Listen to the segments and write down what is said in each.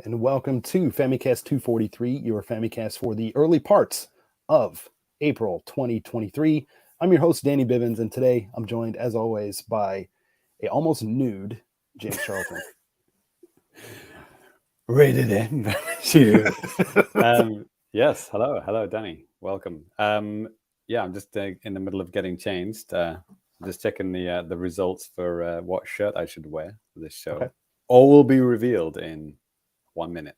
and welcome to Famicast 243, your Famicast for the early parts of April 2023. I'm your host, Danny Bivens, and today I'm joined, as always, by a almost nude James Charlton. Rated M. Yes, hello, Danny. Welcome. I'm just in the middle of getting changed. Just checking the results for what shirt I should wear for this show. Okay. All will be revealed in 1 minute.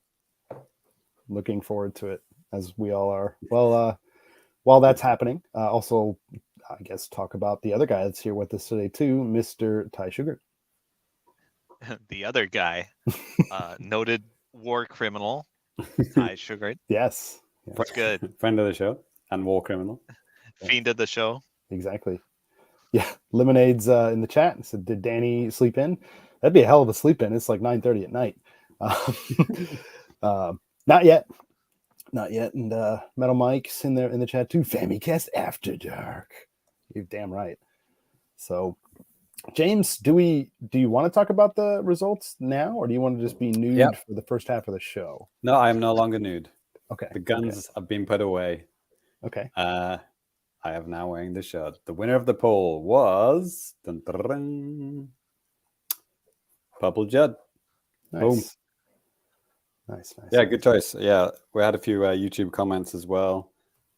Looking forward to it, as we all are. Well, while that's happening, also, I guess, talk about the other guy that's here with us today, too, Mr. Ty Sugar. The other guy, noted war criminal, Ty Sugar. Yes. That's good. Friend of the show and war criminal. Fiend of the show. Exactly. Yeah, Lemonade's in the chat. Said, did Danny sleep in? That'd be a hell of a sleep in. It's like 9:30 at night. Not yet. And Metal Mike's in there in the chat too. Famicast After Dark. You're damn right. So, James, do you want to talk about the results now, or do you want to just be nude for the first half of the show? No, I am no longer nude. Okay. The guns have been put away. Okay. I am now wearing the shirt. The winner of the poll was Purple Judd. Nice. Boom. Nice. Yeah, good choice. Yeah, we had a few YouTube comments as well.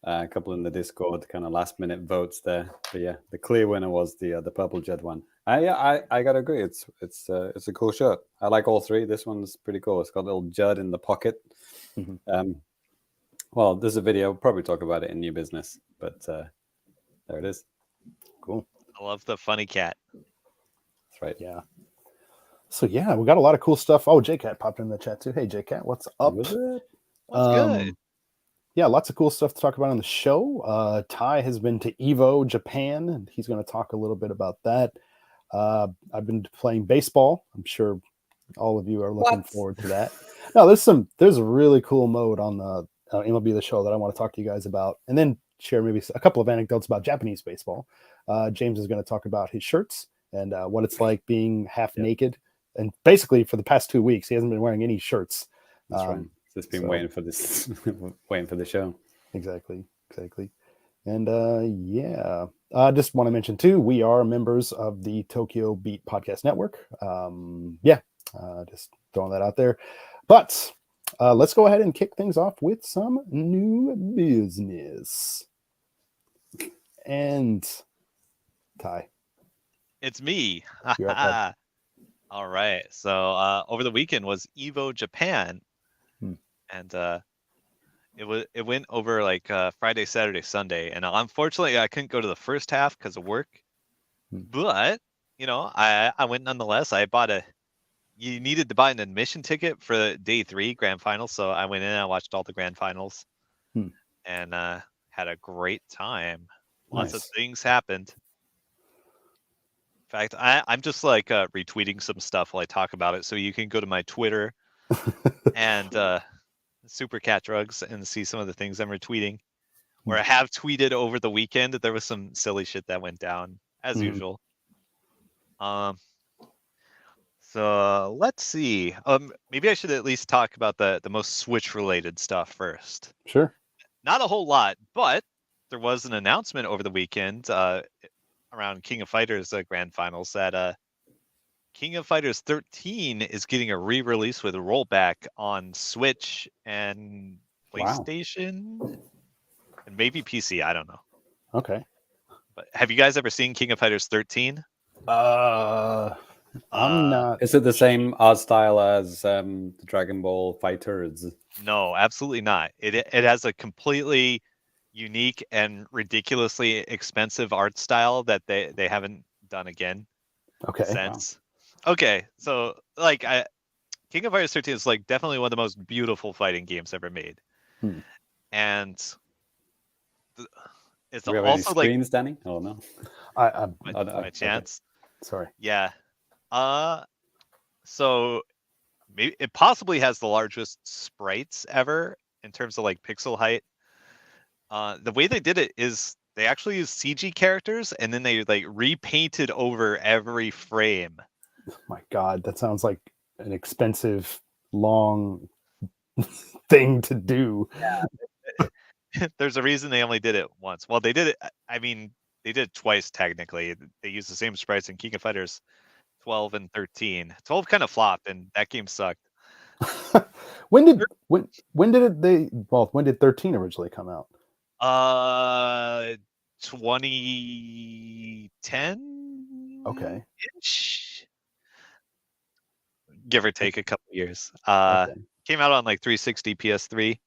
A couple in the Discord, kind of last minute votes there. But yeah, the clear winner was the Purple Judd one. I gotta agree. It's a cool shirt. I like all three. This one's pretty cool. It's got a little Judd in the pocket. Mm-hmm. Well, there's a video. We'll probably talk about it in New Business, but there it is. Cool. I love the funny cat. That's right. Yeah. So yeah, we got a lot of cool stuff. Oh, JCat popped in the chat too. Hey, JCat, what's up? What's good? Yeah, lots of cool stuff to talk about on the show. Ty has been to EVO Japan, and he's going to talk a little bit about that. I've been playing baseball. I'm sure all of you are looking forward to that. No, there's a really cool mode on the MLB The Show that I want to talk to you guys about, and then share maybe a couple of anecdotes about Japanese baseball. James is going to talk about his shirts and what it's like being half naked. And basically, for the past 2 weeks, he hasn't been wearing any shirts. That's right. Just been waiting for this, waiting for the show. Exactly. And I just want to mention too, we are members of the Tokyo Beat Podcast Network. Just throwing that out there. But let's go ahead and kick things off with some new business. And Ty, It's me. You're up. All right. So over the weekend was EVO Japan, and it went over like Friday, Saturday, Sunday, and unfortunately I couldn't go to the first half because of work. But I went nonetheless. You needed to buy an admission ticket for day 3 grand finals, so I went in and I watched all the grand finals, and had a great time. Lots of things happened. In fact, I'm just like retweeting some stuff while I talk about it, so you can go to my Twitter and Super Cat Drugs and see some of the things I'm retweeting. Where I have tweeted over the weekend, there was some silly shit that went down as usual. So let's see. Maybe I should at least talk about the most Switch related stuff first. Sure. Not a whole lot, but there was an announcement over the weekend around King of Fighters grand finals that King of Fighters 13 is getting a re-release with a rollback on Switch and PlayStation and maybe PC. I don't know. Okay. But have you guys ever seen King of Fighters 13? I'm not. Is it the same art style as the Dragon Ball Fighters? No, absolutely not. It has a completely unique and ridiculously expensive art style that they haven't done again. Okay. Since. Okay, so like King of Fighters 13 is like definitely one of the most beautiful fighting games ever made. And it's Do we have also any like screens, Danny? Oh no. by chance. Okay. Sorry. Yeah. So maybe it possibly has the largest sprites ever in terms of like pixel height. The way they did it is they actually used CG characters and then they like repainted over every frame. Oh my God, that sounds like an expensive, long thing to do. There's a reason they only did it once. Well, they did it. I mean, they did it twice technically. They used the same sprites in King of Fighters 12 and 13. 12 kind of flopped, and that game sucked. when did 13 originally come out? 2010. Okay. Give or take a couple years. Okay. Came out on like 360 PS3.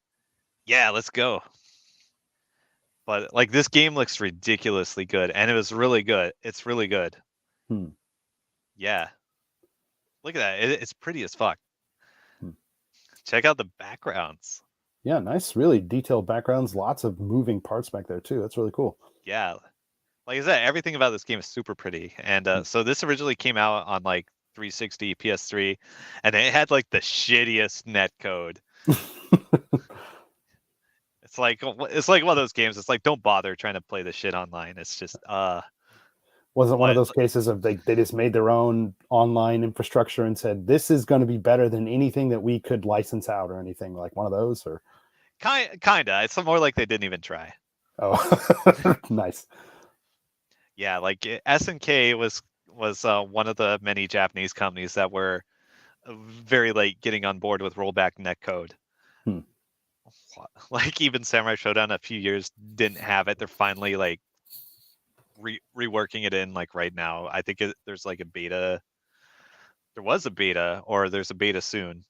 Yeah, let's go. But like this game looks ridiculously good, and it was really good. It's really good. Yeah. Look at that. It's pretty as fuck. Check out the backgrounds. Yeah, nice, really detailed backgrounds. Lots of moving parts back there too. That's really cool. Yeah. Like I said, everything about this game is super pretty. And so this originally came out on like 360, PS3, and it had like the shittiest netcode. It's like one of those games. It's like, don't bother trying to play this shit online. It's just wasn't one of those cases of they just made their own online infrastructure and said this is going to be better than anything that we could license out or anything, like one of those? Or kinda. It's more like they didn't even try. Oh, nice. Yeah, like SNK was one of the many Japanese companies that were very late getting on board with rollback netcode. Like even Samurai Showdown a few years didn't have it. They're finally like reworking it in like right now. I think there's like a beta. There was a beta, or there's a beta soon.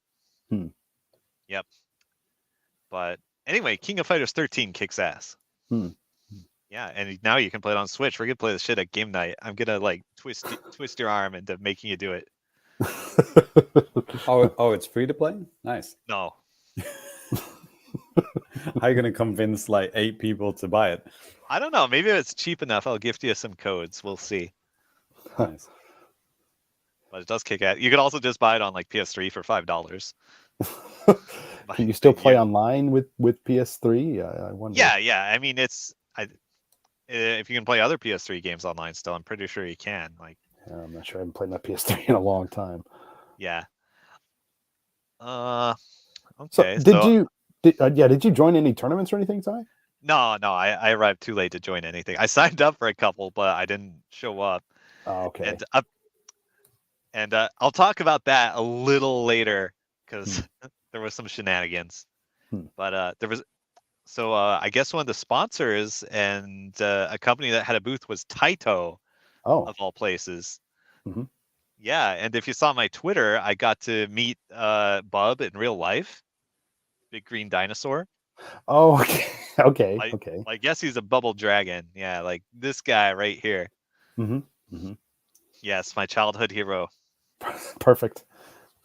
Yep. But anyway, King of Fighters 13 kicks ass. Yeah, and now you can play it on Switch. We're gonna play the shit at game night. I'm gonna like twist your arm into making you do it. Oh, it's free to play? Nice. No. How are you gonna convince like 8 people to buy it? I don't know. Maybe if it's cheap enough, I'll gift you some codes. We'll see. Nice. But it does kick ass. You could also just buy it on like PS3 for $5. Can you still play online with PS3? I wonder. Yeah. I mean, if you can play other PS3 games online still, I'm pretty sure you can. Like, I'm not sure. I haven't played my PS3 in a long time. Yeah. So Okay. did you join any tournaments or anything, Ty? No. I arrived too late to join anything. I signed up for a couple, but I didn't show up. Oh, okay. And I'll talk about that a little later because there was some shenanigans. But there was. So I guess one of the sponsors and a company that had a booth was Taito, of all places. Yeah, and if you saw my Twitter, I got to meet Bub in real life. Big green dinosaur. Oh, okay. Okay. I guess he's a bubble dragon. Yeah, like this guy right here. Yes, my childhood hero. Perfect.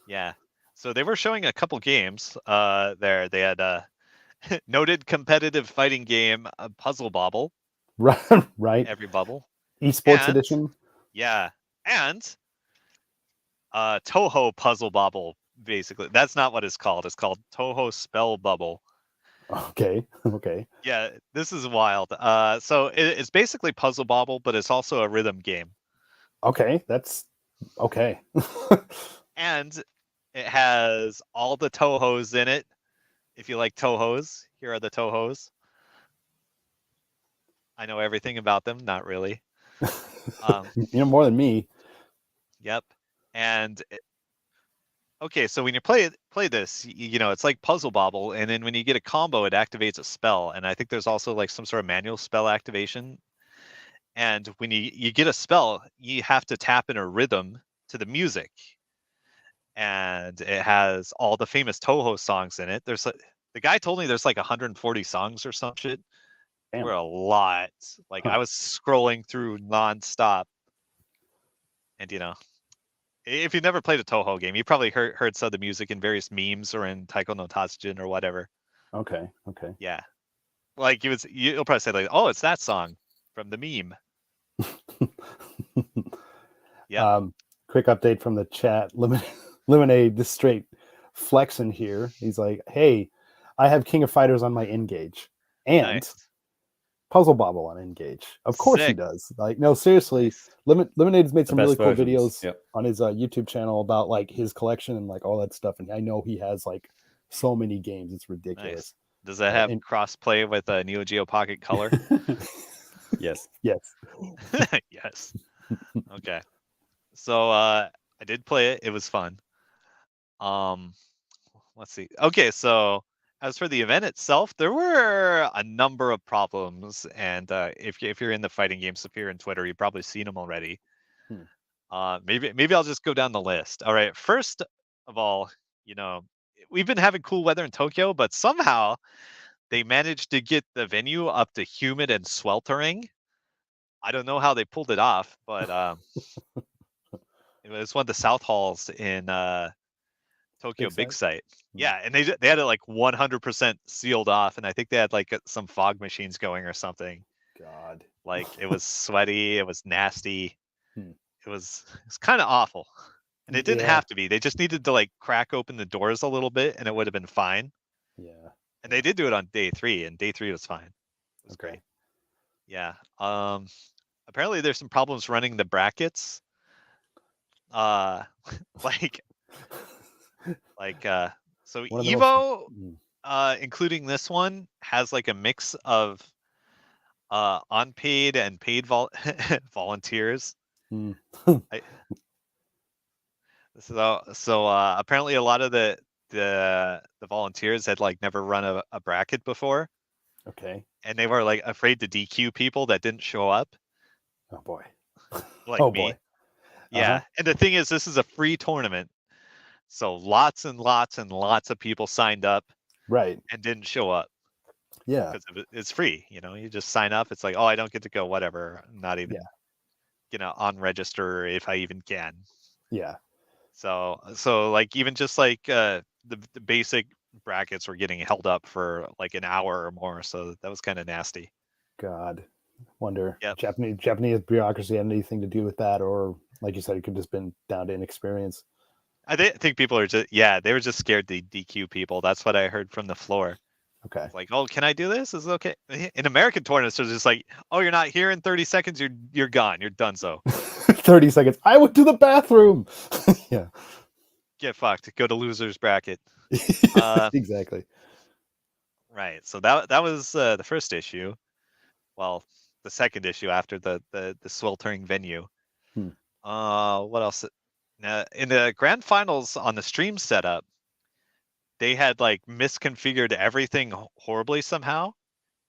Yeah. So they were showing a couple games there. They had noted competitive fighting game Puzzle Bobble. Right. Every bubble. Esports edition. Yeah. And Toho Puzzle Bobble, basically. That's not what it's called. It's called Toho Spell Bubble. Okay. Yeah, this is wild. So it's basically Puzzle Bobble, but it's also a rhythm game. Okay, that's okay. And it has all the Tohos in it. If you like Tohos, here are the Tohos. I know everything about them. Not really. You know more than me. Yep. And okay, so when you play this, it's like Puzzle Bobble, and then when you get a combo, it activates a spell. And I think there's also like some sort of manual spell activation. And when you get a spell, you have to tap in a rhythm to the music. And it has all the famous Toho songs in it. The guy told me there's like 140 songs or some shit. Damn. We're a lot. Like I was scrolling through nonstop. And if you've never played a Toho game, you probably heard some of the music in various memes or in Taiko no Tatsujin or whatever. Okay. Yeah. Like you'll probably say like, oh, it's that song from the meme. Yeah. Quick update from the chat. Lemonade, just straight flexing here. He's like, hey, I have King of Fighters on my Engage. And nice. Puzzle Bobble on Engage. Of course he does. Like, no, seriously. Lemonade's made some really cool videos on his YouTube channel about like his collection and like all that stuff. And I know he has like so many games. It's ridiculous. Does that have And- cross play with Neo Geo Pocket Color? Yes. Yes. Yes. Okay. So I did play it. It was fun. Let's see. Okay, so as for the event itself, there were a number of problems, and if you're in the fighting game sphere and Twitter, you've probably seen them already. Maybe I'll just go down the list. All right. First of all, we've been having cool weather in Tokyo, but somehow they managed to get the venue up to humid and sweltering. I don't know how they pulled it off, but it was one of the South Halls in Tokyo Big Site. Yeah, and they had it like 100% sealed off, and I think they had like some fog machines going or something. God. Like it was sweaty, it was nasty. It was kind of awful. And it didn't have to be. They just needed to like crack open the doors a little bit and it would have been fine. Yeah. And they did do it on day 3, and day 3 was fine. It was great. Yeah. Apparently there's some problems running the brackets. Like so EVO including this one has like a mix of unpaid and paid volunteers. So apparently a lot of the volunteers had like never run a bracket before. Okay. And they were like afraid to DQ people that didn't show up. Oh boy. Like oh me. boy. Yeah. And the thing is, this is a free tournament. So lots and lots and lots of people signed up. Right. And didn't show up. Yeah. Because it's free. You just sign up. It's like, oh, I don't get to go, whatever. I'm not even on register if I even can. Yeah. So like even just like the basic brackets were getting held up for like an hour or more. So that was kind of nasty. God. Wonder Japanese bureaucracy had anything to do with that, or like you said, it could just been down to inexperience. I think people are they were just scared to DQ people. That's what I heard from the floor. Okay. It's like, oh, can I do this? Is it okay? In American tournaments, they're just like, oh, you're not here in 30 seconds. You're gone. You're done. So 30 seconds. I went to the bathroom. Yeah. Get fucked. Go to losers bracket. Exactly. Right. So that was the first issue. Well, the second issue after the sweltering venue. What else? In the grand finals on the stream setup, they had like misconfigured everything horribly somehow.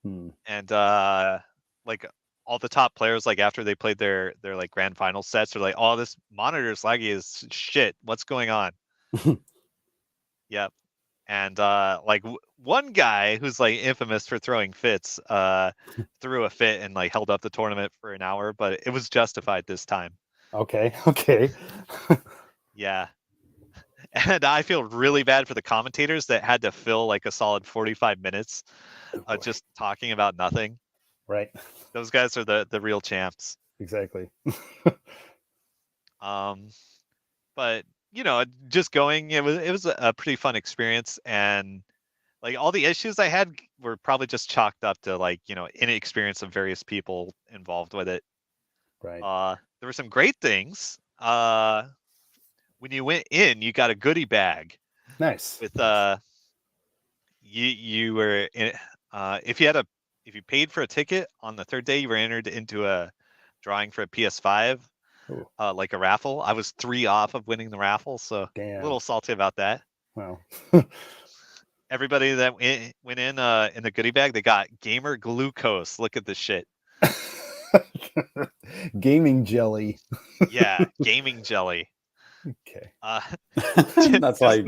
And like all the top players, like after they played their like grand final sets, are like, oh, this monitor's laggy as shit. What's going on? Yep. And like one guy who's like infamous for throwing fits, threw a fit and like held up the tournament for an hour, but it was justified this time. Okay. Yeah. And I feel really bad for the commentators that had to fill like a solid 45 minutes just talking about nothing. Right. Those guys are the real champs. Exactly. But just going, it was a pretty fun experience, and like all the issues I had were probably just chalked up to like inexperience of various people involved with it. Right. There were some great things. When you went in, you got a goodie bag. Nice. With you were in, if you paid for a ticket on the third day, you were entered into a drawing for a PS5, like a raffle. I was 3 off of winning the raffle, so a little salty about that. Wow. Everybody that went in the goodie bag, they got gamer glucose. Look at this shit. Gaming jelly. Yeah, gaming jelly. Okay. That's like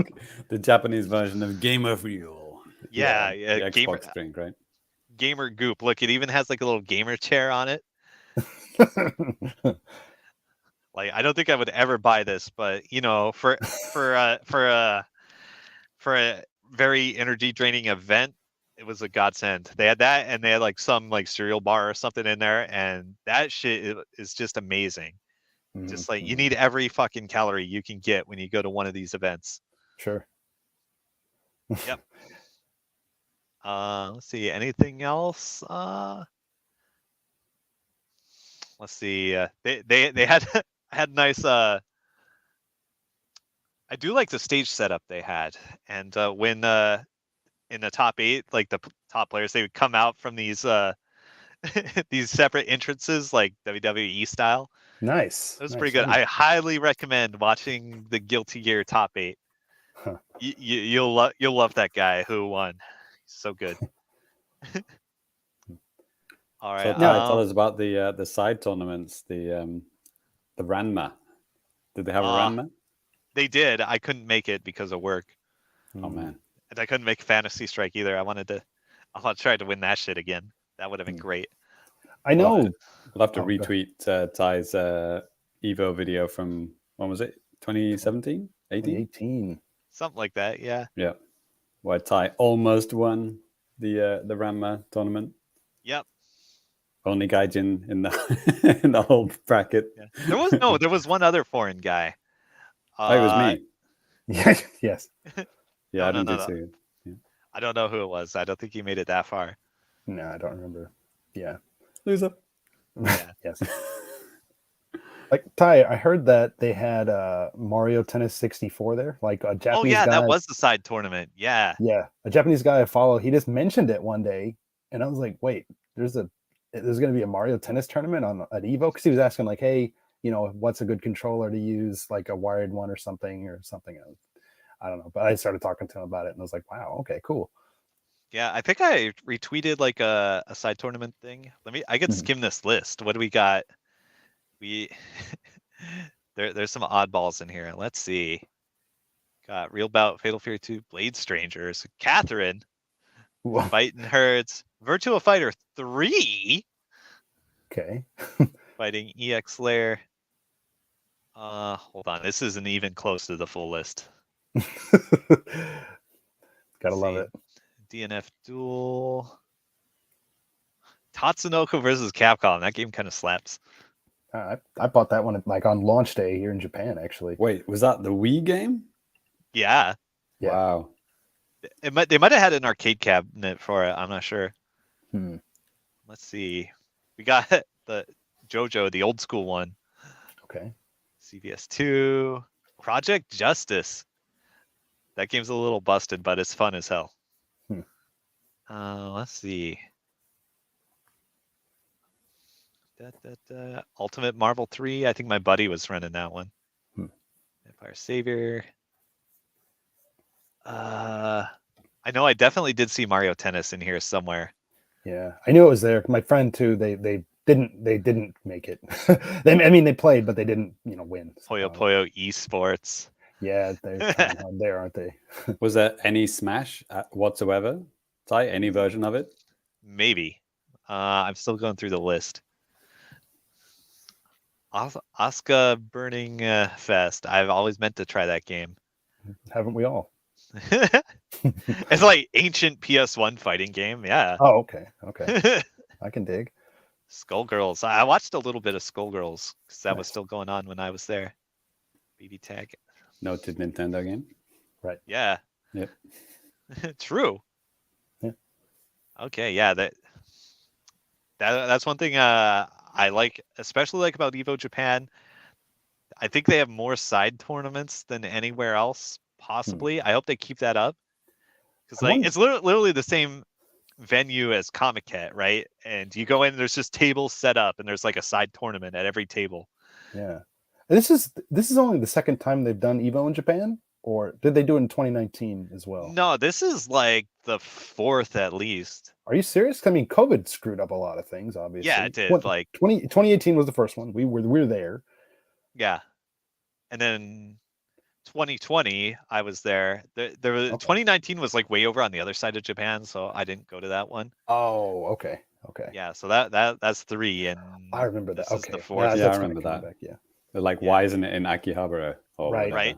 the Japanese version of Gamer Fuel. Yeah, the Xbox drink, right? Gamer goop. Look, it even has like a little gamer chair on it. Like, I don't think I would ever buy this, but for a very energy draining event, it was a godsend. They had that, and they had like some like cereal bar or something in there, and that shit is just amazing. Just like you need every fucking calorie you can get when you go to one of these events. Sure. Yep. Let's see. Anything else? Let's see. They had had nice. I I do like the stage setup they had, and when in the top 8, like the top players, they would come out from these these separate entrances, like WWE style. Nice. It was Nice. pretty good. I highly recommend watching the Guilty Gear top 8. Huh. You'll love that guy who won. He's so good. All right. So tell us about the side tournaments, the Ranma. Did they have a Ranma? They did. I couldn't make it because of work. Oh man. And I couldn't make Fantasy Strike either. I want to try to win that shit again. That would have been great. I know. We'll have to retweet Ty's Evo video from, when was it? 2017? 18? Something like that, yeah. Yeah. Where Ty almost won the Ranma tournament. Yep. Only gaijin in the in the whole bracket. Yeah. There was one other foreign guy. It was me. Yes. Yeah, I didn't do so good. Yeah. I don't know who it was. I don't think he made it that far. No, I don't remember. Yeah. Loser. Yeah. Yes. Like Ty, I heard that they had Mario Tennis 64 there, like a Japanese guy. That was the side tournament. Yeah. Yeah, a Japanese guy I follow. He just mentioned it one day, and I was like, "Wait, there's going to be a Mario Tennis tournament at EVO?" Because he was asking like, "Hey, what's a good controller to use, like a wired one or something." I don't know, but I started talking to him about it, and I was like, "Wow, okay, cool." Yeah, I think I retweeted like a side tournament thing. I could skim this list. What do we got? There's some oddballs in here. Let's see. Got Real Bout, Fatal Fury 2, Blade Strangers, Catherine, Fighting Herds, Virtua Fighter 3. Okay. Fighting EX Lair. Hold on. This isn't even close to the full list. Gotta love it. DNF Duel. Tatsunoko versus Capcom. That game kind of slaps. I bought that one like on launch day here in Japan, actually. Wait, was that the Wii game? Yeah. Wow. They might have had an arcade cabinet for it. I'm not sure. Let's see. We got the JoJo, the old school one. Okay. CVS 2. Project Justice. That game's a little busted, but it's fun as hell. Let's see. Ultimate Marvel 3. I think my buddy was running that one. Empire Savior. I know I definitely did see Mario Tennis in here somewhere. Yeah, I knew it was there. My friend too. They didn't make it. They played, but they didn't win. Puyo Puyo Esports. Yeah, they're there, aren't they? Was there any Smash whatsoever? Ty, any version of it? Maybe. I'm still going through the list. Asuka Burning Fest. I've always meant to try that game. Haven't we all? It's like ancient PS1 fighting game. Yeah. Oh, okay. I can dig. Skullgirls. I watched a little bit of Skullgirls because that was still going on when I was there. BB Tag. Noted Nintendo game. Right. Yeah. Yep. True. Yeah. Okay. Yeah. That's one thing I like, especially like about EVO Japan. I think they have more side tournaments than anywhere else, possibly. I hope they keep that up. Because it's literally the same venue as Comic-Con, right? And you go in, there's just tables set up, and there's like a side tournament at every table. Yeah. This is only the second time they've done EVO in Japan, or did they do it in 2019 as well? No, this is like the fourth at least. Are you serious? I mean, COVID screwed up a lot of things, obviously. Yeah, it did. 2018 was the first one. We were there. Yeah. And then 2020, I was there. There was 2019 was like way over on the other side of Japan, so I didn't go to that one. Oh, okay. Yeah, so that's 3, and I remember that. This is the 4th. Yeah, I remember that. Back, yeah. They're like, why isn't it in Akihabara? Right.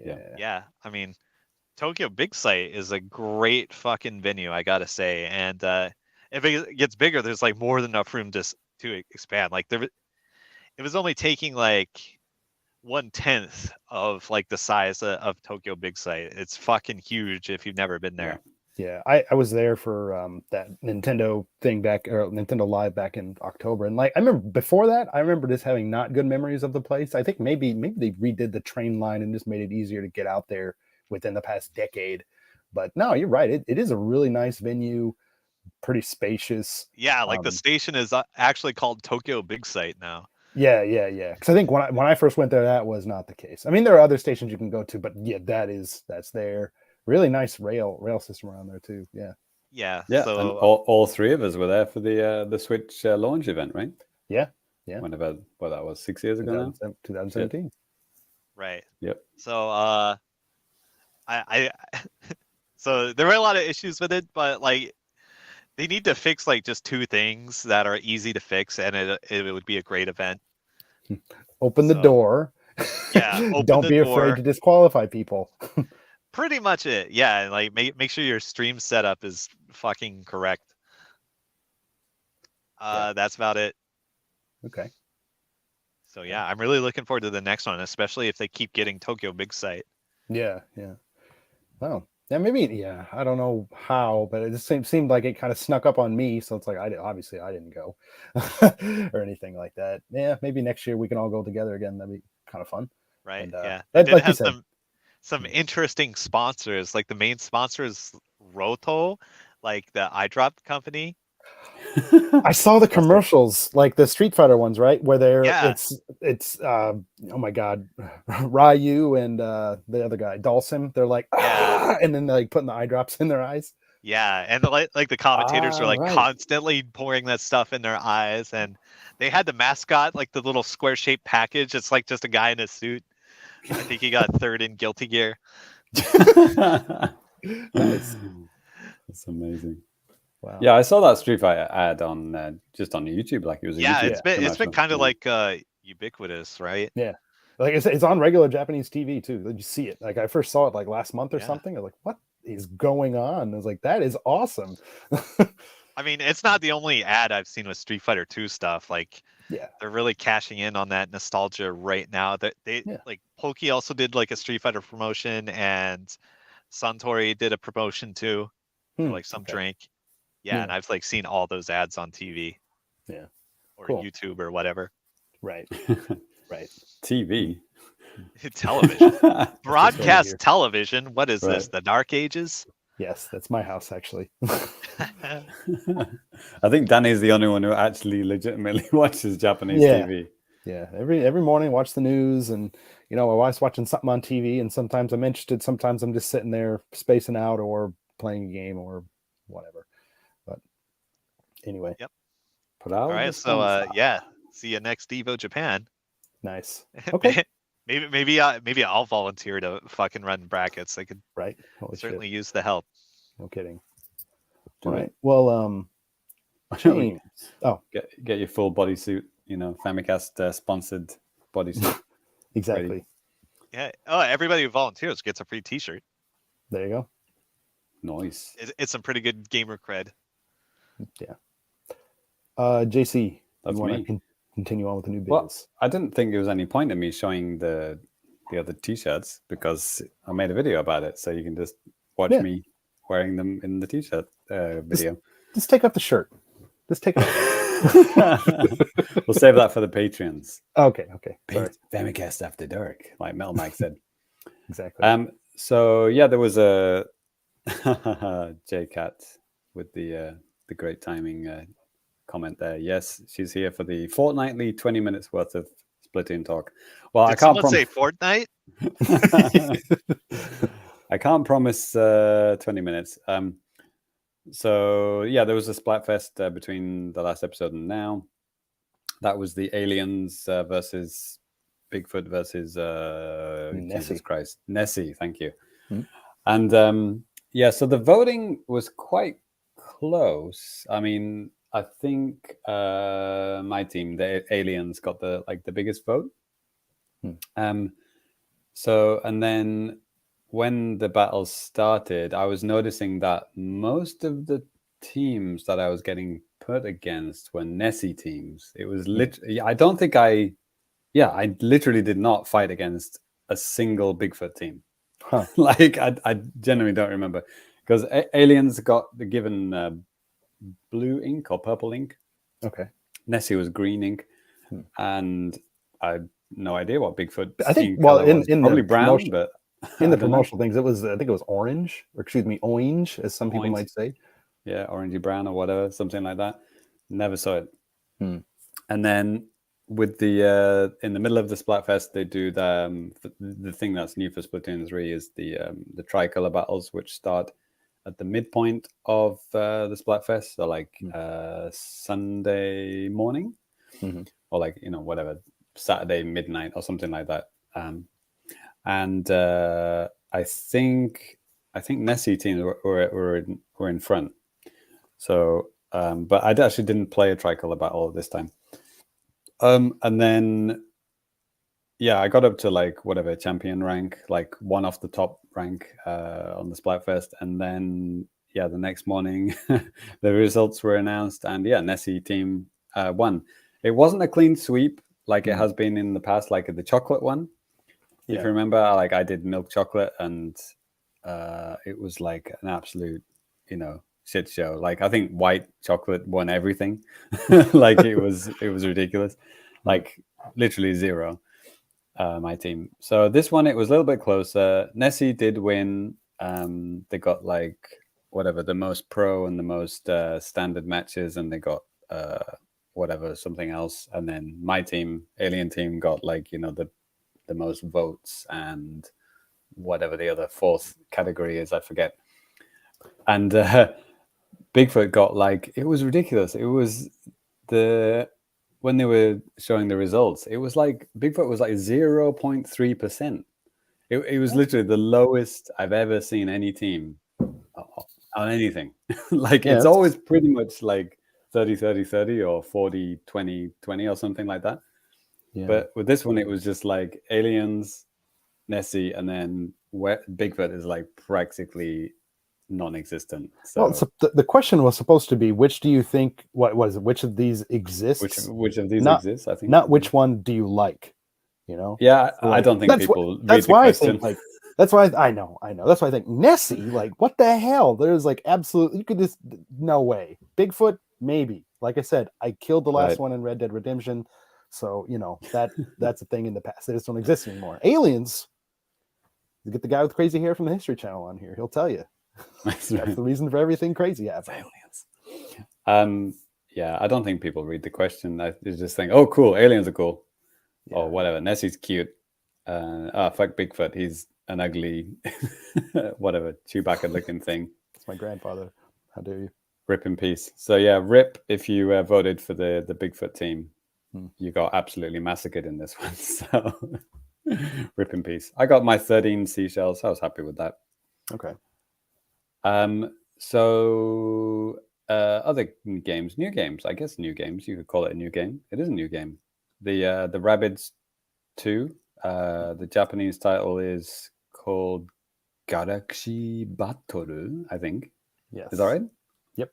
Yeah. Yeah. I mean, Tokyo Big Sight is a great fucking venue, I gotta say. And if it gets bigger, there's like more than enough room to expand. Like it was only taking like 1/10 of like the size of Tokyo Big Sight. It's fucking huge if you've never been there. Yeah, I was there for that Nintendo thing or Nintendo Live back in October, and like I remember before that, I remember just having not good memories of the place. I think maybe they redid the train line and just made it easier to get out there within the past decade. But no, you're right. It is a really nice venue, pretty spacious. Yeah, like the station is actually called Tokyo Big Sight now. Yeah. Because I think when I first went there, that was not the case. I mean, there are other stations you can go to, but yeah, that's there. Really nice rail system around there too. Yeah. Yeah. So and all three of us were there for the Switch launch event, right? Yeah. Whenever that was 6 years ago now. 2017. Yeah. Right. Yep. So I so there were a lot of issues with it, but like they need to fix like just two things that are easy to fix, and it would be a great event. Open the door. Yeah. Don't be afraid to disqualify people. Pretty much it. Yeah, and like make sure your stream setup is fucking correct. That's about it. Okay. So yeah, I'm really looking forward to the next one, especially if they keep getting Tokyo Big Sight. Yeah. Oh, yeah, maybe. Yeah, I don't know how, but it just seemed like it kind of snuck up on me. So it's like obviously I didn't go or anything like that. Yeah, maybe next year we can all go together again. That'd be kind of fun. Right. And, yeah. Like did you said, some interesting sponsors. Like the main sponsor is Roto, like the eye drop company. I saw the commercials, like the Street Fighter ones, right? Where it's oh my god, Ryu and the other guy, Dawson. They're like, and then they're like putting the eye drops in their eyes. Yeah, and like the commentators are like constantly pouring that stuff in their eyes, and they had the mascot, like the little square shaped package. It's like just a guy in a suit. I think he got third in Guilty Gear. Nice. That's amazing. Wow. Yeah, I saw that Street Fighter ad on just on YouTube, like it was. It's been kind of like ubiquitous, right? Yeah, like it's on regular Japanese TV too. You see it. Like I first saw it like last month or something. I was like, what is going on? I was like, that is awesome. I mean, it's not the only ad I've seen with Street Fighter 2 stuff. Like, they're really cashing in on that nostalgia right now. That like Pokey also did like a Street Fighter promotion, and Suntory did a promotion too, for like some drink. Yeah, and I've like seen all those ads on TV. Yeah. Or YouTube or whatever. Right. TV. Television. Broadcast television. What is this? The Dark Ages? Yes, that's my house actually. I think Danny's the only one who actually legitimately watches Japanese TV. Yeah, every morning watch the news, and my wife's watching something on TV, and sometimes I'm interested, sometimes I'm just sitting there spacing out or playing a game or whatever. But anyway. Yep. All right, so see you next EVO Japan. Nice. Okay. maybe I'll volunteer to fucking run brackets. I could certainly use the help. No kidding. All right. Well, James. Get your full bodysuit. Famicast sponsored bodysuit. Exactly. Ready. Yeah. Oh, everybody who volunteers gets a free T-shirt. There you go. Nice. It's some pretty good gamer cred. Yeah. JC, that's you want me. to continue on with the new biz? Well, I didn't think there was any point in me showing the other T-shirts because I made a video about it, so you can just watch me wearing them in the T-shirt video. Just take off the shirt. Just take it off. We'll save that for the Patreons. Okay. Famicast After Dark, like Mel Mike said. Exactly. So yeah, there was a J-Cat with the great timing comment there. Yes, she's here for the fortnightly 20 minutes worth of Splatoon talk. Well, I can't say fortnight. I can't promise 20 minutes. So yeah, there was a Splatfest between the last episode and now. That was the aliens versus Bigfoot versus Jesus Christ, Nessie. Thank you. And so the voting was quite close. I mean, I think my team, the aliens, got the biggest vote. So, and then when the battles started, I was noticing that most of the teams that I was getting put against were Nessie teams. It was literally, I literally did not fight against a single Bigfoot team. Huh. I genuinely don't remember. because Aliens got given blue ink or purple ink. Okay. Nessie was green ink, and I had no idea what Bigfoot. I think color was. in Probably the brown, promotion, but in the promotional things, it was I think it was orange, or excuse me, orange, as some people might say. Yeah, orangey brown or whatever, something like that. Never saw it. And then with the in the middle of the Splatfest, they do the thing that's new for Splatoon 3 is the tricolor battles, which start at the midpoint of the Splatfest, so like Sunday morning, or like whatever, Saturday midnight or something like that. And I think Nessie teams were in front. So, but I actually didn't play a tricolor battle this time. And then, yeah, I got up to like whatever champion rank, like one off the top rank on the Splatfest, and then the next morning the results were announced, and Nessie team won. It wasn't a clean sweep like it has been in the past, like the chocolate one. If you remember, like I did milk chocolate, and it was like an absolute, shit show. Like I think white chocolate won everything. Like it was ridiculous. Like literally zero. My team. So this one, it was a little bit closer. Nessie did win. They got like whatever the most pro and the most standard matches, and they got whatever something else. And then my team, Alien team, got like the most votes and whatever the other fourth category is, I forget. And Bigfoot got like, it was ridiculous. It was when they were showing the results, it was like Bigfoot was like 0.3%. It was literally the lowest I've ever seen any team on anything. Like it's always pretty much like 30-30-30 or 40-20-20 or something like that. Yeah. But with this one, it was just like Aliens, Nessie, and then Bigfoot is like practically non-existent. So, well, so the question was supposed to be, which do you think? What was it? Which of these exists? Which of these exists? I think not which one do you like. Yeah, so like, I don't think people. That's why I think like. That's why I know. That's why I think Nessie. Like, what the hell? There's like absolutely. You could just no way. Bigfoot, maybe. Like I said, I killed the last one in Red Dead Redemption. So, that's a thing in the past. They just don't exist anymore. Aliens, you get the guy with crazy hair from the History Channel on here. He'll tell you. That's the reason for everything crazy happens. Aliens. Yeah, I don't think people read the question. They just think, oh, cool, aliens are cool. Yeah. Or whatever. Nessie's cute. Fuck Bigfoot. He's an ugly, whatever, Chewbacca-looking thing. It's my grandfather. How dare you? Rip in peace. So, yeah, rip if you voted for the Bigfoot team. You got absolutely massacred in this one. So rip in peace. I got my 13 seashells. I was happy with that. Okay. So other games, new games. I guess new games. You could call it a new game. It is a new game. The Rabbids 2. The Japanese title is called Galaxy Battle, I think. Yes. Is that right? Yep.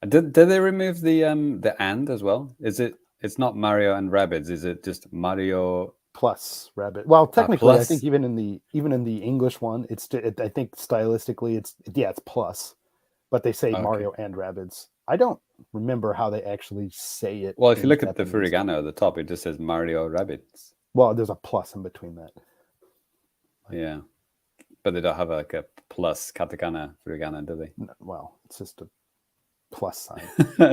Did they remove the and as well? It's not Mario and Rabbids, is it just Mario plus Rabbids? Well, technically, I think even in the English one, I think stylistically it's plus, but they say Mario and Rabbids. I don't remember how they actually say it. Well, if you look at the furigana at the top, it just says Mario Rabbids. Well, there's a plus in between that. Yeah, but they don't have like a plus katakana furigana, do they? No, well, it's just a plus sign.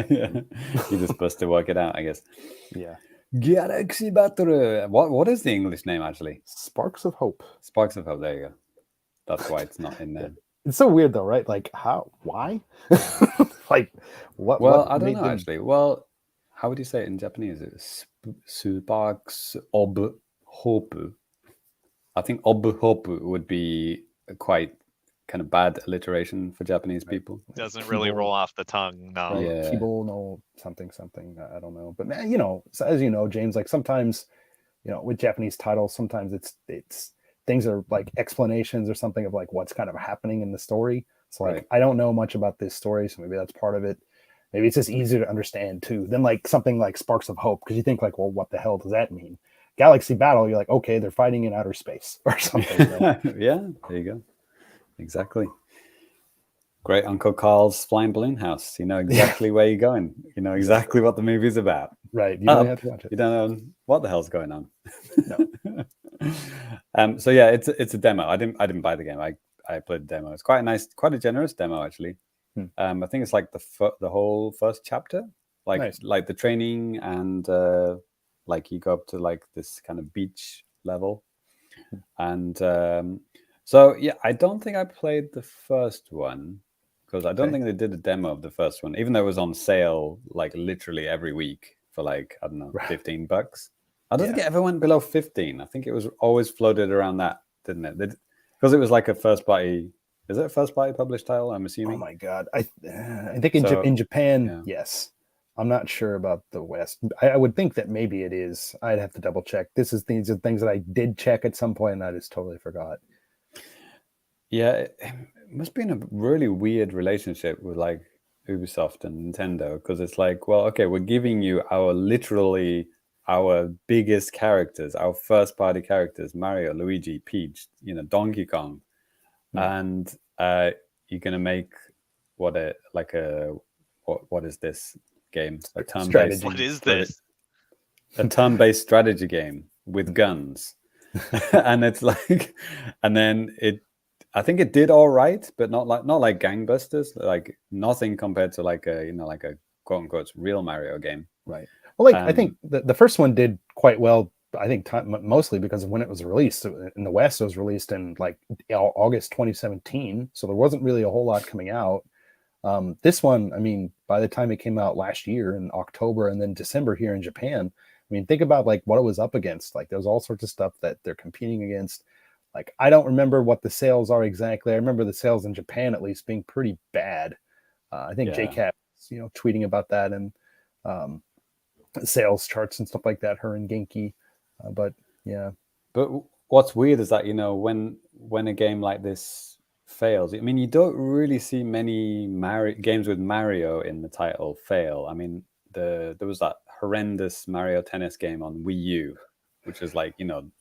Yeah. You're just supposed to work it out, I guess. Yeah. Galaxy Battle. What is the English name actually? Sparks of Hope. Sparks of Hope. There you go. That's why it's not in there. It's so weird though, right? Like how? Why? Like what? Well, I don't know actually. Well, how would you say it in Japanese? It's Sparks of Hope. I think Ob Hope would be quite kind of bad alliteration for Japanese people. Doesn't really roll off the tongue. No. Right? Yeah. Kibo no something. I don't know. But man, as you know, James, like sometimes, with Japanese titles, sometimes it's things are like explanations or something of like what's kind of happening in the story. So like I don't know much about this story, so maybe that's part of it. Maybe it's just easier to understand too than like something like Sparks of Hope, because you think like, well, what the hell does that mean? Galaxy Battle, you're like, okay, they're fighting in outer space or something. Yeah, there you go. Exactly. Great Uncle Carl's Flying Balloon House. You know exactly where you're going. You know exactly what the movie's about. Right. You don't have to watch it. You don't know what the hell's going on. No. So yeah, it's a demo. I didn't buy the game. I played the demo. It's quite a nice, quite a generous demo actually. I think it's like the whole first chapter, like Nice. like the training and like you go up to like this kind of beach level, and so yeah, I don't think I played the first one because I don't think they did a demo of the first one, even though it was on sale like literally every week for like, I don't know, $15. I don't think it ever went below 15. I think it was always floated around that, didn't it? Because it was like a first party. Is it a first party published title? I'm assuming. Oh my god! I think in Japan, yes. I'm not sure about the West. I would think that maybe it is. I'd have to double check. These are things that I did check at some point, and I just totally forgot. Yeah, it must be in a really weird relationship with like Ubisoft and Nintendo, because it's like, well, okay, we're giving you literally our biggest characters, our first party characters, Mario, Luigi, Peach, Donkey Kong, and you're gonna make what is this game? A turn-based What is this? A turn-based strategy game with guns. And it's like, and then I think it did all right, but not like gangbusters, like nothing compared to like a quote unquote real Mario game. Right. Well, like I think the first one did quite well. I think mostly because of when it was released. In the West, it was released in like August 2017, so there wasn't really a whole lot coming out. This one, I mean, by the time it came out last year in October and then December here in Japan, I mean, think about like what it was up against. Like there's all sorts of stuff that they're competing against. Like I don't remember what the sales are exactly. I remember the sales in Japan at least being pretty bad. I think JCat, tweeting about that and sales charts and stuff like that. Her and Genki, but yeah. But what's weird is that when a game like this fails, I mean, you don't really see many games with Mario in the title fail. I mean, there was that horrendous Mario Tennis game on Wii U, which is like,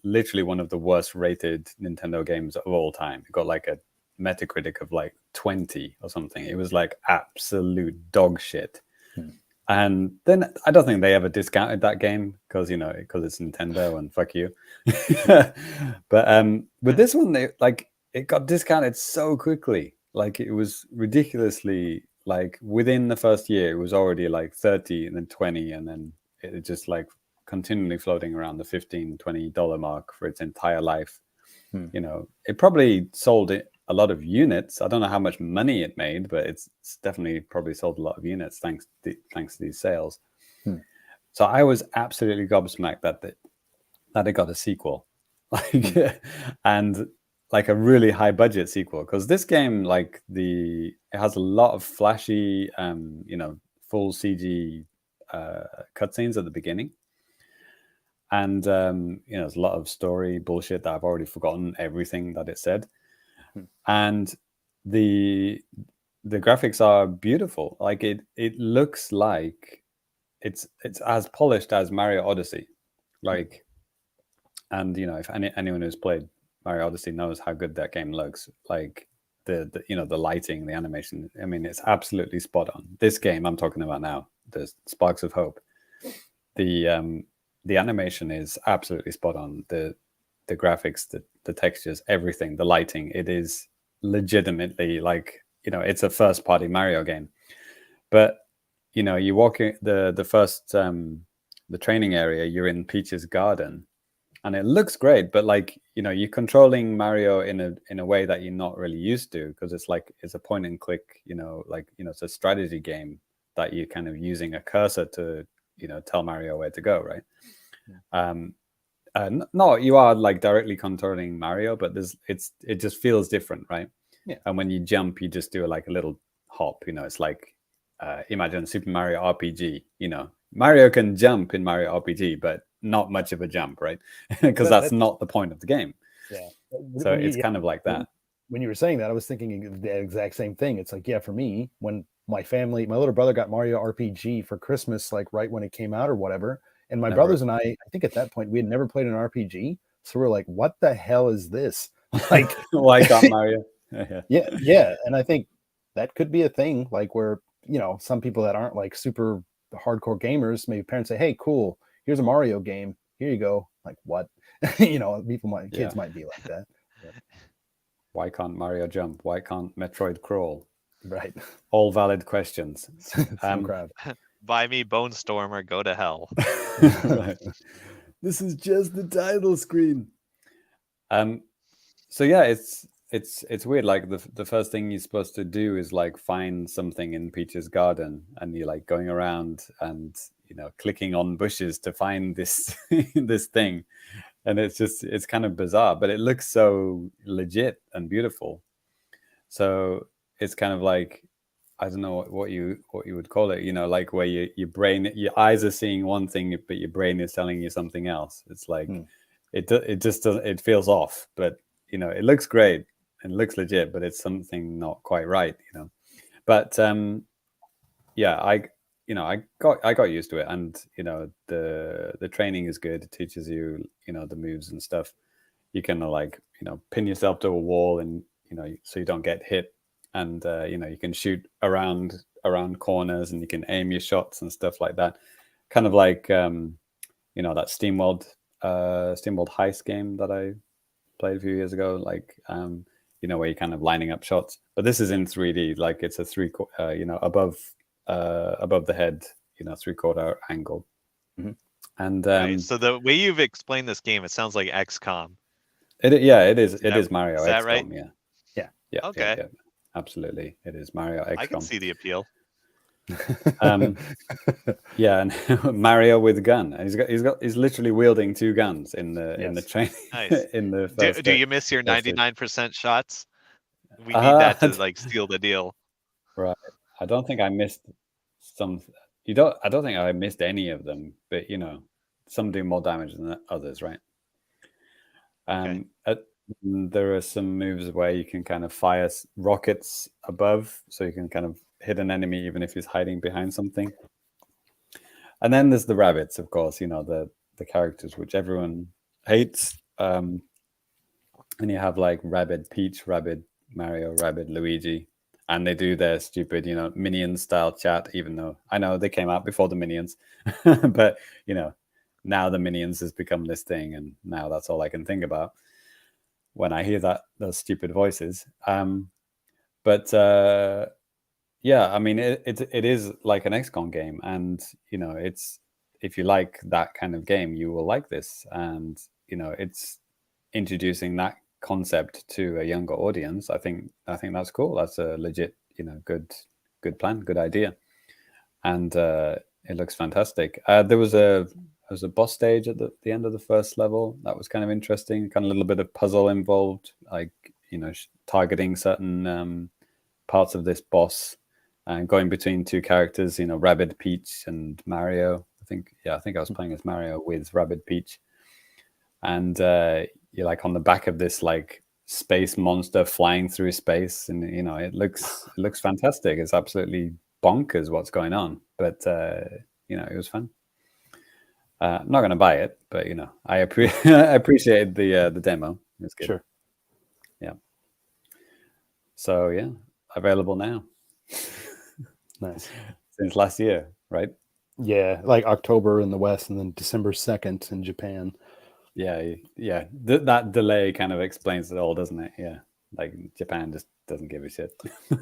literally one of the worst rated Nintendo games of all time. It got like a Metacritic of like 20 or something. It was like absolute dog shit. And then I don't think they ever discounted that game because it's Nintendo and fuck you. But with this one, it got discounted so quickly. Like it was ridiculously, like within the first year, it was already like 30 and then 20, and then it just like continually floating around the $15-$20 mark for its entire life. It probably sold a lot of units. I don't know how much money it made, but it's definitely probably sold a lot of units thanks to these sales. So I was absolutely gobsmacked that it got a sequel, and like a really high budget sequel, because this game, like it has a lot of flashy, full CG cutscenes at the beginning. And there's a lot of story bullshit that I've already forgotten everything that it said. And the graphics are beautiful. Like it looks like it's as polished as Mario Odyssey. Like, and if anyone who's played Mario Odyssey knows how good that game looks. Like the lighting, the animation. I mean, it's absolutely spot on. This game I'm talking about now, there's Sparks of Hope. The animation is absolutely spot on. The graphics, the textures, everything, the lighting. It is legitimately like, it's a first party Mario game. But you walk in the first the training area, you're in Peach's garden, and it looks great, but like you're controlling Mario in a way that you're not really used to, because it's a point and click, it's a strategy game that you're kind of using a cursor to tell Mario where to go, right? No, you are like directly controlling Mario, but it just feels different, right? Yeah. And when you jump, you just do like a little hop. It's like imagine Super Mario RPG. Mario can jump in Mario RPG, but not much of a jump, right? Because that's not the point of the game. Yeah. So it's kind of like that. When you were saying that, I was thinking the exact same thing. It's like, yeah, for me, when my little brother got Mario RPG for Christmas, like right when it came out or whatever. And my brothers and I think at that point we had never played an RPG. So we're like, what the hell is this? Like, why got Mario? Yeah. And I think that could be a thing, like where, you know, some people that aren't like super hardcore gamers, maybe parents say, hey, cool, here's a Mario game, here you go. Like, what? You know, kids might be like that. But, why can't Mario jump? Why can't Metroid crawl? right. All valid questions. Same crowd. Buy me Bone Storm or go to hell. Right. This is just the title screen. So yeah, it's weird. Like the first thing you're supposed to do is like find something in Peach's garden, and you're like going around and, you know, clicking on bushes to find this this thing, and it's kind of bizarre, but it looks so legit and beautiful. So it's kind of like, I don't know what you would call it, you know, like where your eyes are seeing one thing, but your brain is telling you something else. It's like it just doesn't, it feels off, but you know, it looks great and looks legit, but it's something not quite right, you know. But yeah, I got used to it, and you know, the training is good. It teaches you, you know, the moves and stuff. You can like, you know, pin yourself to a wall, and you know, so you don't get hit, and you know, you can shoot around corners, and you can aim your shots and stuff like that. Kind of like you know, that SteamWorld heist game that I played a few years ago, like you know, where you're kind of lining up shots. But this is in 3D, like it's a you know, above the head, you know, 3/4 angle. And Right. So the way you've explained this game, it sounds like XCOM. it is Mario. Is that XCOM, right? Yeah. Okay. Yeah. Absolutely, it is Mario XCOM. I can see the appeal. Yeah, and Mario with a gun. And he's literally wielding two guns in the train. Nice. In the first Do you miss your 99% shots? We need Uh-huh. that to like seal the deal. Right. I don't think I missed some. I don't think I missed any of them, but you know, some do more damage than others, right? Okay. There are some moves where you can kind of fire rockets above, so you can kind of hit an enemy even if he's hiding behind something. And then there's the Rabbids, of course, you know, the characters which everyone hates. And you have like Rabbid Peach, Rabbid Mario, Rabbid Luigi, and they do their stupid, you know, Minions style chat, even though I know they came out before the Minions, but you know, now the Minions has become this thing, and now that's all I can think about when I hear those stupid voices. But yeah, I mean, it is like an XCOM game, and you know, it's, if you like that kind of game, you will like this, and you know, it's introducing that concept to a younger audience. I think that's cool. That's a legit, you know, good plan, good idea, and it looks fantastic. There was a boss stage at the end of the first level that was kind of interesting, kind of a little bit of puzzle involved, like, you know, targeting certain parts of this boss and going between two characters, you know, Rabbid Peach and Mario. I think I was playing as Mario with Rabbid Peach, and you're like on the back of this like space monster flying through space, and you know, it looks fantastic. It's absolutely bonkers what's going on, but you know, it was fun. I'm not going to buy it, but you know, I appreciated the demo. It's good. Sure. Yeah. So yeah, available now. Nice. Since last year, right? Yeah, like October in the West and then December 2nd in Japan. Yeah. That delay kind of explains it all, doesn't it? Yeah, like Japan just doesn't give a shit.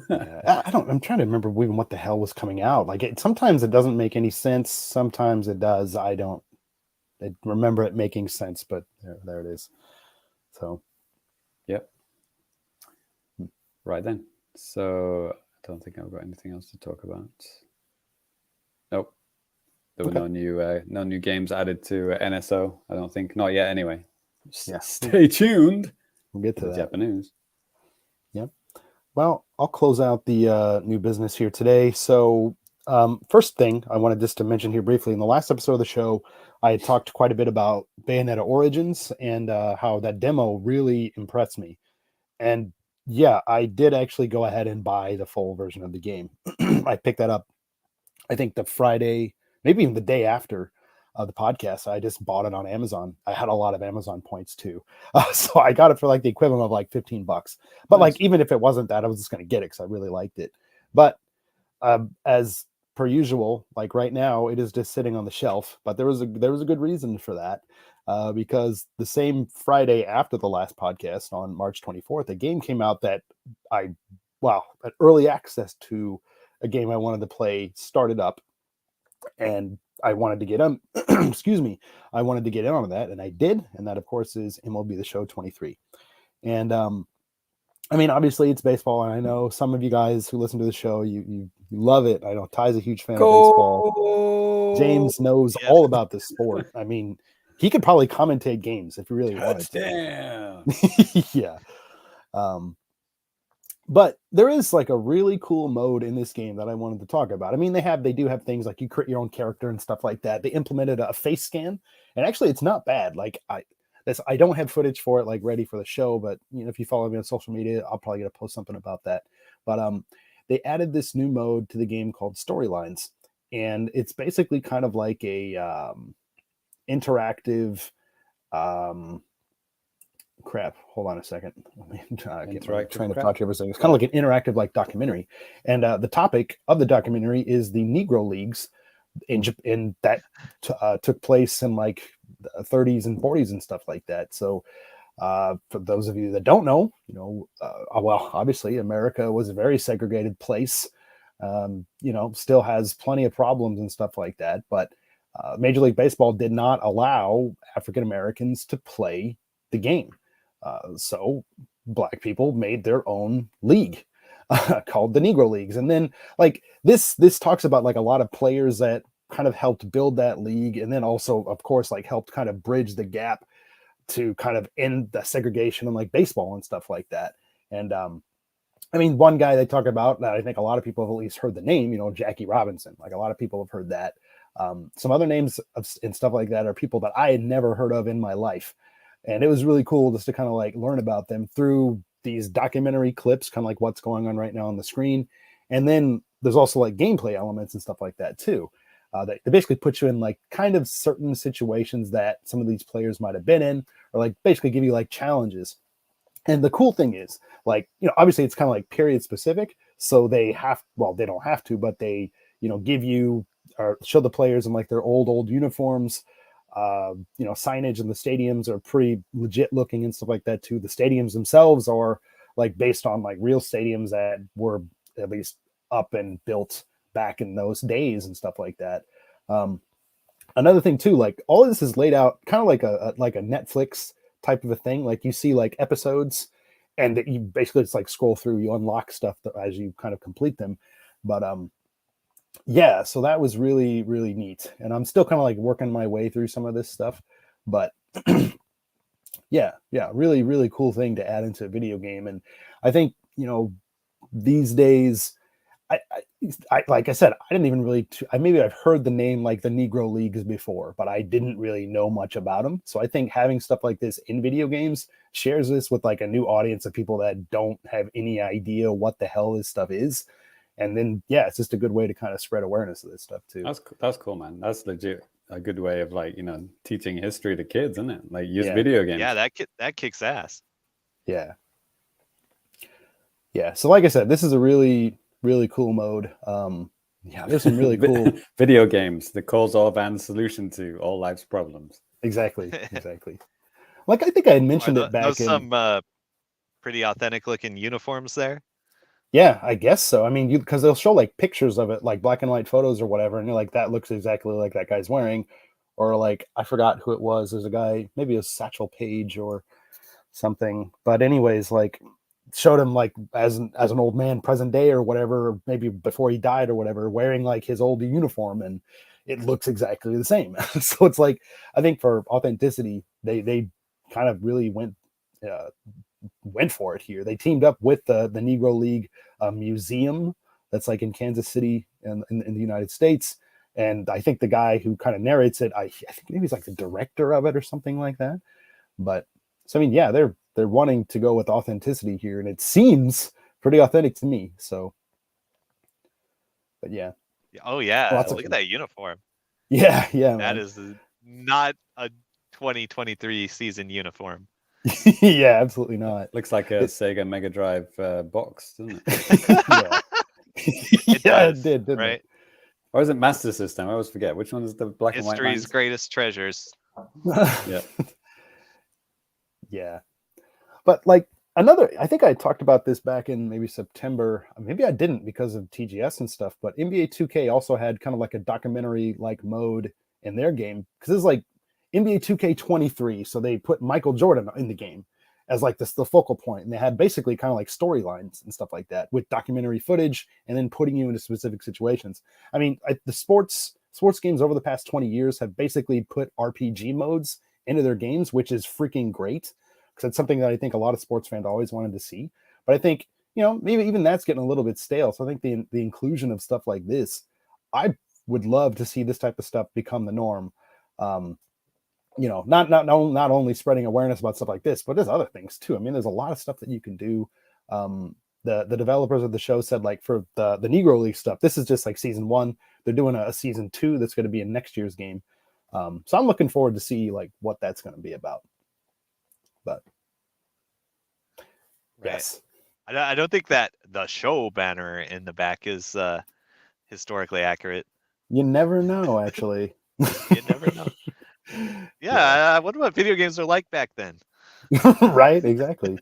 Yeah, I'm trying to remember even what the hell was coming out. Like sometimes it doesn't make any sense. Sometimes it does. I remember it making sense, but there it is. So, yep. Right then. So I don't think I've got anything else to talk about. Nope. There were no new games added to NSO. I don't think, not yet. Anyway, yeah. Stay tuned. We'll get to that. JAPANews. Yep. Well, I'll close out the new business here today. So, first thing I wanted just to mention here briefly, in the last episode of the show, I had talked quite a bit about Bayonetta Origins and how that demo really impressed me. And yeah, I did actually go ahead and buy the full version of the game. I picked that up, I think the Friday, maybe even the day after the podcast. I just bought it on Amazon. I had a lot of Amazon points too. So I got it for like the equivalent of like $15. But like, even if it wasn't that, I was just going to get it because I really liked it. But as per usual, like right now, it is just sitting on the shelf. But there was a good reason for that, because the same Friday after the last podcast on March 24th, a game came out that an early access to a game I wanted to play started up, and I wanted to get on. Excuse me, I wanted to get in on that, and I did. And that, of course, is MLB The Show 23. And I mean, obviously, it's baseball, and I know some of you guys who listen to the show, you love it. I know Ty's a huge fan of baseball. James knows all about this sport. I mean, he could probably commentate games if he really wanted to. Yeah. But there is like a really cool mode in this game that I wanted to talk about. I mean, they do have things like you create your own character and stuff like that. They implemented a face scan, and actually, it's not bad. Like I don't have footage for it like ready for the show, but you know, if you follow me on social media, I'll probably get to post something about that. But they added this new mode to the game called Storylines, and it's basically kind of like a interactive. Crap, hold on a second. Let me get my train of thought here for a second. It's kind of like an interactive like documentary, and the topic of the documentary is the Negro Leagues in that took place in like the 30s and 40s and stuff like that. So for those of you that don't know, you know, well, obviously America was a very segregated place. You know, still has plenty of problems and stuff like that. But Major League Baseball did not allow African Americans to play the game. So black people made their own league called the Negro Leagues. And then like this talks about like a lot of players that kind of helped build that league. And then also, of course, like helped kind of bridge the gap to kind of end the segregation in like baseball and stuff like that. And I mean, one guy they talk about that I think a lot of people have at least heard the name, you know, Jackie Robinson. Like a lot of people have heard that. Some other names and stuff like that are people that I had never heard of in my life. And it was really cool just to kind of like learn about them through these documentary clips, kind of like what's going on right now on the screen. And then there's also like gameplay elements and stuff like that too. That they basically put you in like kind of certain situations that some of these players might have been in, or like basically give you like challenges. And the cool thing is, like, you know, obviously it's kind of like period specific. So they don't have to, but they, you know, give you or show the players in like their old uniforms. You know, signage in the stadiums are pretty legit looking and stuff like that too. The stadiums themselves are like based on like real stadiums that were at least up and built back in those days and stuff like that. Another thing too, like all of this is laid out kind of like a Netflix type of a thing. Like you see like episodes and you basically just like scroll through, you unlock stuff as you kind of complete them. But yeah, so that was really, really neat. And I'm still kind of like working my way through some of this stuff, but yeah, really, really cool thing to add into a video game. And I think, you know, these days, I like I said, I didn't even really, maybe I've heard the name like the Negro Leagues before, but I didn't really know much about them. So I think having stuff like this in video games shares this with like a new audience of people that don't have any idea what the hell this stuff is. And then, yeah, it's just a good way to kind of spread awareness of this stuff too. That's cool, man. That's legit a good way of like, you know, teaching history to kids, isn't it? Like use video games. Yeah, that kicks ass. Yeah. So like I said, this is a really, really cool mode. Yeah, there's some really cool video games, the cause of and solution to all life's problems. Exactly. Like I think I had mentioned it back in some pretty authentic looking uniforms there. Yeah, I guess so. I mean, because they'll show like pictures of it, like black and white photos or whatever, and you're like, that looks exactly like that guy's wearing. Or like, I forgot who it was. There's a guy, maybe a Satchel Paige or something. But anyways, like showed him like as an old man, present day or whatever, maybe before he died or whatever, wearing like his old uniform, and it looks exactly the same. So it's like, I think for authenticity, they kind of really went for it here. They teamed up with the Negro League museum that's like in Kansas City in the United States. And I think the guy who kind of narrates it, I think maybe he's like the director of it or something like that. But so, I mean, yeah, they're wanting to go with authenticity here, and it seems pretty authentic to me. So, but yeah. Oh yeah, look at that uniform. Yeah, That man. is not a 2023 season uniform. Yeah, absolutely not. Looks like a Sega Mega Drive box, doesn't it? Yeah. It Yeah, does, it did, didn't right? Or is it Master System? I always forget. Which one is the black and white History's lines? greatest treasures. it? Yeah. Yeah. But like another, I think I talked about this back in maybe September. Maybe I didn't because of TGS and stuff, but NBA 2K also had kind of like a documentary like mode in their game because it's like NBA 2K23. So they put Michael Jordan in the game as like the focal point, and they had basically kind of like storylines and stuff like that with documentary footage and then putting you into specific situations. I mean, the sports games over the past 20 years have basically put RPG modes into their games, which is freaking great because it's something that I think a lot of sports fans always wanted to see. But I think, maybe even that's getting a little bit stale. So I think the inclusion of stuff like this, I would love to see this type of stuff become the norm. Not only spreading awareness about stuff like this, but there's other things too. I mean, there's a lot of stuff that you can do. The developers of the show said like for the Negro League stuff, this is just like season 1. They're doing a season 2 that's going to be in next year's game. So I'm looking forward to see like what that's going to be about. But Right. yes, I don't think that the show banner in the back is historically accurate. you never know. Actually, You never know. Yeah, I wonder what video games are like back then. Right? Exactly.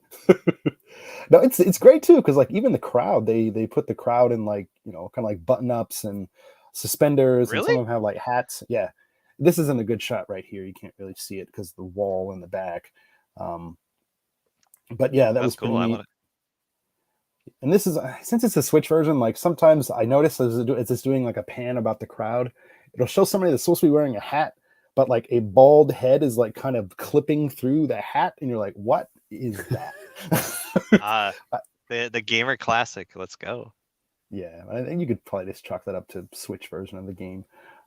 No, it's great too because like even the crowd, they put the crowd in like kind of like button ups and suspenders, and some Really? of them have like hats. Yeah, this isn't a good shot right here. You can't really see it because the wall in the back. But yeah, that That's was pretty cool. I neat. want And this is since it's a Switch version, like sometimes I notice as it's doing like a pan about the crowd, it'll show somebody that's supposed to be wearing a hat, but like a bald head is like kind of clipping through the hat, and you're like, what is that? the gamer classic. Let's go. Yeah, I think you could probably just chalk that up to Switch version of the game.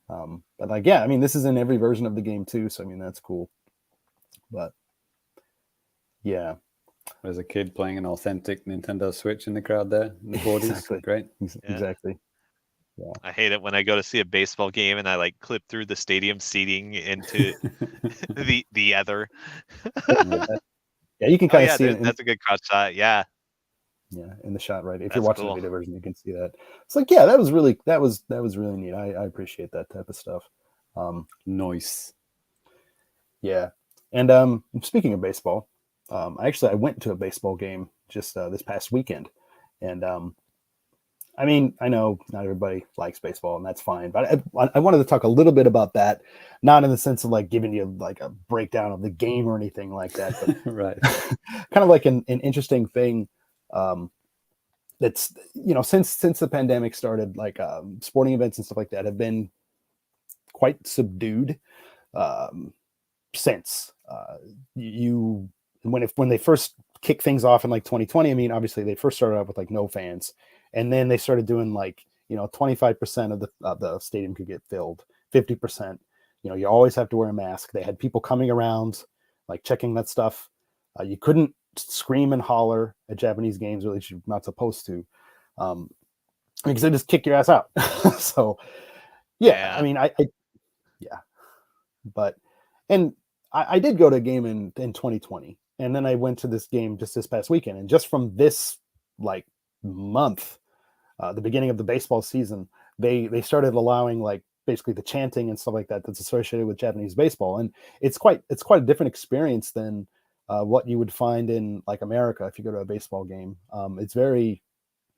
But like, yeah, I mean, this is in every version of the game too, so I mean that's cool. But yeah, There's a kid playing an authentic Nintendo Switch in the crowd there. In the 40s. Exactly. Great. Exactly. Yeah. I hate it when I go to see a baseball game and I like clip through the stadium seating into the other. Yeah, you can kind of see it. That's a good cross shot. Yeah. Yeah, in the shot, right? If That's you're watching cool. the video version, you can see that. It's like, yeah, that was really neat. I appreciate that type of stuff. Nice. Yeah, and speaking of baseball, I went to a baseball game just this past weekend, and I mean, I know not everybody likes baseball, and that's fine, but I wanted to talk a little bit about that, not in the sense of like giving you like a breakdown of the game or anything like that, but Right. kind of like an interesting thing. That's since the pandemic started, like sporting events and stuff like that have been quite subdued since when they first kicked things off in like 2020. I mean, obviously they first started out with like no fans, and then they started doing like 25% of the stadium could get filled, 50%. You always have to wear a mask. They had people coming around like checking that stuff. You couldn't scream and holler at Japanese games, or at least you're not supposed to, because they just kick your ass out. So yeah, I mean, but I did go to a game in 2020, and then I went to this game just this past weekend, and just from this like month, the beginning of the baseball season, they started allowing like basically the chanting and stuff like that that's associated with Japanese baseball, and it's quite a different experience than what you would find in like America if you go to a baseball game. It's very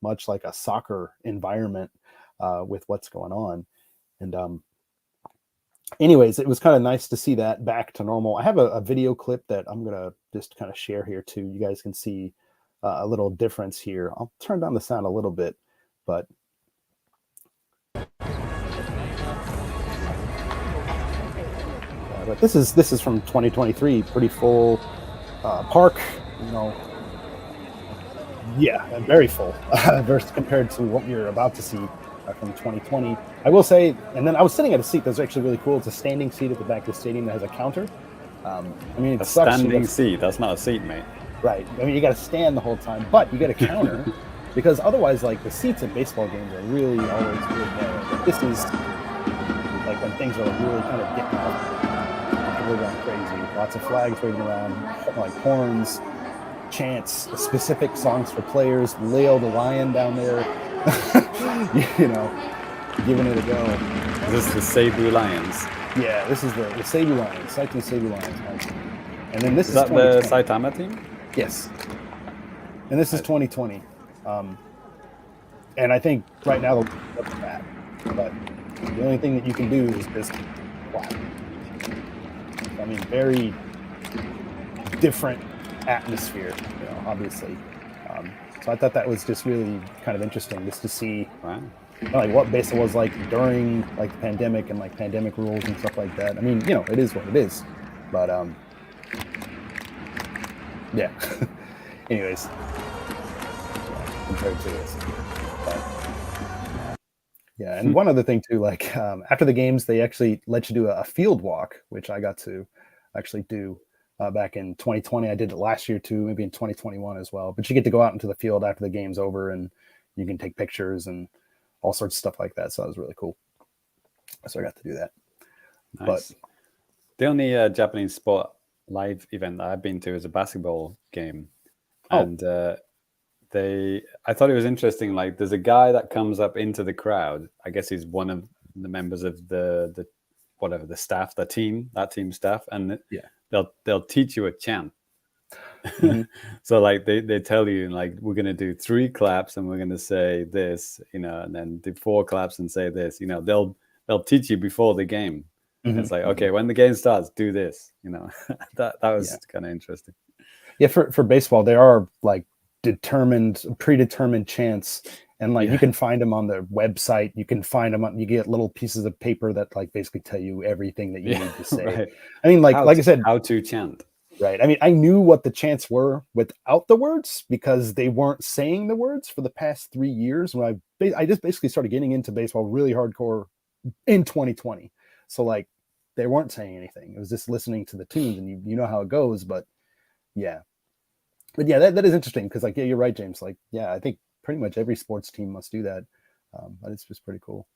much like a soccer environment with what's going on. And anyways, it was kind of nice to see that back to normal. I have a video clip that I'm going to just kind of share here too. You guys can see a little difference here. I'll turn down the sound a little bit, but this is from 2023, pretty full park, yeah, very full versus compared to what you're about to see from 2020. I will say, and then I was sitting at a seat that's actually really cool. It's a standing seat at the back of the stadium that has a counter. I mean, it A sucks. standing seat. That's not a seat, mate. Right. I mean, you got to stand the whole time, but you get a counter because otherwise, like the seats at baseball games are really always really narrow. But this is like when things are like really kind of getting off, people are going crazy. Lots of flags waving around, like horns, chants, specific songs for players. Leo the lion down there, you know, giving it a go. This is the Cebu Lions. Yeah, this is the Cebu Lions, Saitama Cebu Lions. And then this Is is that the 2020. Saitama team? Yes. And this is 2020. And I think right now they'll look bad. But the only thing that you can do is just clap. I mean, very different atmosphere, you know, obviously. So I thought that was just really kind of interesting just to see like what baseball was like during like the pandemic and like pandemic rules and stuff like that. I mean, you know, it is what it is. But yeah. Anyways, compared to this. But, yeah, and one other thing too, like after the games, they actually let you do a field walk, which I got to actually do back in 2020. I did it last year too, maybe in 2021 as well. But you get to go out into the field after the game's over, and you can take pictures and all sorts of stuff like that. So that was really cool. So I got to do that. Nice. But the only Japanese sport live event that I've been to is a basketball game, and I thought it was interesting. Like, there's a guy that comes up into the crowd. I guess he's one of the members of the staff, that team staff, and they'll teach you a chant. Mm-hmm. So like they tell you, like, we're gonna do 3 claps and we're gonna say this, you know, and then do 4 claps and say this. You know, they'll teach you before the game. Mm-hmm. It's like, okay, when the game starts, do this. You know, that was kind of interesting. Yeah, for baseball, there are like predetermined chants, and like you can find them on their website. You can find them you get little pieces of paper that like basically tell you everything that you need to say. Right. I mean, like I said, how to chant. Right. I mean, I knew what the chants were without the words because they weren't saying the words for the past 3 years. When I just basically started getting into baseball really hardcore in 2020. So like they weren't saying anything. It was just listening to the tunes, and you know how it goes. But yeah. But yeah, that is interesting because like, yeah, you're right, James. Like, yeah, I think pretty much every sports team must do that. But it's just pretty cool.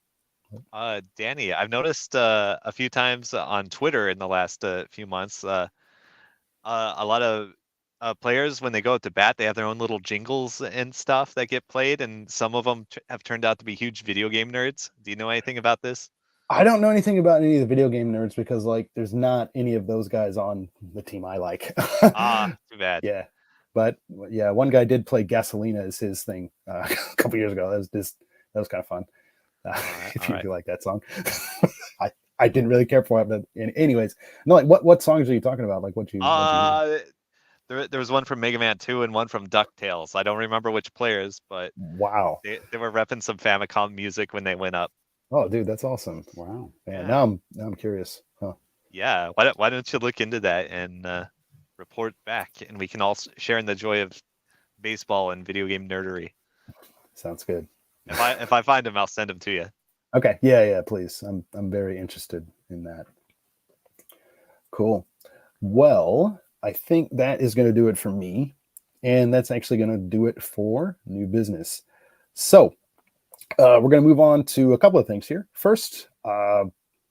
Danny, I've noticed a few times on Twitter in the last few months, a lot of players, when they go out to bat, they have their own little jingles and stuff that get played, and some of them have turned out to be huge video game nerds. Do you know anything about this? I don't know anything about any of the video game nerds because like there's not any of those guys on the team I like. Too bad. Yeah. But yeah, one guy did play Gasolina as his thing a couple years ago. That was kind of fun. If you like that song. I didn't really care for it, but anyways, no. Like, what songs are you talking about? Like, what you? There was one from Mega Man 2 and one from DuckTales. I don't remember which players, but wow, they were repping some Famicom music when they went up. Oh, dude, that's awesome! Wow. Yeah. Now I'm curious. Huh. Yeah. Why don't you look into that and report back, and we can all share in the joy of baseball and video game nerdery. Sounds good. If I find them, I'll send them to you. Okay. Yeah, please. I'm very interested in that. Cool. Well, I think that is going to do it for me, and that's actually going to do it for new business. So we're going to move on to a couple of things here. First,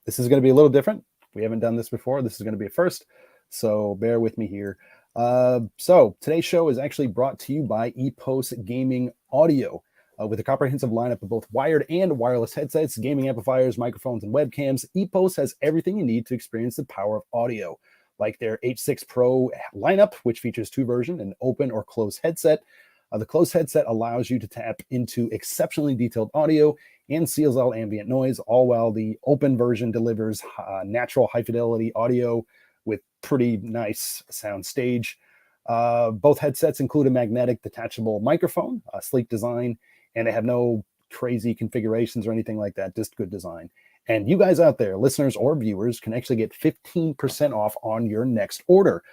this is going to be a little different. We haven't done this before. This is going to be a first, so bear with me here. So today's show is actually brought to you by EPOS Gaming Audio. With a comprehensive lineup of both wired and wireless headsets, gaming amplifiers, microphones, and webcams, EPOS has everything you need to experience the power of audio. Like their H6 Pro lineup, which features 2 versions, an open or closed headset. The closed headset allows you to tap into exceptionally detailed audio and seals out ambient noise, all while the open version delivers natural high-fidelity audio with pretty nice sound stage. Both headsets include a magnetic detachable microphone, a sleek design, and they have no crazy configurations or anything like that, just good design. And you guys out there, listeners or viewers, can actually get 15% off on your next order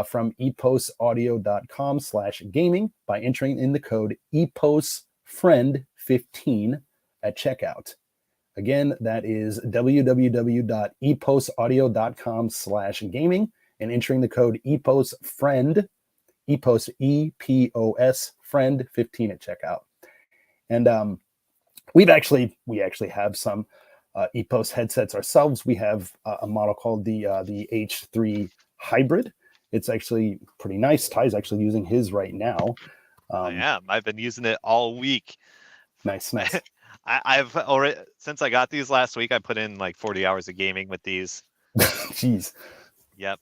from eposaudio.com/gaming by entering in the code EPOSFriend15 at checkout. Again, that is www.eposaudio.com/gaming and entering the code EPOSFriend, EPOS, EPOS, friend15 at checkout. And we actually have some EPOS headsets ourselves. We have a model called the H3 Hybrid. It's actually pretty nice. Ty's actually using his right now. I am. I've been using it all week. Nice. I've already, since I got these last week, I put in like 40 hours of gaming with these. Jeez. Yep.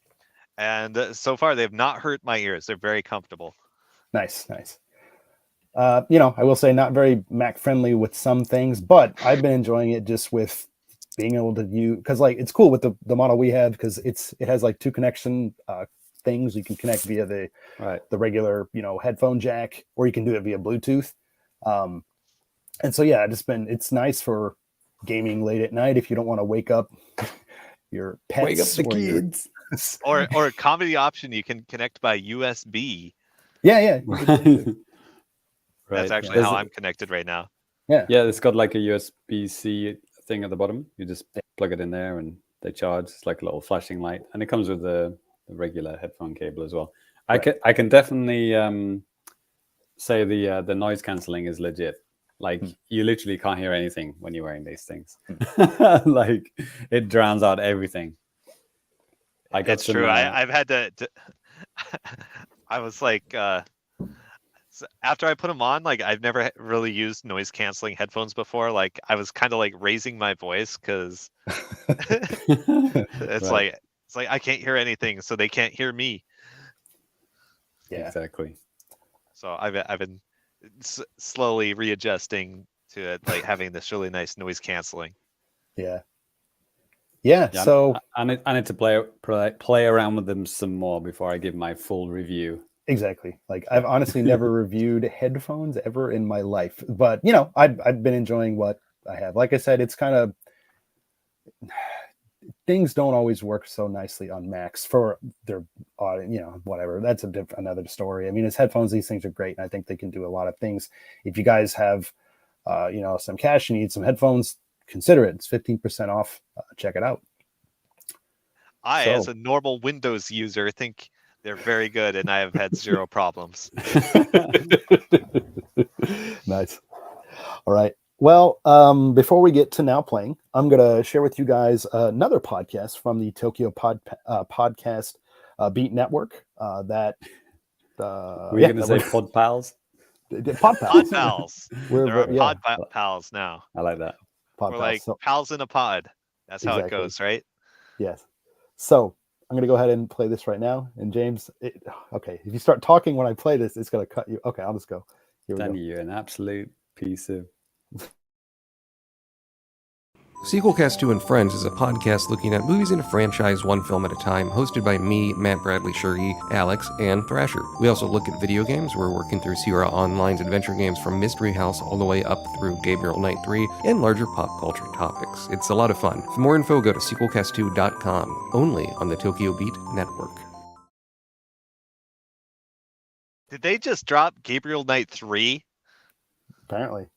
And so far, they've not hurt my ears. They're very comfortable. Nice. I will say not very Mac friendly with some things, but I've been enjoying it just with being able to use, because like it's cool with the model we have, because it has like 2 connection things. You can connect via the regular headphone jack, or you can do it via Bluetooth. And so yeah, it's nice for gaming late at night if you don't want to wake up your pets, wake up the kids, or a comedy option. You can connect by USB. Yeah. That's actually how I'm connected right now. Yeah, it's got like a USB-C thing at the bottom. You just plug it in there and they charge. It's like a little flashing light, and it comes with the regular headphone cable as well. Right. I can definitely say the noise cancelling is legit. Like you literally can't hear anything when you're wearing these things. Like it drowns out everything. It's true. I've had to I was like after I put them on, like I've never really used noise canceling headphones before. Like I was kind of like raising my voice because it's like I can't hear anything, so they can't hear me. Yeah, exactly. So I've been slowly readjusting to it, like having this really nice noise canceling. Yeah. So I need to play around with them some more before I give my full review. Exactly. Like I've honestly never reviewed headphones ever in my life, but I've been enjoying what I have. Like I said, it's kind of, things don't always work so nicely on Macs for their audio, whatever. That's another story. I mean, as headphones, these things are great, and I think they can do a lot of things. If you guys have, some cash, you need some headphones, consider it. It's 15% off. Check it out. As a normal Windows user, think they're very good, and I have had 0 problems. Nice. All right. Well, before we get to now playing, I'm going to share with you guys another podcast from the Tokyo Podcast Beat Network. We're going to say Pod Pals? Pod Pals. Pod Pals. There are Pod Pals now. I like that. We're like pals in a pod. That's how it goes, right? Yes. So I'm going to go ahead and play this right now. And James, okay, if you start talking when I play this, it's going to cut you. Okay, I'll just go. Here we go. Danny, you're an absolute piece of... Sequelcast 2 and Friends is a podcast looking at movies in a franchise one film at a time, hosted by me, Matt Bradley Shurgi, Alex, and Thrasher. We also look at video games. We're working through Sierra Online's adventure games from Mystery House all the way up through Gabriel Knight 3 and larger pop culture topics. It's a lot of fun. For more info, go to sequelcast2.com, only on the Tokyo Beat Network. Did they just drop Gabriel Knight 3? Apparently.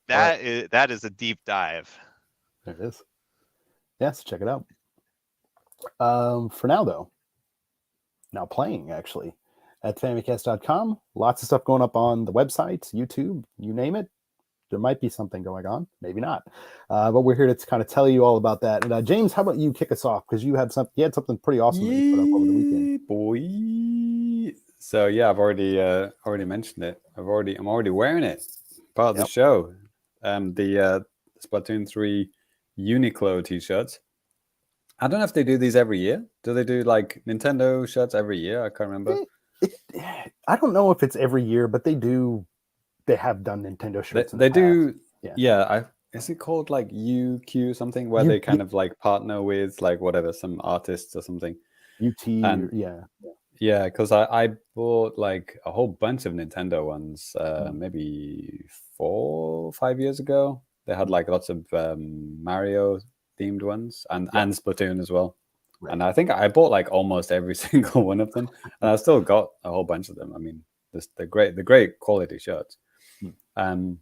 That is a deep dive. There it is. Yes, check it out. For now, though, playing actually at Famicast.com. Lots of stuff going up on the website, YouTube, you name it. There might be something going on, maybe not. But we're here to kind of tell you all about that. And James, how about you kick us off? Because you had something pretty awesome that you put up over the weekend. Boy. So yeah, I've already mentioned it. I'm already wearing it. Part of the show. The Splatoon 3 Uniqlo t-shirts. I don't know if they do these every year. Do they do like Nintendo shirts every year? I can't remember. I don't know if it's every year, but they do. They have done Nintendo shirts. They do. Yeah. Is it called like UQ something where they kind of like partner with like whatever, some artists or something? Yeah, because I bought like a whole bunch of Nintendo ones maybe 4 or 5 years ago. They had like lots of Mario themed ones and Splatoon as well. Right. And I think I bought like almost every single one of them, and I still got a whole bunch of them. I mean, they're great quality shirts. And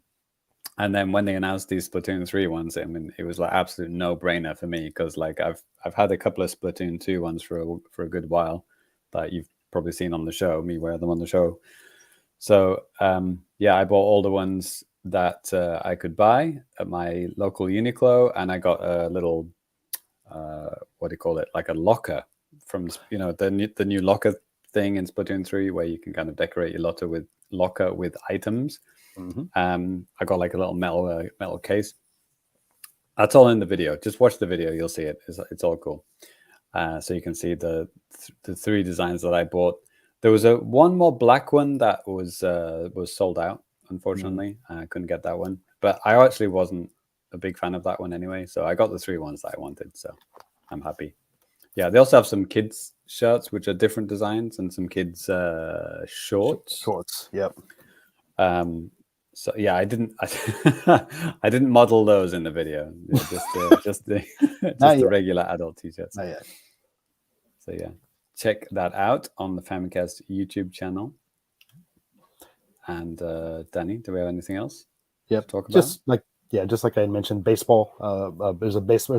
then when they announced these Splatoon 3 ones, I mean, it was like absolute no-brainer for me because like I've had a couple of Splatoon 2 ones for a good while that you've probably seen on the show, me wear them on the show. So I bought all the ones that I could buy at my local Uniqlo, and I got a little what do you call it, like a locker from the new locker thing in Splatoon 3, where you can kind of decorate your locker with items. I got like a little metal case. That's all in the video. Just watch the video, you'll see it. It's all cool. So you can see the 3 designs that I bought. There was one more black one that was sold out, unfortunately. I couldn't get that one, but I actually wasn't a big fan of that one anyway, so I got the 3 ones that I wanted, so I'm happy. Yeah, they also have some kids shirts which are different designs, and some kids shorts. Yep. So yeah, I didn't I didn't model those in the video. Just the regular adult t-shirts. Not yet. So yeah, check that out on the Famicast YouTube channel. And Danny, do we have anything else to talk about? Just like I had mentioned, baseball. There's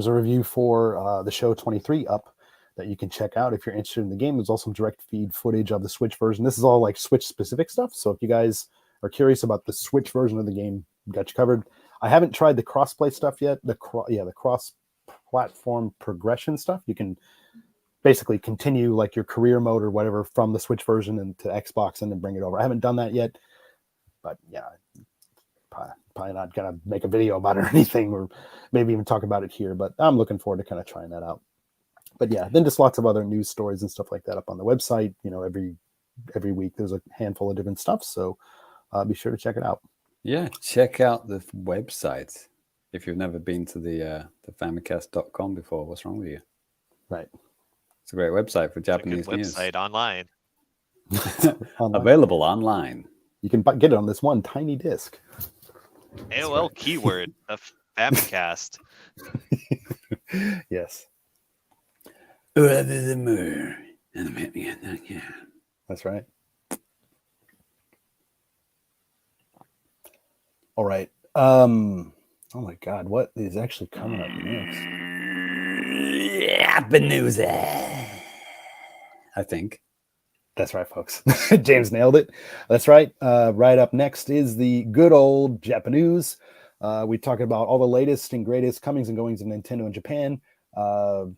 a review for the show 23 up that you can check out if you're interested in the game. There's also some direct feed footage of the Switch version. This is all like Switch specific stuff. So if you guys are curious about the Switch version of the game, we got you covered. I haven't tried the crossplay stuff yet. The cross-platform progression stuff. You can basically continue like your career mode or whatever from the Switch version into Xbox and then bring it over. I haven't done that yet, but yeah, probably not gonna make a video about it or anything, or maybe even talk about it here. But I'm looking forward to kind of trying that out. But yeah, then just lots of other news stories and stuff like that up on the website. Every week there's a handful of different stuff, so be sure to check it out. Yeah, check out the website if you've never been to the famicast.com before. What's wrong with you? Right. It's a great website for Japanese news. Website online. Available online. You can get it on this one tiny disc. AOL keyword of Famicast. Yes. That's right. All right. Oh my God, what is actually coming up next? JAPANews. I think. That's right, folks. James nailed it. That's right. Right up next is the good old JAPANews. We talk about all the latest and greatest comings and goings of Nintendo in Japan. All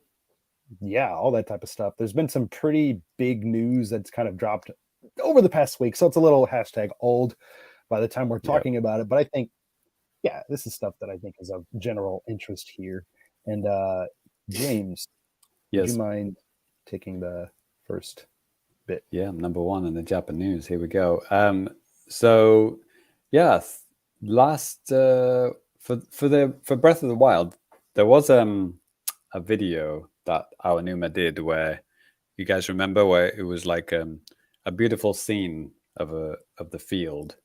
that type of stuff. There's been some pretty big news that's kind of dropped over the past week, so it's a little #old by the time we're talking about it. But I think, this is stuff that I think is of general interest here. And James, yes, would you mind taking the first bit? Yeah, number 1 in the JAPANews. Here we go. Last for Breath of the Wild, there was a video that our Numa did where, you guys remember, where it was like a beautiful scene of the field,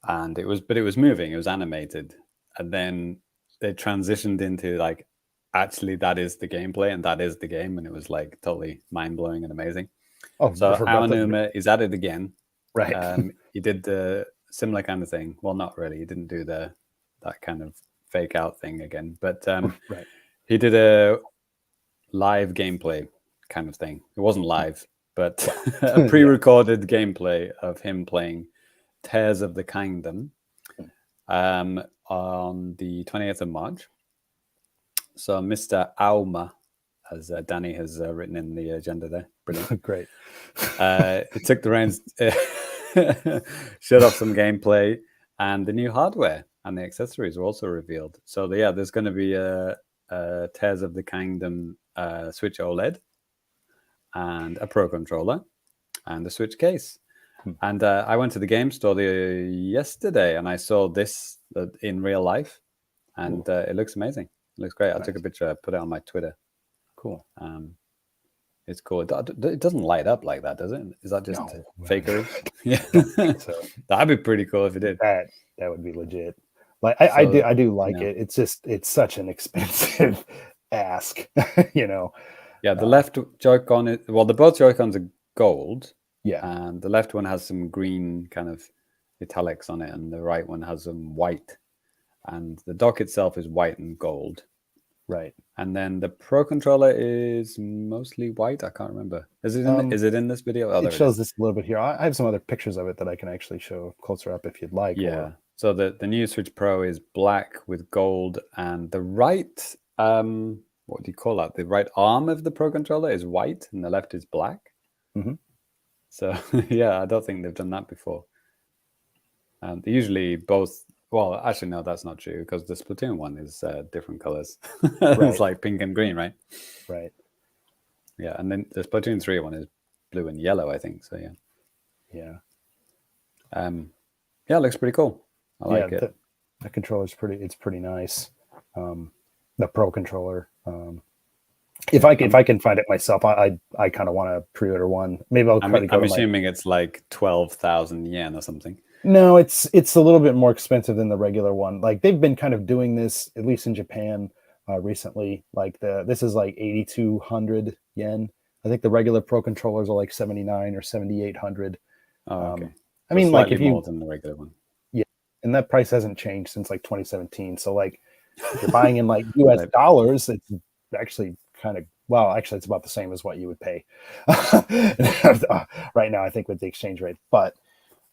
and it was moving, it was animated, and then they transitioned into like, actually that is the gameplay and that is the game, and it was like totally mind-blowing and amazing. So our Numa is at it again, right? He did the similar kind of thing. Well, not really, he didn't do that kind of fake out thing again, but right. He did a live gameplay kind of thing. It wasn't live, but a pre-recorded gameplay of him playing Tears of the Kingdom on the 28th of March. So Mr. Auma, as Danny has written in the agenda there. Brilliant. Great. It took the reins, showed off some gameplay, and the new hardware and the accessories were also revealed. So there's going to be a Tears of the Kingdom Switch OLED and a Pro Controller and a Switch case. And I went to the game store yesterday and I saw this in real life, and it looks amazing. It looks great. Nice. I took a picture, I put it on my Twitter. Cool. It's cool. It doesn't light up like that, does it? Is that just fakery? Yeah. So that'd be pretty cool if it did. That would be legit. Like I do like it. It's just, it's such an expensive ask, Yeah, the left Joy-Con the both Joy-Cons are gold. Yeah. And the left one has some green kind of italics on it, and the right one has some white. And the dock itself is white and gold. Right. And then the Pro Controller is mostly white. I can't remember. Is it in this video? It shows this a little bit here. I have some other pictures of it that I can actually show closer up if you'd like. Yeah. So the new Switch Pro is black with gold, and the right what do you call that? The right arm of the Pro controller is white, and the left is black. Mm-hmm. So yeah, I don't think they've done that before. They usually both. Well, actually, no, that's not true because the Splatoon one is different colors. Right. It's like pink and green, right? Right. Yeah, and then the Splatoon 3 one is blue and yellow, I think. So yeah. Yeah. Yeah, it looks pretty cool. I like it. The controller's it's pretty nice. The Pro controller. If I can find it myself, I kind of want to pre-order one. Maybe I'll try to go. I'm assuming it's like 12,000 yen or something. No, it's a little bit more expensive than the regular one. Like they've been kind of doing this, at least in Japan, recently. Like this is like 8,200 yen. I think the regular Pro controllers are like 79 or 7,800. Oh, okay. I mean, like if you more than the regular one. Yeah, and that price hasn't changed since like 2017. So like if you're buying in like US dollars, it's actually actually it's about the same as what you would pay right now, I think, with the exchange rate. But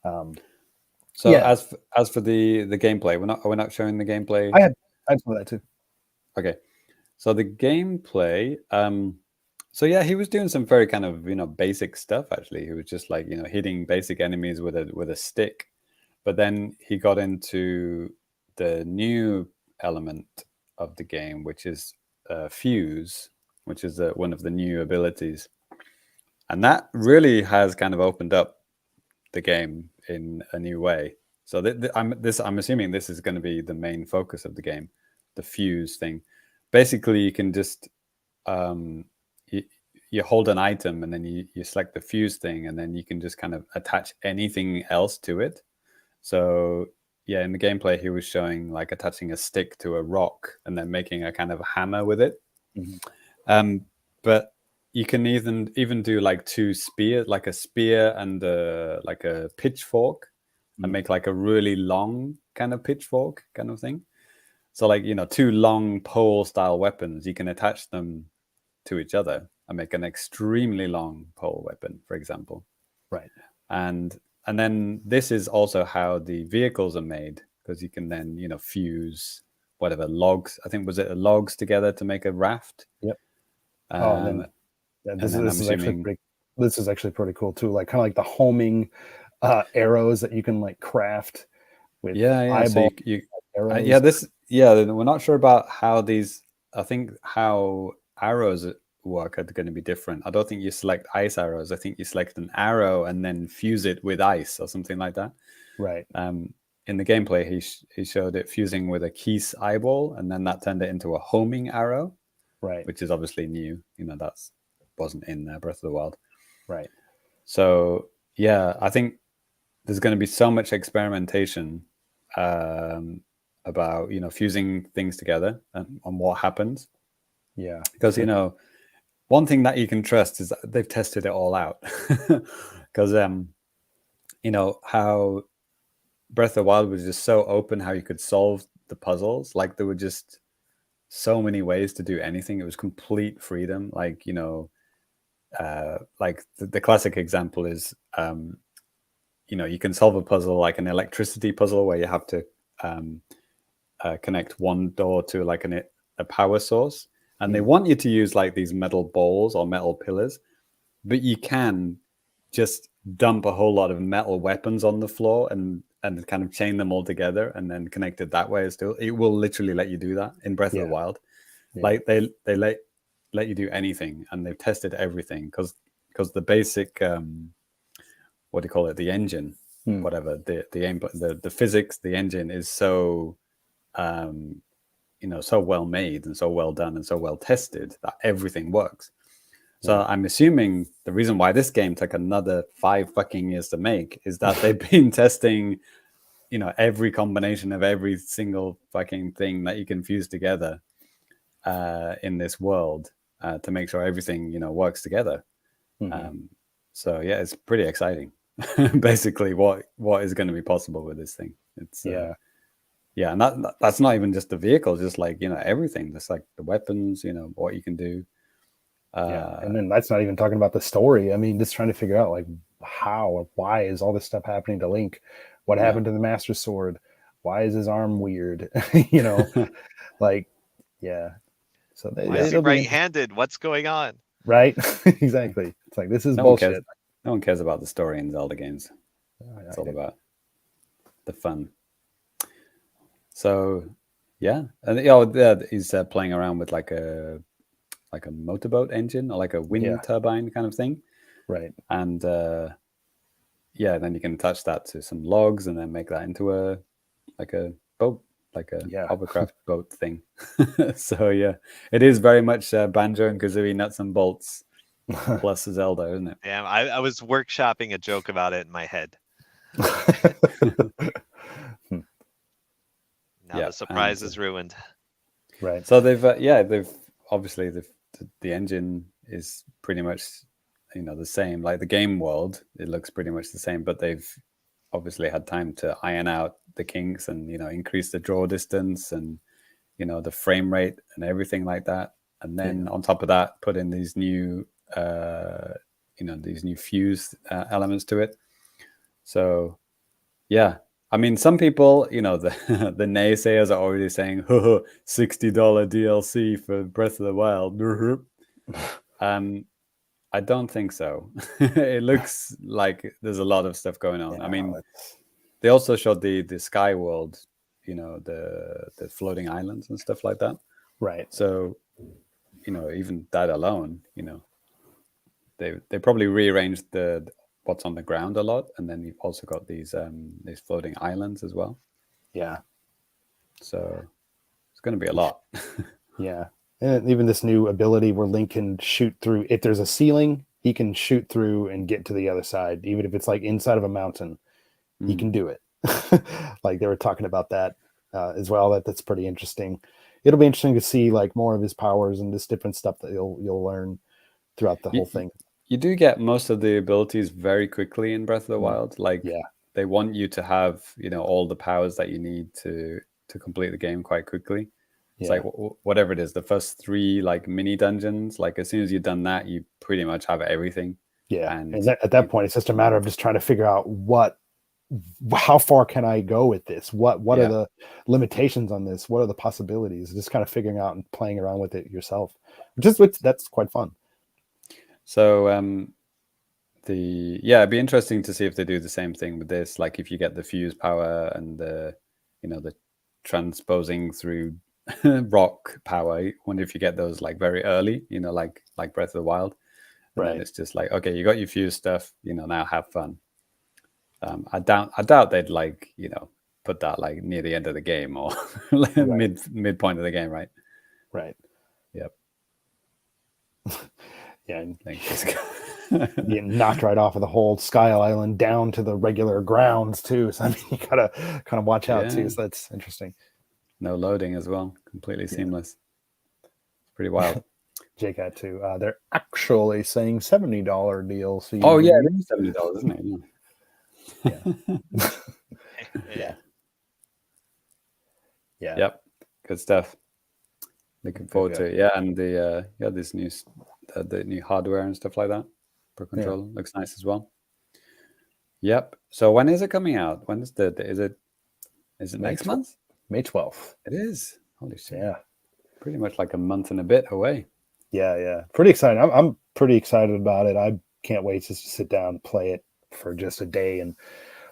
so yeah. as for the gameplay, we're not showing the gameplay. I saw that too. Okay, so the gameplay. So yeah, he was doing some very kind of basic stuff. Actually, he was just like hitting basic enemies with a stick. But then he got into the new element of the game, which is fuse, which is one of the new abilities, and that really has kind of opened up the game in a new way. So I'm assuming this is going to be the main focus of the game, the fuse thing. Basically, you can just you hold an item and then you select the fuse thing, and then you can just kind of attach anything else to it. So yeah, in the gameplay, he was showing like attaching a stick to a rock and then making a kind of hammer with it. Mm-hmm. But you can even do like two spears, like a spear and like a pitchfork, and make like a really long kind of pitchfork kind of thing. So like two long pole style weapons, you can attach them to each other and make an extremely long pole weapon, for example. Right. And then this is also how the vehicles are made, because you can then fuse whatever logs. I think was it logs together to make a raft. Yep. This is actually pretty cool too. Like kind of like the homing arrows that you can like craft with eyeball arrows. We're not sure about how these. I think how arrows work are going to be different. I don't think you select ice arrows. I think you select an arrow and then fuse it with ice or something like that. Right. In the gameplay, he showed it fusing with a Keese eyeball, and then that turned it into a homing arrow. Right. Which is obviously new. That wasn't in Breath of the Wild. Right. So yeah, I think there's going to be so much experimentation about fusing things together and on what happens. Yeah. Because one thing that you can trust is that they've tested it all out. Because how Breath of the Wild was just so open, how you could solve the puzzles. Like there were just so many ways to do anything. It was complete freedom. Like like the classic example is you can solve a puzzle like an electricity puzzle where you have to connect one door to like a power source, and they want you to use like these metal balls or metal pillars, but you can just dump a whole lot of metal weapons on the floor and kind of chain them all together and then connect it that way. It will literally let you do that in Breath of the Wild. Like they let you do anything, and they've tested everything because the basic what do you call it, the engine, whatever, the physics, the engine is so so well made and so well done and so well tested that everything works. So I'm assuming the reason why this game took another 5 fucking years to make is that they've been testing every combination of every single fucking thing that you can fuse together in this world to make sure everything works together. So yeah, it's pretty exciting. Basically what is going to be possible with this thing. It's and that's not even just the vehicles, just like everything, just like the weapons, what you can do. And then that's not even talking about the story. I mean, just trying to figure out like how or why is all this stuff happening to Link? What happened to the Master Sword? why is his arm weird? You know, like, yeah. So Why is he it'll be right-handed? What's going on? right. Exactly. It's like, this is No bullshit. one cares about the story in Zelda games. I It's all do. about the fun. So yeah, and yeah, he's playing around with like a motorboat engine or like a wind turbine kind of thing, Right. and yeah, then you can attach that to some logs and then make that into a boat, like a hovercraft boat thing. So yeah, it is very much Banjo and Kazooie nuts and bolts plus Zelda, isn't it? Damn, I was workshopping a joke about it in my head. Now the surprise is ruined. Right. So they've obviously the engine is pretty much the same. Like the game world, it looks pretty much the same, but they've obviously had time to iron out the kinks and increase the draw distance and the frame rate and everything like that. And then on top of that, put in these new these new fuse elements to it. So yeah. I mean, some people, the naysayers are already saying, $60 DLC for Breath of the Wild. I don't think so. It looks like there's a lot of stuff going on. I mean, they also showed the Sky World, the floating islands and stuff like that. Right. So, even that alone, they probably rearranged what's on the ground a lot, and then you've also got these floating islands as well. Yeah. So it's going to be a lot. Yeah. And even this new ability where Link can shoot through, if there's a ceiling, he can shoot through and get to the other side, even if it's like inside of a mountain, he can do it. Like they were talking about that as well. That's pretty interesting. It'll be interesting to see like more of his powers and this different stuff that you'll learn throughout the whole thing. You do get most of the abilities very quickly in Breath of the Wild. Like they want you to have, all the powers that you need to complete the game quite quickly. It's like whatever it is, the first 3 like mini dungeons, like as soon as you've done that, you pretty much have everything. Yeah. And at that point, it's just a matter of just trying to figure out how far can I go with this? What are the limitations on this? What are the possibilities? Just kind of figuring out and playing around with it yourself. That's quite fun. So it'd be interesting to see if they do the same thing with this. Like if you get the fuse power and the transposing through rock power. I wonder if you get those like very early, like Breath of the Wild. And then it's just like, okay, you got your fuse stuff, now have fun. I doubt they'd like, put that like near the end of the game or midpoint of the game, right? Right. Yep. Yeah, and getting knocked right off of the whole Sky Island down to the regular grounds too. So I mean, you gotta kind of watch out too. So that's interesting. No loading as well. Completely seamless. Pretty wild. JCat too. They're actually saying $70 DLC. Oh yeah, it is $70, isn't it? Yeah. Yeah. Yep. Good stuff. Looking forward to it. Yeah, and this new the new hardware and stuff like that. Pro controller looks nice as well. Yep. So when is it coming out? When is is it next month? May 12th. It is. Holy shit. Yeah. Pretty much like a month and a bit away. Yeah. Pretty excited. I'm pretty excited about it. I can't wait just to sit down and play it for just a day and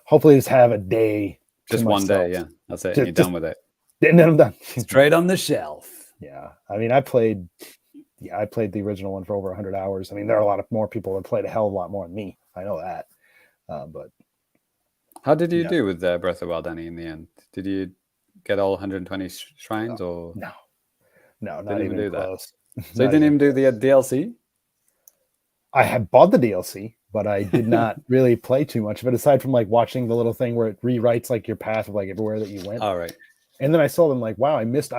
hopefully just have a day. Just one day, yeah. That's it. You're done with it. And then I'm done. Straight on the shelf. Yeah. I mean, I played the original one for over 100 hours. I mean, there are a lot of more people that played a hell of a lot more than me. I know that. But how did you do with Breath of the Wild, Danny, in the end? Did you get all 120 shrines or? No, not even do close. That. So you didn't even do the DLC? I had bought the DLC, but I did not really play too much of it, aside from like watching the little thing where it rewrites like your path of like everywhere that you went. All right. And then I saw them like, wow, I missed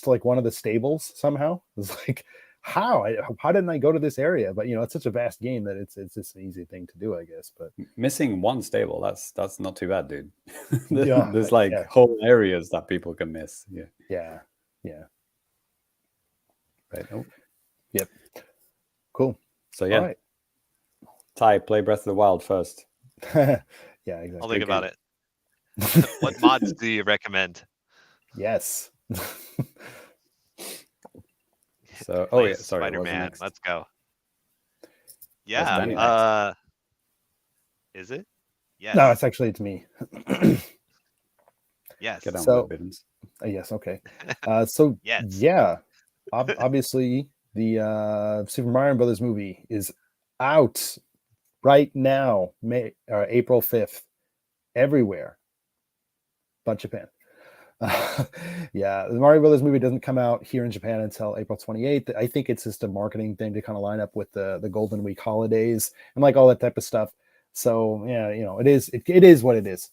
like one of the stables somehow. It was like, how didn't I go to this area? But it's such a vast game that it's just an easy thing to do, I guess. But missing one stable, that's not too bad, dude. There's like whole areas that people can miss. Yeah. Right. Oh. Yep. Cool. So yeah. Right. Ty, play Breath of the Wild first. Yeah, exactly. I'll think about it. What mods do you recommend? Yes. So, oh Play yeah, sorry, what was the Spider-Man. next? Let's go. That's Yeah. Danny next. Is it? No, Yes. it's me. Yes. Get on So- with it, Biddens. Yes, okay. So Yes. yeah, obviously the Super Mario Brothers movie is out right now, April 5th, everywhere but Japan. Yeah, the Mario Brothers movie doesn't come out here in Japan until April 28th. I think it's just a marketing thing to kind of line up with the Golden Week holidays and like all that type of stuff. So yeah, it is what it is.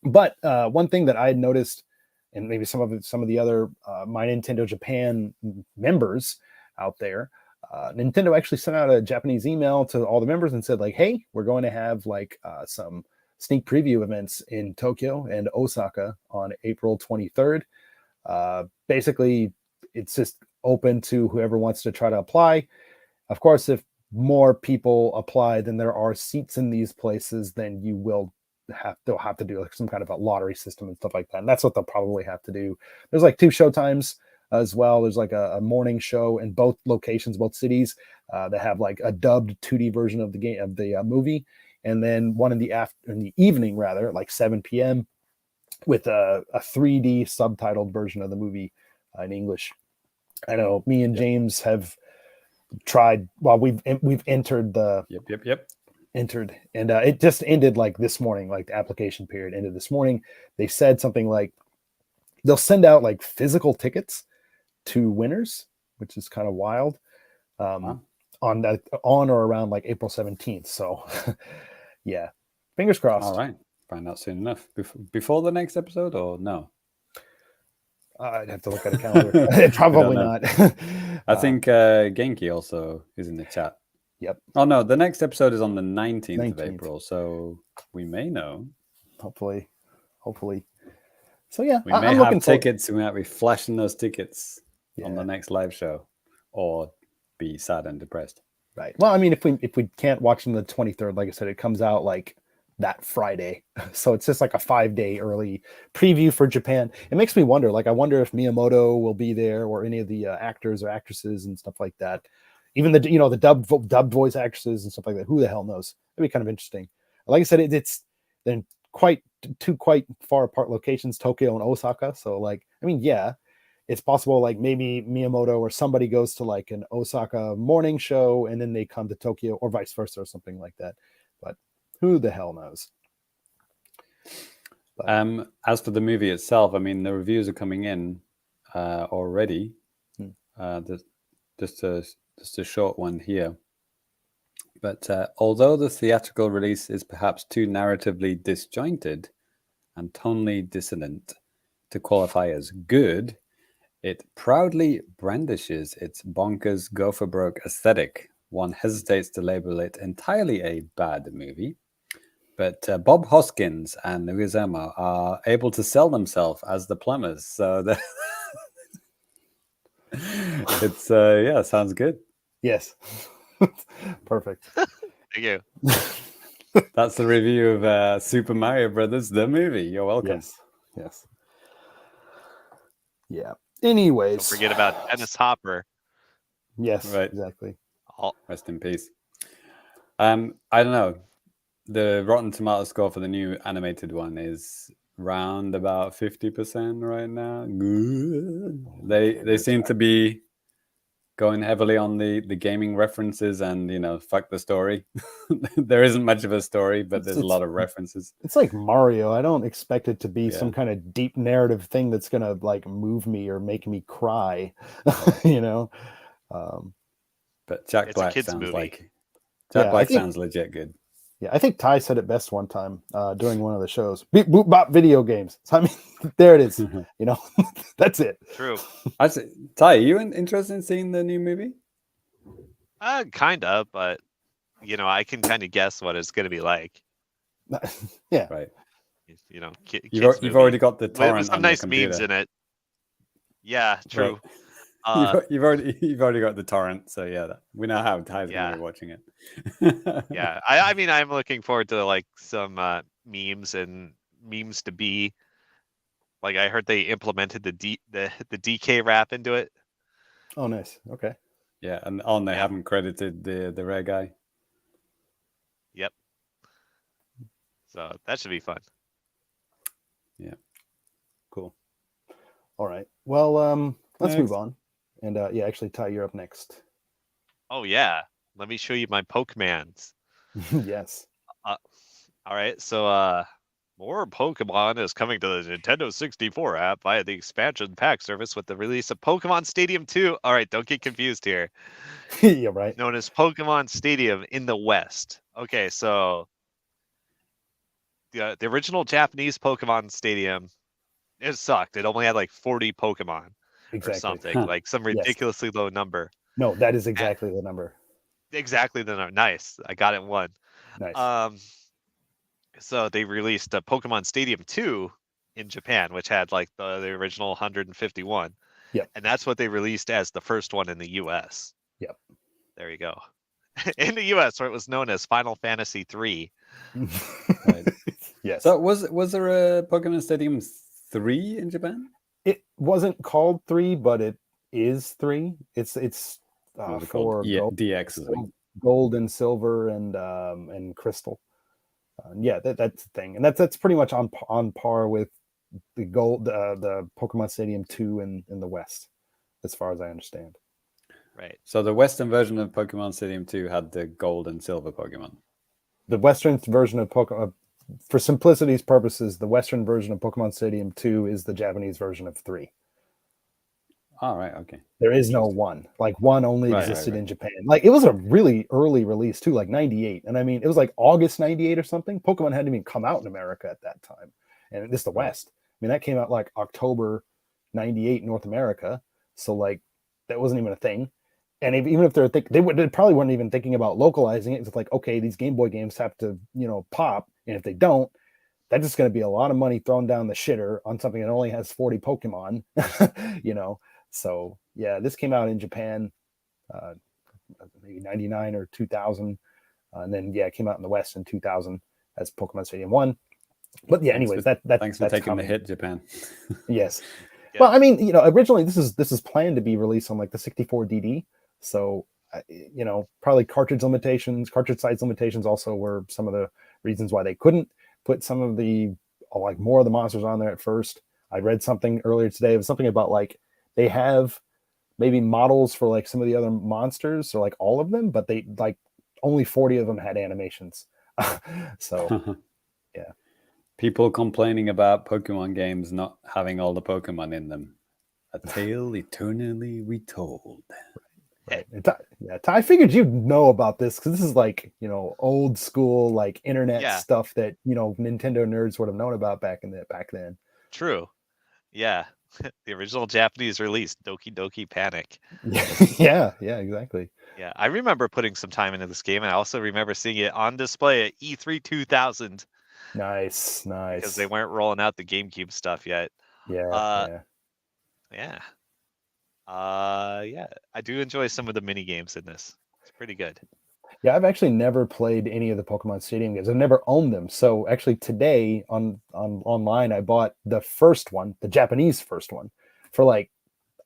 But one thing that I had noticed, and maybe some of the other My Nintendo Japan members out there, Nintendo actually sent out a Japanese email to all the members and said like, hey, we're going to have like some sneak preview events in Tokyo and Osaka on April 23rd. Basically, it's just open to whoever wants to try to apply. Of course, if more people apply than there are seats in these places, then they'll have to do like some kind of a lottery system and stuff like that. And that's what they'll probably have to do. There's like 2 show times as well. There's like a morning show in both locations, both cities, that have like a dubbed 2D version of the movie, and then one in the evening rather, like 7 p.m. with a 3D subtitled version of the movie in English. I know me and James have tried. Well, we've entered the Yep. entered, and it just ended like this morning. Like the application period ended this morning. They said something like they'll send out like physical tickets to winners, which is kind of wild. Wow. On or around like April 17th. So yeah, fingers crossed. All right. Find out soon enough. Before the next episode or no? I'd have to look at a calendar. Probably not. I think Genki also is in the chat. Yep. Oh no, the next episode is on the 19th of 19th. April, so we may know. Hopefully. So yeah, We may I'm looking have tickets. We might be flashing those tickets on the next live show, or be sad and depressed. Right. Well, I mean, if we can't watch them the 23rd, like I said, it comes out like that Friday, so it's just like a 5-day early preview for Japan. It makes me wonder. Like, I wonder if Miyamoto will be there, or any of the actors or actresses and stuff like that. Even the dubbed voice actresses and stuff like that. Who the hell knows? It'd be kind of interesting. Like I said, it's then quite far apart locations, Tokyo and Osaka. So like, I mean, yeah, it's possible like maybe Miyamoto or somebody goes to like an Osaka morning show and then they come to Tokyo, or vice versa, or something like that. But who the hell knows? But, as for the movie itself, I mean, the reviews are coming in already. Just a short one here. But although the theatrical release is perhaps too narratively disjointed and tonally dissonant to qualify as good, it proudly brandishes its bonkers go-for-broke aesthetic. One hesitates to label it entirely a bad movie, but Bob Hoskins and Uezama are able to sell themselves as the plumbers. So it's sounds good. yes. Perfect. Thank you. That's the review of Super Mario Brothers, the movie. You're welcome. Yes. Yeah. Anyways, Don't forget about Dennis Hopper. Yes, Right. exactly. Rest in peace. I don't know. The Rotten Tomato score for the new animated one is round about 50% right now. Good. They seem to be going heavily on the gaming references and, fuck the story. There isn't much of a story, but there's a lot of references. It's like Mario. I don't expect it to be some kind of deep narrative thing that's going to like move me or make me cry, But Jack It's a Black kid's sounds movie. like Jack Black sounds legit good. Yeah, I think Ty said it best one time during one of the shows. Beep boop bop video games. So, I mean, there it is. That's it. True. Ty, are you interested in seeing the new movie? Kind of, but I can kind of guess what it's going to be like. Yeah. Right. You've already got the torrent with some on nice your memes computer. in it. Yeah, true. Right. You've already got the torrent, so yeah, we know how Ty's gonna be watching it. Yeah, I mean, I'm looking forward to like some memes and memes to be. Like I heard they implemented the DK wrap into it. Oh, nice. Okay. Yeah, and they Yep. haven't credited the rare guy. Yep. So that should be fun. Yeah. Cool. All right. Well, let's Next. move on. And yeah, actually, Ty, you're up next. Oh yeah. Let me show you my Pokemans. Yes. All right. So more Pokemon is coming to the Nintendo 64 app via the expansion pack service with the release of Pokemon Stadium 2. All right, don't get confused here. Yeah, right. Known as Pokemon Stadium in the West. Okay, so the original Japanese Pokemon Stadium, it sucked. It only had like 40 Pokemon Exactly. or something, Huh. like some Yes. ridiculously low number. No, that is exactly the number. Exactly the number. Nice. I got it in one. Nice. So they released a Pokemon Stadium 2 in Japan, which had like the original 151. Yep. And that's what they released as the first one in the US. Yep. There you go. In the US, where it was known as Final Fantasy 3. Right. Yes. So was there a Pokemon Stadium 3 in Japan? It wasn't called 3, but it is 3. It's What was it for called? gold, DX, I think. gold and silver and crystal. Yeah, that's the thing, and that's pretty much on par with the the Pokemon Stadium 2 in the West, as far as I understand. Right. So the Western version of Pokemon Stadium 2 had the gold and silver Pokemon. The Western version of Pokemon, for simplicity's purposes, the Western version of Pokemon Stadium 2 is the Japanese version of 3. All right, okay. There is no 1. Like 1 only Right, existed right. in Japan. Like it was a really early release too, like 98. And I mean, it was like August 98 or something. Pokemon hadn't even come out in America at that time. And this is the West. I mean, that came out like October 98 North America. So like that wasn't even a thing. And even if they probably weren't even thinking about localizing it. It's like, okay, these Game Boy games have to, pop. And if they don't, that's just going to be a lot of money thrown down the shitter on something that only has 40 Pokemon, So yeah, this came out in Japan, maybe 99 or 2000. And then, yeah, it came out in the West in 2000 as Pokemon Stadium 1. But yeah, anyways, thanks for that's taking coming. the hit, Japan. Yes. Yeah. Well, I mean, originally this is planned to be released on like the 64 DD. So, probably cartridge size limitations also were some of the reasons why they couldn't put some of the, like, more of the monsters on there at first. I read something earlier today. It was something about like they have maybe models for like some of the other monsters, so like all of them, but they like only 40 of them had animations. So, yeah. People complaining about Pokemon games not having all the Pokemon in them. A tale eternally retold. Right. I figured you'd know about this because this is like, old school, like internet stuff that, Nintendo nerds would have known about back then. True. Yeah. The original Japanese release, Doki Doki Panic. Yeah, exactly. Yeah, I remember putting some time into this game, and I also remember seeing it on display at E3 2000. Nice. Because they weren't rolling out the GameCube stuff yet. Yeah. Yeah. I do enjoy some of the mini games in this. It's pretty good. Yeah, I've actually never played any of the Pokemon Stadium games. I've never owned them. So actually today on online, I bought the first one, the Japanese first one, for like,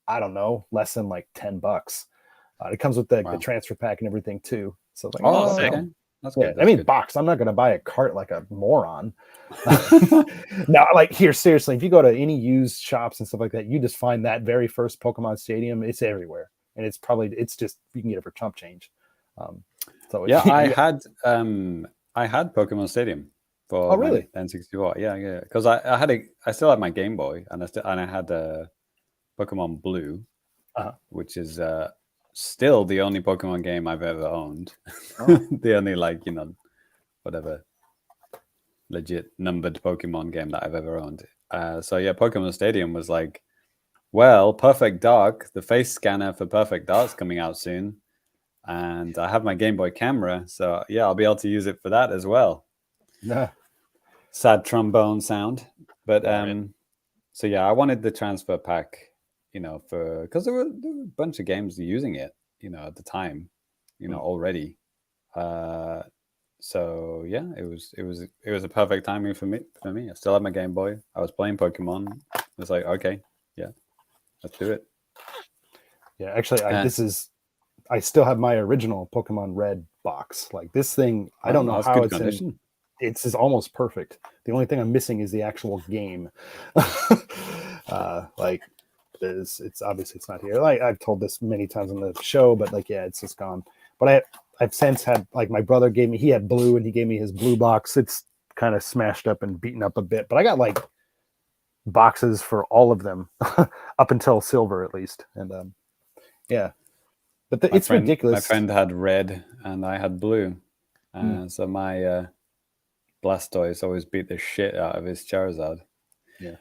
I don't know, less than like $10. It comes with the transfer pack and everything too. So it's like, okay. That's good. I mean, box. I'm not going to buy a cart like a moron. No, like here, seriously, if you go to any used shops and stuff like that, you just find that very first Pokemon Stadium. It's everywhere, and it's just you can get it for chump change. So yeah, I had Pokemon Stadium for really? N64. Yeah, because I still had my Game Boy, and I had Pokemon Blue, which is still the only Pokemon game I've ever owned. The only whatever legit numbered Pokemon game that I've ever owned. So yeah, Pokemon Stadium was like, well, Perfect Dark, the face scanner for Perfect Dark's coming out soon. And I have my Game Boy camera, so yeah, I'll be able to use it for that as well. Yeah. Sad trombone sound. But so yeah, I wanted the transfer pack, because there were a bunch of games using it, at the time, already. So yeah, it was a perfect timing for me. I still had my Game Boy. I was playing Pokemon. I was like, okay, yeah, let's do it. Yeah, actually, I still have my original Pokemon Red box. Like this thing, I don't know that's how good it's condition. It's almost perfect. The only thing I'm missing is the actual game. Like it's obviously it's not here. Like I've told this many times on the show, but like yeah, it's just gone. But I've since had, like, my brother he had blue, and he gave me his blue box. It's kind of smashed up and beaten up a bit, but I got like boxes for all of them up until silver at least. And yeah, but it's ridiculous. My friend had red and I had blue. So my Blastoise always beat the shit out of his Charizard. Yeah.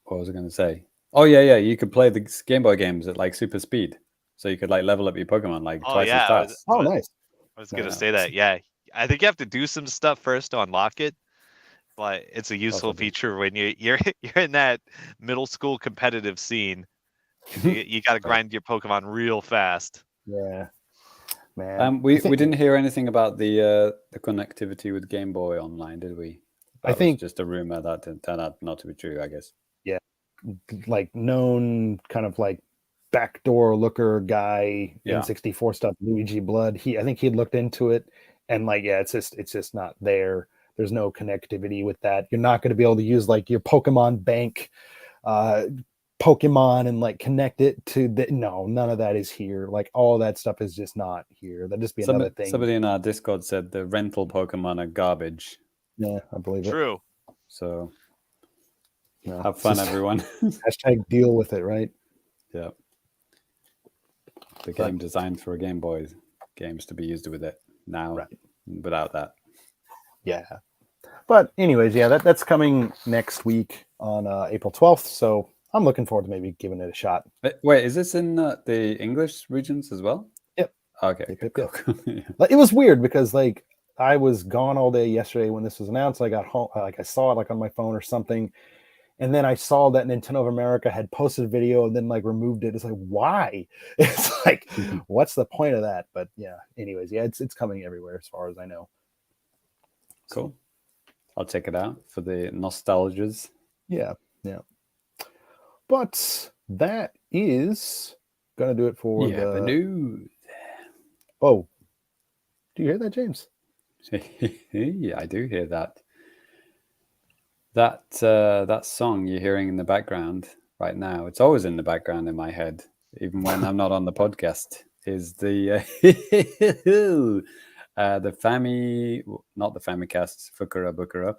What was I going to say? Oh yeah. You could play the Game Boy games at like super speed, so you could like level up your Pokemon like twice as fast. Nice. I was gonna say that. Yeah, I think you have to do some stuff first to unlock it, but it's a useful feature when you're in that middle school competitive scene. You got to grind your Pokemon real fast. Yeah, man. We didn't hear anything about the connectivity with Game Boy Online, did we? That was just a rumor that didn't turn out not to be true, I guess. Yeah, like known kind of like backdoor looker guy, N64 stuff, Luigi Blood. I think he'd looked into it, and like, yeah, it's just not there. There's no connectivity with that. You're not going to be able to use like your Pokemon Bank Pokemon and like connect it to none of that is here. Like all that stuff is just not here. That'd just be another thing. Somebody in our Discord said the rental Pokemon are garbage. Yeah, I believe it. True. So have fun, everyone. Hashtag deal with it, right? Yeah. The game designed for a Game Boy games to be used with it now, without that. Yeah. But anyways, yeah, that's coming next week on April 12th. So I'm looking forward to maybe giving it a shot. Wait, is this in the English regions as well? Yep. Okay. Cool. It was weird because like I was gone all day yesterday when this was announced. I got home, like I saw it like on my phone or something, and then I saw that Nintendo of America had posted a video and then like removed it. It's like, why? It's like, what's the point of that? But yeah, anyways, yeah, it's coming everywhere as far as I know. Cool. I'll check it out for the nostalgias. Yeah. But that is gonna do it for the news. Oh, do you hear that, James? Yeah, I do hear that. That song you're hearing in the background right now, it's always in the background in my head, even when I'm not on the podcast, is the not the Famicast, Fukubukuro,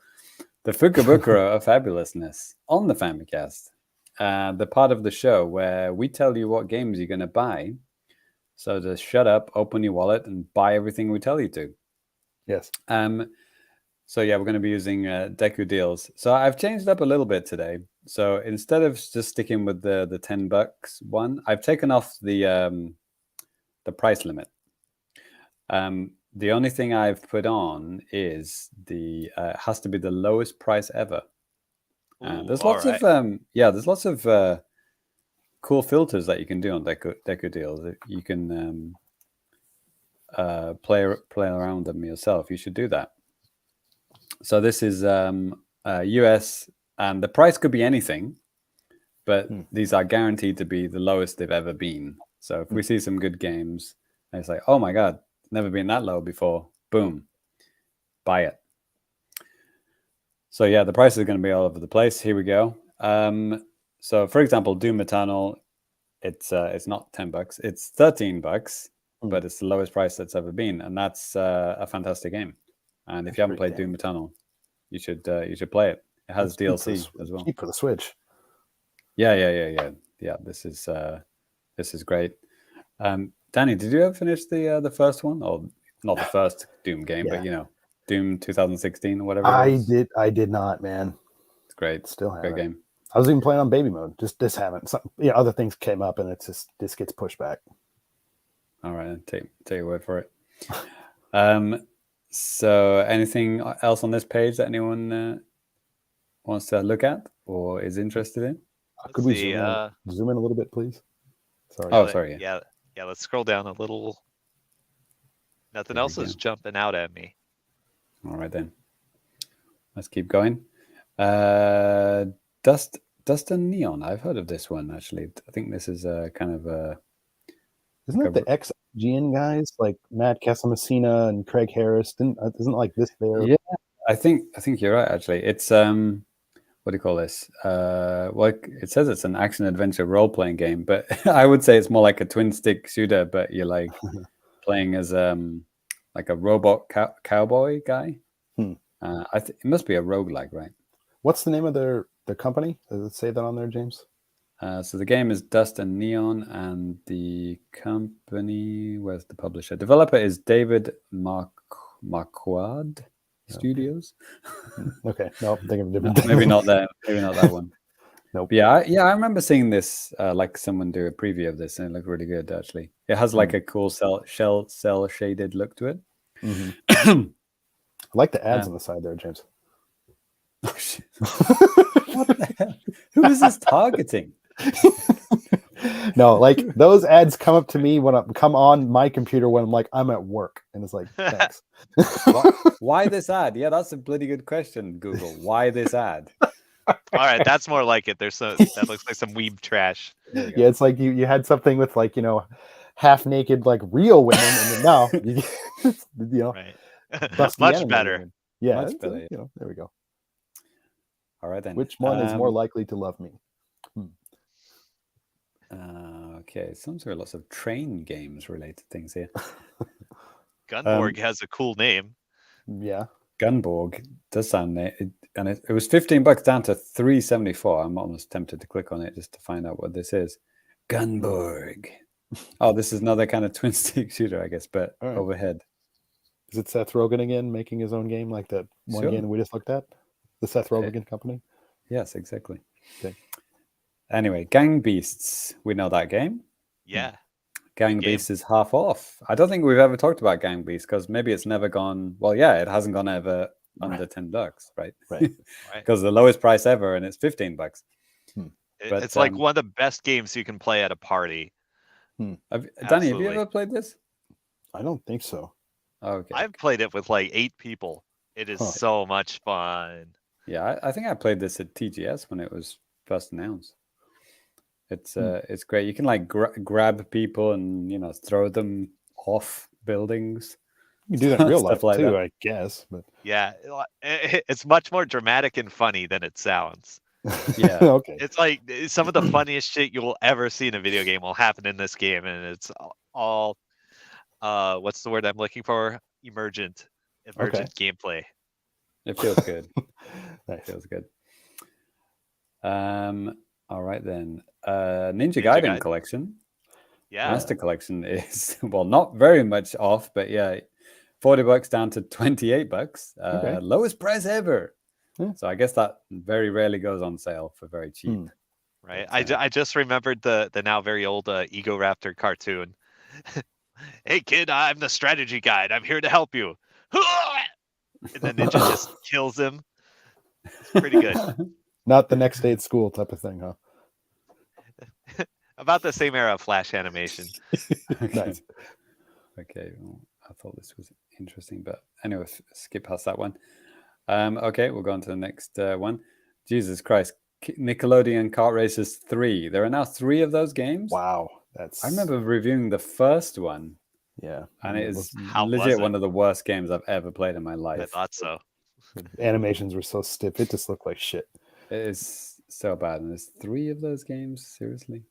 the Fukubukuro of Fabulousness on the Famicast, the part of the show where we tell you what games you're going to buy, so just shut up, open your wallet, and buy everything we tell you to. Yes. So yeah, we're going to be using Deku deals. So I've changed up a little bit today. So instead of just sticking with the $10 one, I've taken off the price limit. The only thing I've put on is has to be the lowest price ever. There's lots of cool filters that you can do on Deku deals. You can play around with them yourself. You should do that. So this is US, and the price could be anything, but these are guaranteed to be the lowest they've ever been. So if we see some good games, and it's like, oh my God, never been that low before, boom, buy it. So yeah, the prices are going to be all over the place. Here we go. So for example, Doom Eternal, it's not $10, it's $13, but it's the lowest price that's ever been, and that's a fantastic game. And if you haven't played Doom Eternal, you should play it. It has DLC as well. Cheap for the Switch. Yeah. This is great. Danny, did you ever finish the first one, or not the first Doom game, but Doom 2016 or whatever? I did not, man. It's great. Still haven't. Great game. I was even playing on baby mode. Just haven't. Other things came up, and it's just this gets pushed back. All right, take your word for it. So anything else on this page that anyone wants to look at or is interested in? Could we zoom in a little bit, please? Sorry. Oh, sorry. Yeah. Let's scroll down a little. Nothing There we else is go. jumping out at me. All right then. Let's keep going. Dust and Neon. I've heard of this one actually. I think this is a kind of a. Isn't it the ex-GN guys like Matt Casamassina and Craig Harris? Isn't like this there? Yeah, I think you're right. Actually, it's what do you call this? Well, it says it's an action adventure role playing game, but I would say it's more like a twin stick shooter. But you're like playing as like a robot cowboy guy. It must be a roguelike, right? What's the name of their company? Does it say that on there, James? So the game is Dust and Neon, and the company, where's the publisher? Developer is David Marquardt Studios. Okay, no, I'm thinking of a different thing. Maybe not that. Maybe not that one. Nope. But I remember seeing this, like someone do a preview of this, and it looked really good. Actually, it has like a cool cell shaded look to it. I like the ads on the side there, James. Oh, shit. What the hell? Who is this targeting? No, like those ads come up to me come on my computer when I'm at work, and it's like, thanks. Why this ad? Yeah, that's a bloody good question, Google. Why this ad? All right, that's more like it. That looks like some weeb trash. Yeah, it's like you had something with like half naked like real women, and then now Right. much better. Women. Yeah, Much better. There we go. All right then. Which one is more likely to love me? Okay, sounds like lots of train games related things here. Gunborg has a cool name. Yeah, Gunborg does sound and it was $15 down to $3.74. I'm almost tempted to click on it just to find out what this is. Gunborg. Oh, this is another kind of twin stick shooter, I guess, but overhead. Is it Seth Rogen again making his own game like that one game we just looked at? The Seth Rogen company? Yes, exactly. Okay. Anyway, Gang Beasts. We know that game. Yeah. Gang Beasts is half off. I don't think we've ever talked about Gang Beasts because maybe it's never gone. Well, yeah, it hasn't gone ever under $10, right? Right. Because the lowest price ever, and it's $15. But It's like one of the best games you can play at a party. Danny, have you ever played this? I don't think so. Okay. I've played it with like 8 people. It is so much fun. Yeah, I think I played this at TGS when it was first announced. It's great. You can like grab people and throw them off buildings. You can do that in real life like too, that. I guess. But yeah, it's much more dramatic and funny than it sounds. Yeah. Okay. It's like some of the funniest shit you will ever see in a video game will happen in this game, and it's all what's the word I'm looking for? Emergent gameplay. It feels good. Nice. It feels good. All right then. Ninja Gaiden collection. Yeah. Master collection is not very much off, but yeah, $40 down to $28. Lowest price ever. Yeah. So I guess that very rarely goes on sale for very cheap. Right. I just remembered the now very old Ego Raptor cartoon. Hey kid, I'm the strategy guide. I'm here to help you. And then Ninja just kills him. It's pretty good. Not the next day at school type of thing, huh? About the same era of Flash animation. Nice. Okay. Well, I thought this was interesting, but anyway, skip past that one. Okay, we'll go on to the next one. Jesus Christ. Nickelodeon Kart Racers 3. There are now 3 of those games. Wow. I remember reviewing the first one. Yeah. And it is legit one of the worst games I've ever played in my life. I thought so. The animations were so stiff. It just looked like shit. It is so bad. And there's 3 of those games? Seriously?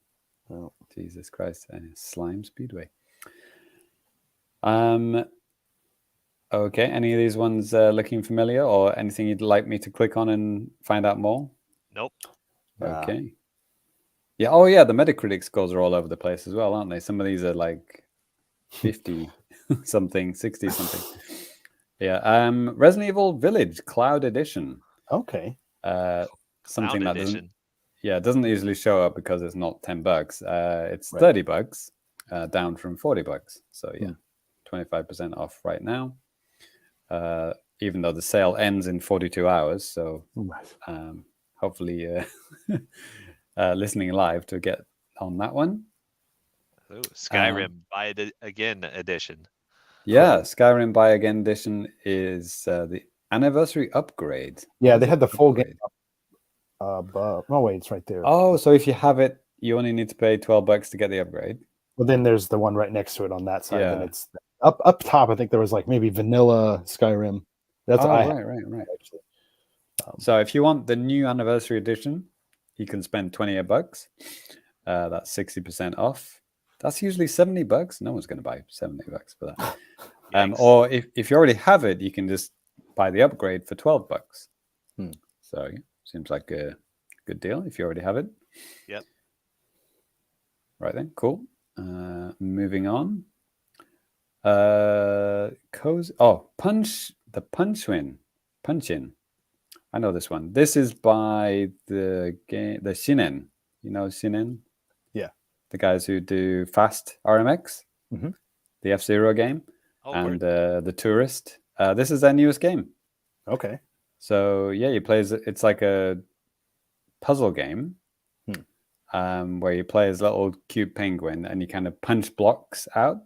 Oh, Jesus Christ. And Slime Speedway. Okay. Any of these ones looking familiar or anything you'd like me to click on and find out more? Nope. Okay. Yeah. Oh, yeah. The Metacritic scores are all over the place as well, aren't they? Some of these are like 50 something, 60 something. Yeah. Resident Evil Village Cloud Edition. Okay. Something Cloud that Edition. doesn't usually show up because it's not $10. It's $30, down from $40. So yeah, 25% off right now. Even though the sale ends in 42 hours. So hopefully listening live to get on that one. Ooh, Skyrim Buy It Again edition. Yeah, Skyrim Buy Again Edition is the anniversary upgrade. Yeah, What they is had the it? full Upgrade. game. Oh wait, it's right there. Oh, so if you have it, you only need to pay $12 to get the upgrade. Well, then there's the one right next to it on that side. Then Yeah. it's up top. I think there was like maybe vanilla Skyrim. That's what I have, right. actually. So if you want the new anniversary edition, you can spend $28. That's 60% off. That's usually $70. No one's going to buy $70 for that. Yikes. Or if you already have it, you can just buy the upgrade for $12. So yeah, seems like a good deal if you already have it. Yep. Right then, cool. Moving on. Punch-In. I know this one. This is by the Shinen. You know Shinen? Yeah. The guys who do Fast RMX, the F-Zero game, and the Tourist. This is their newest game. Okay. So yeah, you play it's like a puzzle game where you play as a little cute penguin and you kind of punch blocks out.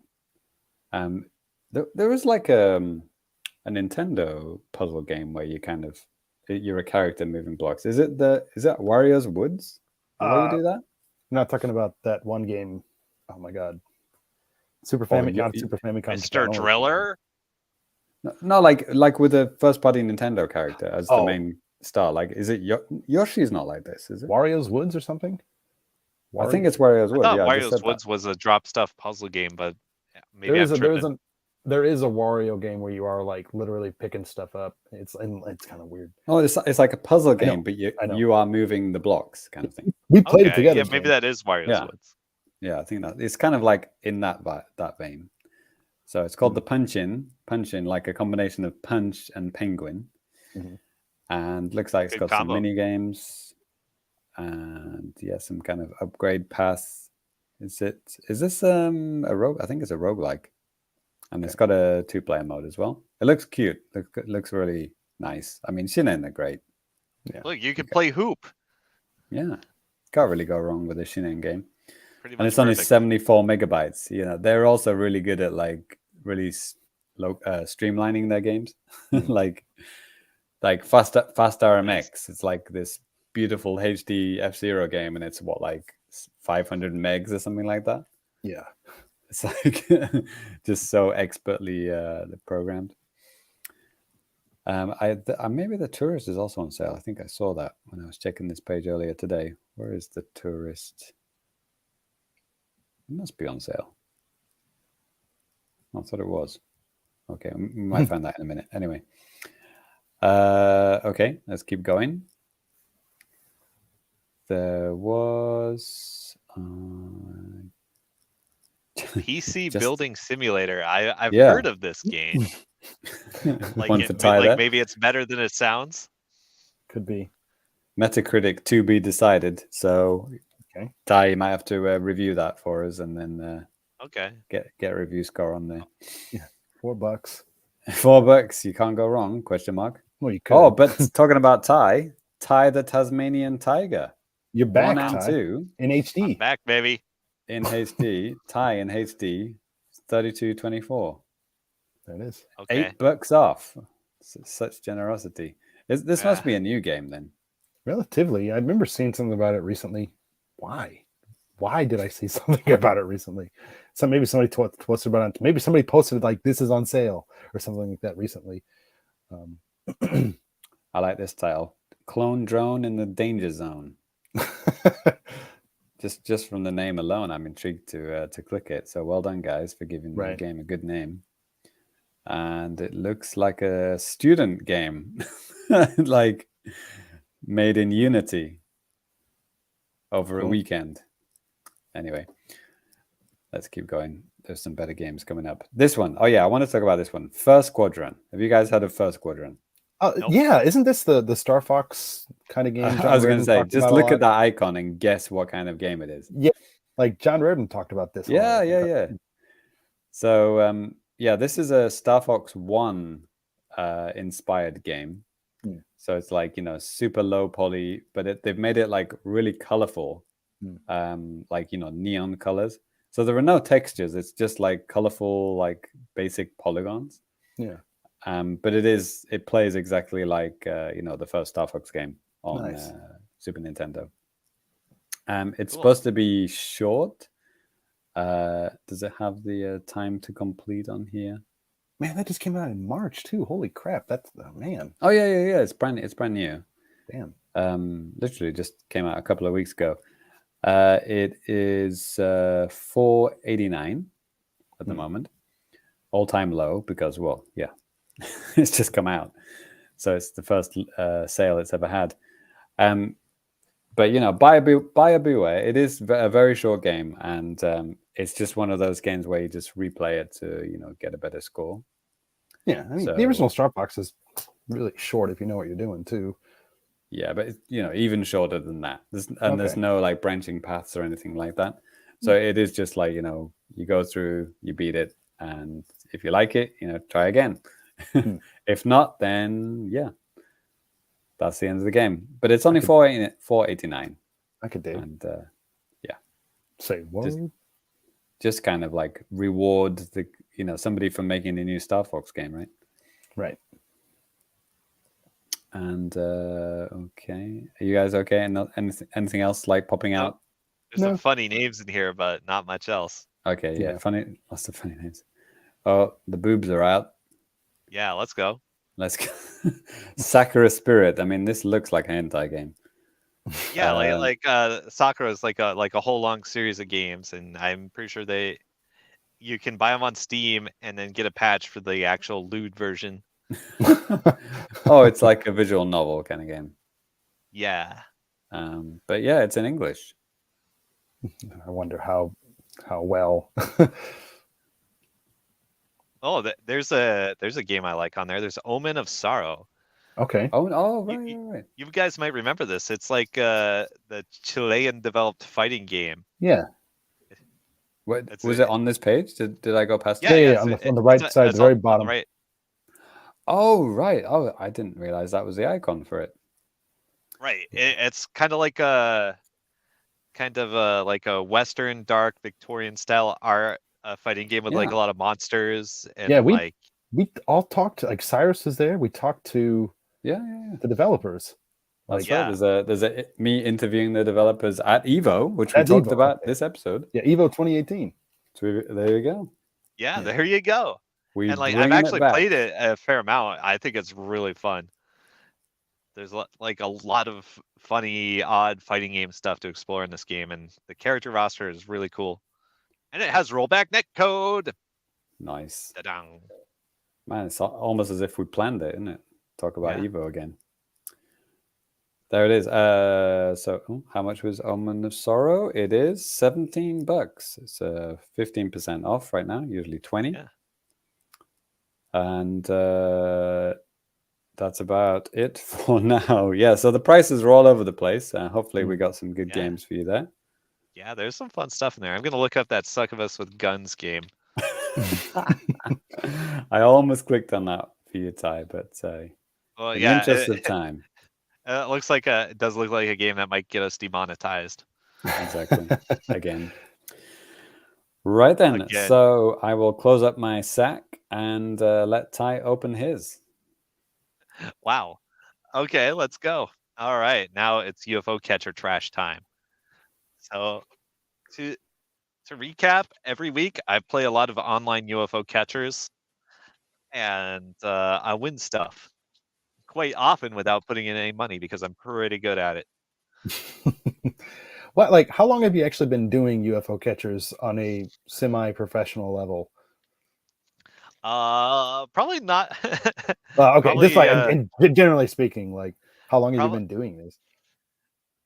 There was like a Nintendo puzzle game where you're a character moving blocks. Is that Wario's Woods? The way you do that? I'm not talking about that one game. Oh my god. Super Oh, Famicom, Super Famicom. Mr. Driller? No, like with a first-party Nintendo character as the main star. Like, is it Yoshi's not like this? Is it Wario's Woods or something? I think it's Wario's Woods. I thought Yeah, Wario's Woods was a drop stuff puzzle game, but maybe there is a Wario game where you are like literally picking stuff up. It's kind of weird. Oh, it's like a puzzle game, but I know. you are moving the blocks, kind of thing. We played it together. Yeah, maybe that is Wario's Woods. Yeah, I think that it's kind of like in that vein. So it's called the Punch-In, like a combination of punch and penguin, and looks like it's got some mini games, and some kind of upgrade path. Is this a rogue? I think it's a roguelike, and it's got a 2-player mode as well. It looks cute. It looks really nice. I mean, Shinen are great. Yeah. Look, you can play Hoop. Yeah, can't really go wrong with a Shinen game. Pretty much And it's only perfect. 74 megabytes. You know, they're also really good at like really streamlining their games. like Fast RMX. It's like this beautiful HD F-Zero game, and it's like 500 megs or something like that. Yeah. It's like just so expertly programmed. Maybe the Tourist is also on sale. I think I saw that when I was checking this page earlier today. Where is the Tourist? It must be on sale. I thought it was. Okay, we might find that in a minute. Anyway. Okay, let's keep going. There was PC Building Simulator. I've heard of this game. Maybe it's better than it sounds. Could be. Metacritic to be decided. So Ty, you might have to review that for us, and then get a review score on there. Yeah, $4. $4. You can't go wrong? ? Well, you could. Oh, but talking about Ty the Tasmanian Tiger. You're back, 1 and Ty. 2 in HD. I'm back, baby. In HD. Ty in HD. 32.24. There it is. Okay. $8 off. Such generosity. This must be a new game then. Relatively. I remember seeing something about it recently. Why did I see something about it recently? So maybe somebody posted about it. Maybe somebody posted like this is on sale or something like that recently. I like this title. Clone Drone in the Danger Zone. Just from the name alone, I'm intrigued to click it. So well done, guys, for giving the game a good name. And it looks like a student game, like made in Unity over a weekend. Anyway, let's keep going. There's some better games coming up. This one. Oh yeah, I want to talk about this one. First Quadrant. Have you guys heard of First Quadrant? Nope. Yeah, isn't this the Star Fox kind of game? I was going to say, just look at that icon and guess what kind of game it is. Yeah, like John Reardon talked about this. Yeah. So, this is a Star Fox 1 inspired game. Yeah. So it's like, super low poly, but they've made it like really colorful, like, neon colors. So there are no textures. It's just like colorful, like basic polygons. Yeah. But it plays exactly like the first Star Fox game on Nice. Super Nintendo. It's Cool. supposed to be short. Does it have the time to complete on here? Man, that just came out in March too. Holy crap! That's man. Oh yeah. It's brand new. Damn. Literally just came out a couple of weeks ago. It is $4.89 at the moment, all-time low because, well, yeah, it's just come out, so it's the first sale it's ever had. But buyer beware. It is a very short game, and it's just one of those games where you just replay it to get a better score. Yeah, I mean the original Star Fox is really short if you know what you're doing too. Yeah, but it's, even shorter than that. There's no like branching paths or anything like that. So it is just like, you go through, you beat it, and if you like it, try again. If not, then yeah, that's the end of the game. But it's only $4.89. I could do. And yeah, say what? Just kind of like reward somebody for making a new Star Fox game, right? Right. And okay, are you guys okay? And not anything else like popping out? There's some funny names in here, but not much else. Okay, yeah, funny, lots of funny names. Oh, the boobs are out. Yeah, let's go. Let's go. Sakura Spirit. I mean, this looks like an hentai game. Yeah, like Sakura is like a whole long series of games, and I'm pretty sure you can buy them on Steam and then get a patch for the actual lewd version. Oh, it's like a visual novel kind of game. Yeah. But yeah, it's in English. I wonder how well. Oh, there's a game I like on there. There's Omen of Sorrow. Okay. Oh, right. You guys might remember this. It's like the Chilean developed fighting game. Yeah. What was it on this page? Did I go past? Yeah. On the right side, the very bottom. Right. Oh, right. Oh, I didn't realize that was the icon for it. Right. It's kind of like a Western dark Victorian style art fighting game with like a lot of monsters and we all talked to, like Cyrus is there. We talked to the developers. That's right. There's me interviewing the developers at EVO, which we talked about this episode. Yeah, EVO 2018. So there you go. Yeah, there you go. And like I've actually played it a fair amount. I think it's really fun. There's like a lot of funny, odd fighting game stuff to explore in this game, and the character roster is really cool. And it has rollback netcode. Nice. Da-dang. Man, it's almost as if we planned it, isn't it? Talk about EVO again. There it is. So how much was Omen of Sorrow? It is $17. It's 15% off right now, usually 20. Yeah. And that's about it for now. Yeah, so the prices are all over the place. Hopefully we got some good games for you there. Yeah, there's some fun stuff in there. I'm going to look up that Suck of Us with Guns game. I almost clicked on that for you, Ty, but in the interest of time. It looks like it does look like a game that might get us demonetized. Exactly. Again. Right then. So I will close up my sack and let Ty open his. Wow. Okay, let's go. All right, now it's UFO catcher trash time. So to recap, every week I play a lot of online UFO catchers, and I win stuff quite often without putting in any money because I'm pretty good at it. What, like, how long have you actually been doing UFO catchers on a semi-professional level? Probably not. Okay, probably, just like generally speaking, like, how long have you been doing this?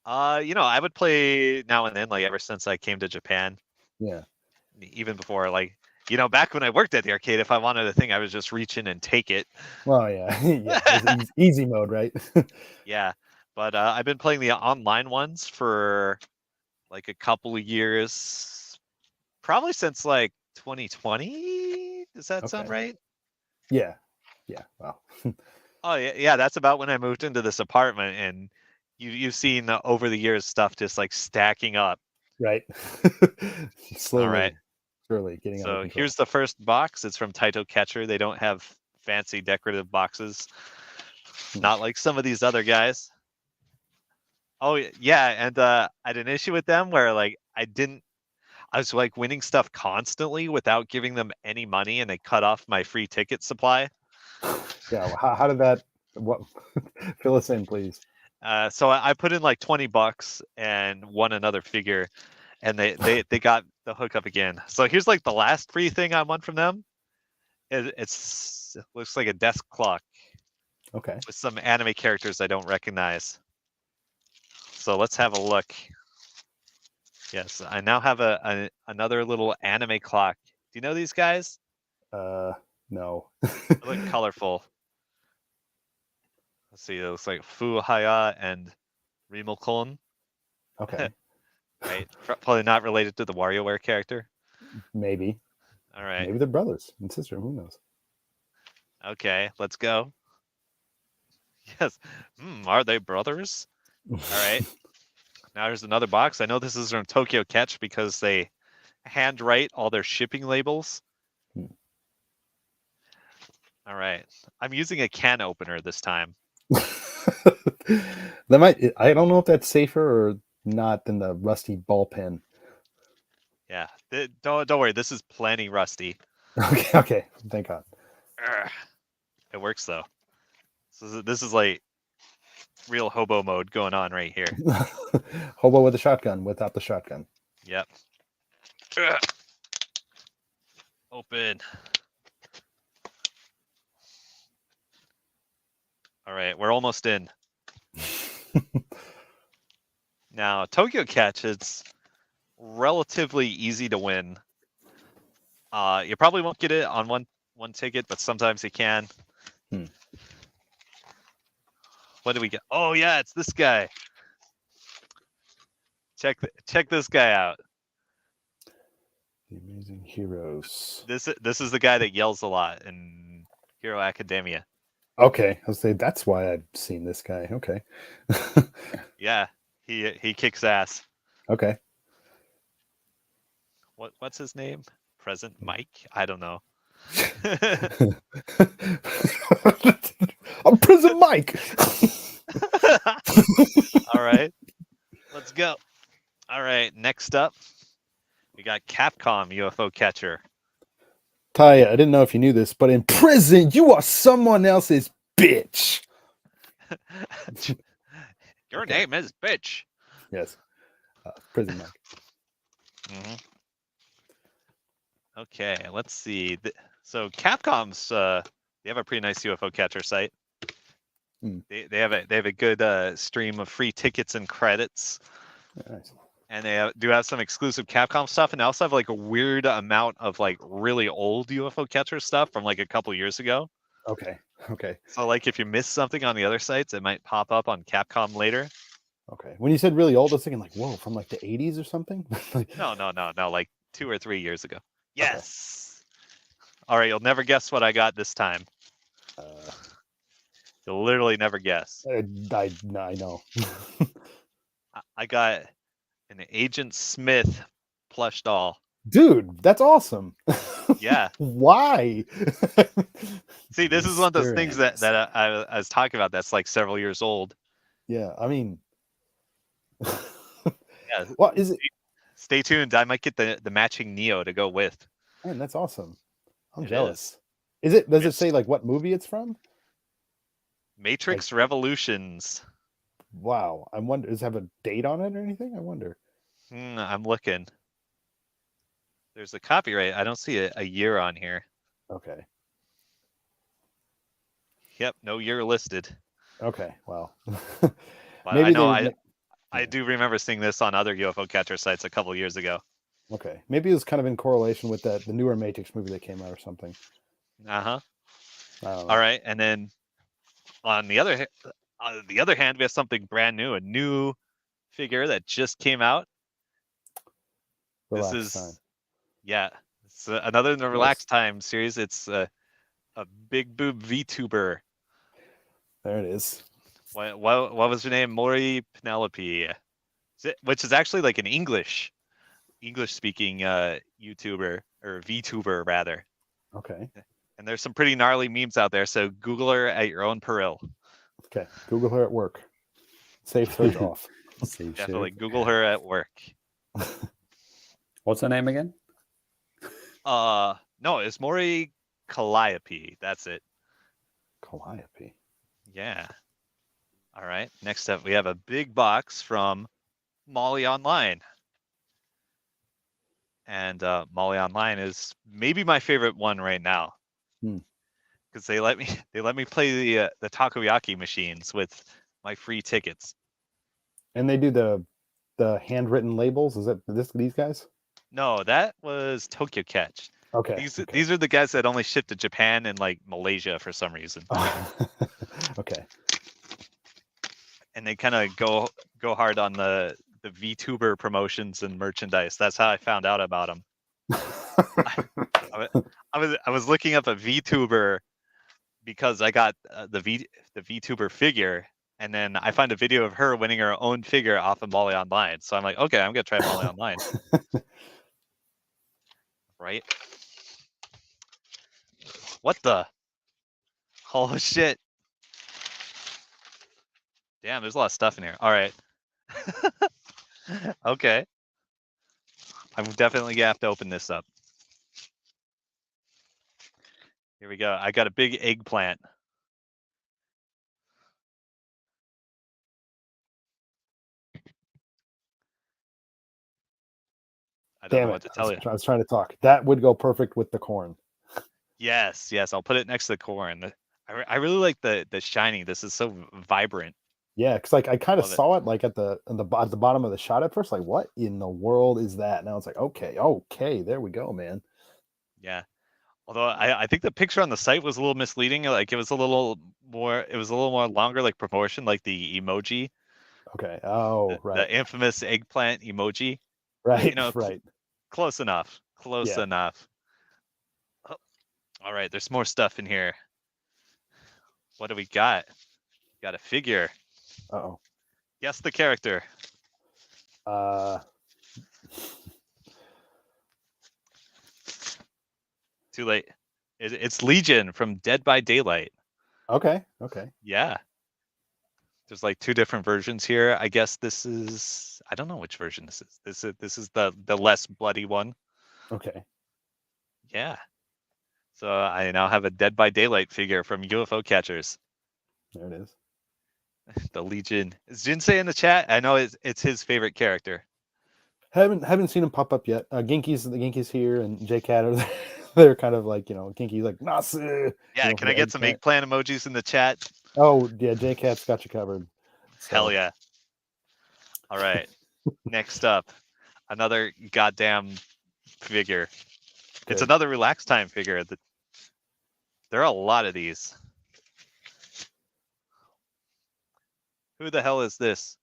I would play now and then, like ever since I came to Japan. Yeah. Even before, like, back when I worked at the arcade, if I wanted a thing, I would just reach in and take it. Well, yeah, it's easy mode, right? Yeah, but I've been playing the online ones for like a couple of years, probably since like 2020. Does that sound right? Yeah. Wow. Oh yeah. That's about when I moved into this apartment, and you've seen over the years stuff just like stacking up. Right. Slowly, All right. surely getting under So control. here's the first box. It's from Taito Catcher. They don't have fancy decorative boxes, not like some of these other guys. Oh yeah, and I had an issue with them where like I was like winning stuff constantly without giving them any money, and they cut off my free ticket supply. Yeah. Well, how did that? What? Fill us in, please. So I put in like $20 and won another figure, and they got the hookup again. So here's like the last free thing I won from them. It looks like a desk clock Okay. with some anime characters I don't recognize. So let's have a look. Yes, I now have another little anime clock. Do you know these guys? No. They look colorful. Let's see. It looks like Fuhaya and Rimokon. Okay. Right? Probably not related to the WarioWare character. Maybe. All right. Maybe they're brothers and sister. Who knows? Okay, let's go. Yes. Are they brothers? All right. Now there's another box. I know this is from Tokyo Catch because they handwrite all their shipping labels. All right. I'm using a can opener this time. That might. I don't know if that's safer or not than the rusty ball pen. Yeah. Don't worry. This is plenty rusty. Okay. Okay. Thank God. It works though. So this is like real hobo mode going on right here. Hobo with a shotgun without the shotgun. Yep. Open. All right, we're almost in. Now, Tokyo Catch, it's relatively easy to win. You probably won't get it on one ticket, but sometimes you can. What do we get? Oh yeah, it's this guy. Check this guy out. The Amazing Heroes. This is the guy that yells a lot in Hero Academia. Okay, I was saying that's why I've seen this guy. Okay. Yeah, he kicks ass. Okay. What's his name? Present Mike? I don't know. I'm Prison Mike. All right, let's go. All right, next up, we got Capcom UFO Catcher. Taya, I didn't know if you knew this, but in prison, you are someone else's bitch. Your name is bitch. Yes. Prison Mike. Mm-hmm. Okay, let's see. So Capcom's they have a pretty nice UFO catcher site. They have a good stream of free tickets and credits. Nice. And they do have some exclusive Capcom stuff, and they also have like a weird amount of like really old UFO catcher stuff from like a couple years ago. Okay. Okay. So like if you miss something on the other sites, it might pop up on Capcom later. Okay. When you said really old, I was thinking like, whoa, from like the 80s or something? No, like 2 or 3 years ago. Yes. Okay. All right, you'll never guess what I got this time. You'll literally never guess. I know. I got an Agent Smith plush doll. Dude, that's awesome. Yeah. Why? See, this is one of those things that I was talking about that's like several years old. Yeah, I mean, yeah. What is it? Stay tuned. I might get the matching Neo to go with. Man, that's awesome. I'm jealous. Is it? Does it say like what movie it's from? Matrix Revolutions. Wow. I wonder. Does it have a date on it or anything? I wonder. I'm looking. There's a copyright. I don't see a year on here. Okay. Yep, no year listed. Okay. Well. But maybe I do remember seeing this on other UFO catcher sites a couple years ago. Okay. Maybe it was kind of in correlation with the newer Matrix movie that came out or something. Uh-huh. All right. And then on the other hand, we have something brand new, a new figure that just came out. Relax this is time. Yeah. It's another in the Relax Time series. It's a big boob VTuber. There it is. What was her name? Mori Penelope. Which is actually like an English English-speaking YouTuber or VTuber rather. Okay. And there's some pretty gnarly memes out there, so Google her at your own peril. Okay. Google her at work. Safe search off. Save Definitely shit. Google her at work. What's her name again? No, it's Mori Calliope. That's it. Calliope. Yeah. All right. Next up, we have a big box from Molly Online. And Molly Online is maybe my favorite one right now. Because they let me play the takoyaki machines with my free tickets. And they do the handwritten labels. Is it these guys? No, that was Tokyo Catch. Okay. These are the guys that only ship to Japan and like Malaysia for some reason. Okay. And they kind of go hard on the VTuber promotions and merchandise. That's how I found out about them. I was looking up a VTuber because I got the VTuber figure, and then I find a video of her winning her own figure off of Molly Online. So I'm like, okay, I'm gonna try Molly Online. Right? What the? Oh shit! Damn, there's a lot of stuff in here. All right. Okay. I'm definitely gonna have to open this up. Here we go. I got a big eggplant. I don't know what to tell you. I was trying to talk. That would go perfect with the corn. Yes, I'll put it next to the corn. I really like the shiny. This is so vibrant. Yeah, because like I kind of Love it. saw it like at the bottom of the shot at first. Like, what in the world is that? Now it's like, okay, there we go, man. Yeah. Although I think the picture on the site was a little misleading. Like it was a little more longer, like proportion, like the emoji. Okay. Oh, The right. infamous eggplant emoji. Right. You know, right. Close enough. Close enough. Oh, all right, there's more stuff in here. What do we got? Got a figure. Uh-oh. Guess the character. Too late. It's Legion from Dead by Daylight. Okay. Yeah. There's like two different versions here. I guess this is, I don't know which version this is. This is the less bloody one. Okay. Yeah. So I now have a Dead by Daylight figure from UFO Catchers. There it is. The Legion. Is Jinsei in the chat? I know it's his favorite character. Haven't seen him pop up yet. Genki's here and JCat are there. They're kind of like, Genki's like, Nasu. Yeah, can I get some eggplant emojis in the chat? Oh, yeah, JCat's got you covered. So. Hell yeah. All right. Next up, another goddamn figure. Good. It's another Relax Time figure. There are a lot of these. Who the hell is this?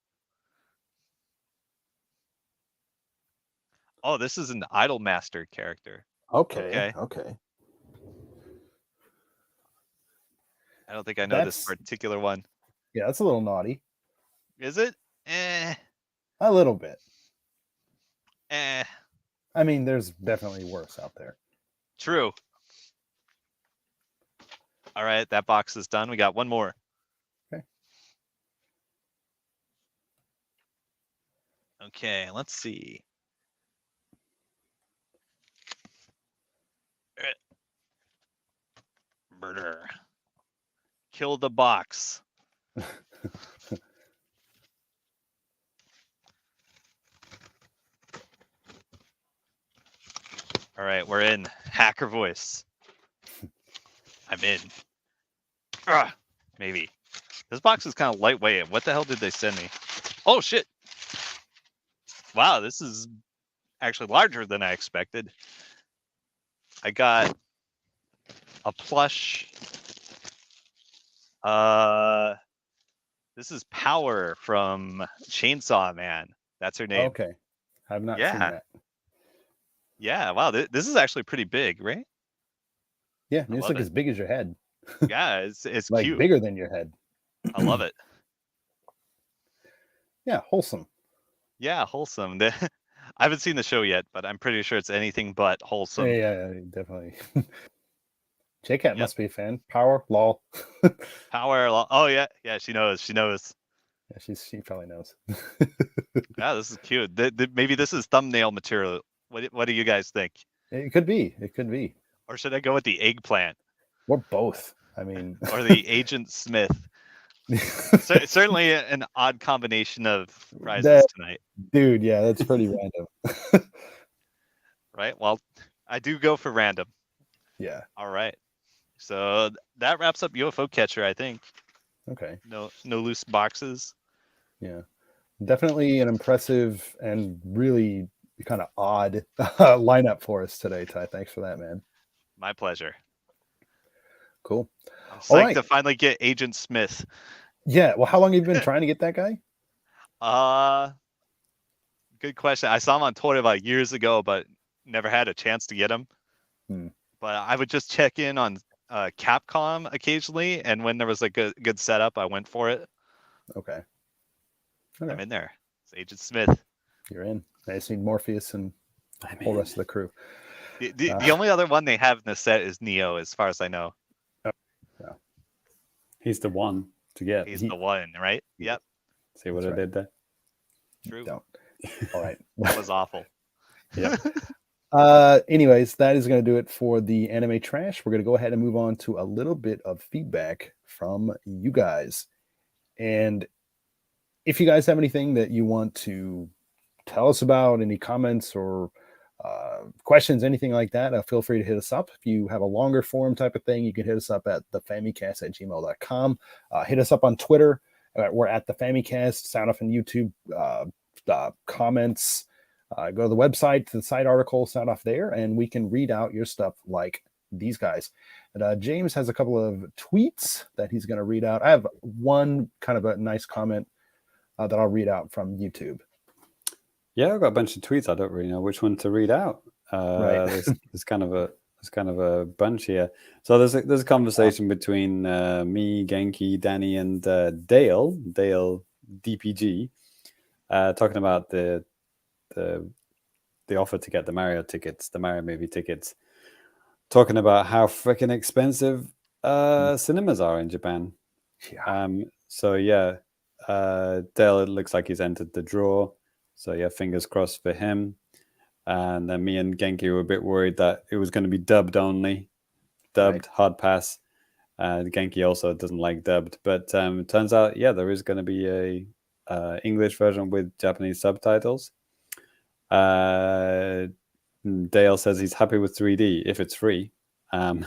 Oh, this is an Idol Master character. Okay. I don't think I know this particular one. Yeah, that's a little naughty. Is it? A little bit. I mean, there's definitely worse out there. True. All right, that box is done. We got one more. Okay, let's see. Murder. Kill the box. All right, we're in. Hacker voice. I'm in. Maybe. This box is kind of lightweight. What the hell did they send me? Oh, shit. Wow, this is actually larger than I expected. I got a plush. This is Power from Chainsaw Man. That's her name. Okay. I've not seen that. Yeah, wow. This is actually pretty big, right? Yeah, I mean, it's like as big as your head. Yeah, it's like cute. Bigger than your head. I love it. Yeah, wholesome. Yeah, wholesome. I haven't seen the show yet, but I'm pretty sure it's anything but wholesome. Yeah, definitely. J-Cat Yep. must be a fan. Power, lol. Oh yeah, she knows. Yeah, she probably knows. Yeah, this is cute. Maybe this is thumbnail material. What do you guys think? It could be. It could be. Or should I go with the eggplant Or both. I mean, or the Agent Smith? Certainly an odd combination of prizes tonight. Dude, yeah, that's pretty random. Right? Well, I do go for random. Yeah. All right. So that wraps up UFO Catcher, I think. Okay. No loose boxes. Yeah. Definitely an impressive and really kind of odd lineup for us today, Ty. Thanks for that, man. My pleasure. Cool. I'm psyched All right. to finally get Agent Smith. Yeah. Well, how long have you been trying to get that guy? Good question. I saw him on Twitter like years ago, but never had a chance to get him. But I would just check in on Capcom occasionally, and when there was like a good setup, I went for it. Okay. I'm in there. It's Agent Smith. You're in. I just need Morpheus and the whole rest of the crew. The only other one they have in the set is Neo, as far as I know. Yeah. He's the one to get. He's the one, right? Yep. See what I did there? True. Don't. All right. That was awful. Yeah. Anyways, that is going to do it for the anime trash. We're going to go ahead and move on to a little bit of feedback from you guys. And if you guys have anything that you want to tell us about, any comments or questions, anything like that, feel free to hit us up. If you have a longer form type of thing, you can hit us up at thefamicast@gmail.com. Hit us up on Twitter. We're at the Famicast. Sound off on YouTube. Comments. Go to the website, to the site article, sound off there, and we can read out your stuff like these guys. And James has a couple of tweets that he's going to read out. I have one kind of a nice comment that I'll read out from YouTube. Yeah, I've got a bunch of tweets. I don't really know which one to read out. Right. There's kind of a bunch here. So there's a conversation between me, Genki, Danny, and Dale DPG, talking about the offer to get the Mario movie tickets, talking about how freaking expensive cinemas are in Japan. Yeah. So yeah, Dale, it looks like he's entered the draw. So yeah, fingers crossed for him. And then me and Genki were a bit worried that it was going to be dubbed only. Dubbed, hard pass. Genki also doesn't like dubbed. But it turns out, yeah, there is going to be a English version with Japanese subtitles. Dale says he's happy with 3D if it's free. But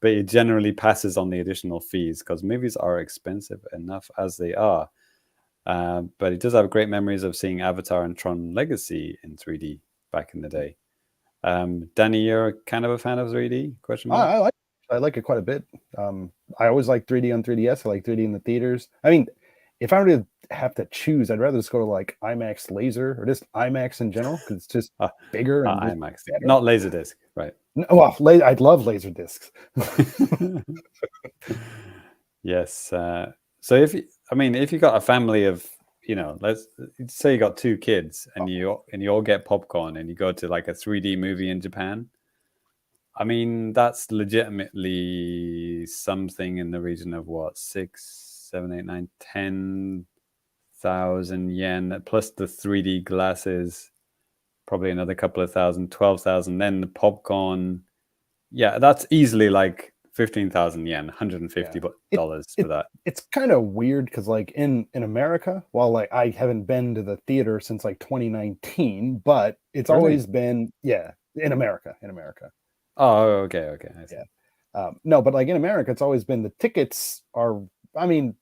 he generally passes on the additional fees because movies are expensive enough as they are. But he does have great memories of seeing Avatar and Tron Legacy in 3D back in the day. Danny, you're kind of a fan of 3D? I like it quite a bit. I always like 3D on 3DS. I like 3D in the theaters. I mean, if I were to have to choose, I'd rather just go to like IMAX Laser or just IMAX in general because it's just bigger. And IMAX, not Laserdisc, right? Well, I'd love laser discs. Yes. So if you got a family of, let's say you got 2 kids and you all get popcorn and you go to like a 3D movie in Japan, I mean, that's legitimately something in the region of what, 6, 7, 8, 9, 10,000 yen plus the 3D glasses, probably another couple of thousand, 12,000. Then the popcorn, yeah, that's easily like 15,000 yen, $150 for that. It's kind of weird because like in America, while like I haven't been to the theater since like 2019, but it's always been in America. Oh, okay. Yeah. No, but like in America, it's always been the tickets are, I mean,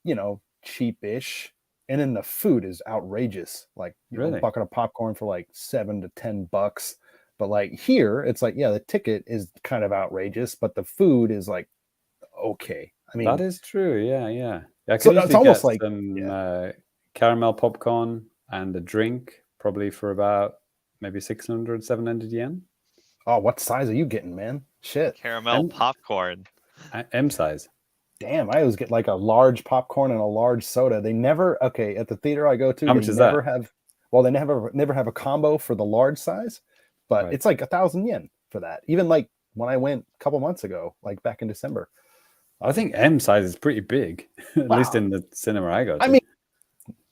cheapish, and then the food is outrageous. Like a bucket of popcorn for like $7 to $10. But like here, it's like, the ticket is kind of outrageous, but the food is like okay. I mean, that is true. Yeah. So it's almost like some caramel popcorn and a drink, probably for about maybe 600, 700 yen. Oh, what size are you getting, man? Shit. Caramel popcorn. M size. Damn, I always get like a large popcorn and a large soda. They never, at the theater I go to, how much is that? Well, they never have a combo for the large size, but Right. it's like 1,000 yen for that. Even like when I went a couple months ago, like back in December. I think M size is pretty big, at least in the cinema I go to. I mean,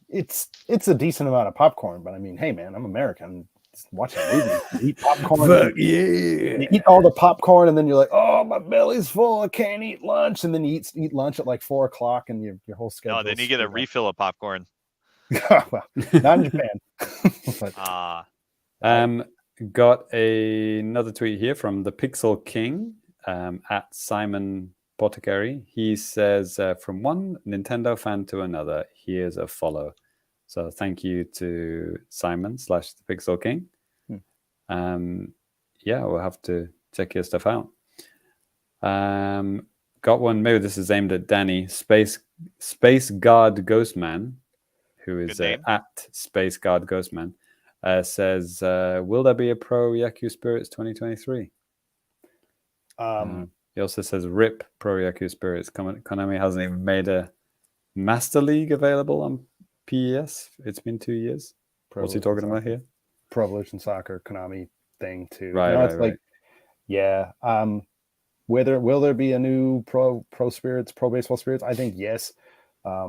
it's a decent amount of popcorn, but I mean, hey man, I'm American. Watching a movie, you eat popcorn. Fuck You eat all the popcorn, and then you're like, "Oh, my belly's full. I can't eat lunch." And then you eat lunch at like 4:00, and your whole schedule. No, then you get a refill of popcorn. Well, not in Japan. But, got another tweet here from the Pixel King at Simon Potticary. He says, from one Nintendo fan to another, here's a follow. So thank you to Simon / the Pixel King. Yeah, we'll have to check your stuff out. Got one, maybe this is aimed at Danny. Space Guard Ghostman, who is at Space Guard Ghostman, says, will there be a Pro Yaku Spirits 2023? He also says, rip Pro Yaku Spirits. Konami hasn't even made a Master League available on PES. It's been 2 years. What's he talking about here? Pro Evolution Soccer, Konami thing too. Right. Like, yeah. Will there be a new Pro Spirits, Pro Baseball Spirits? I think yes. I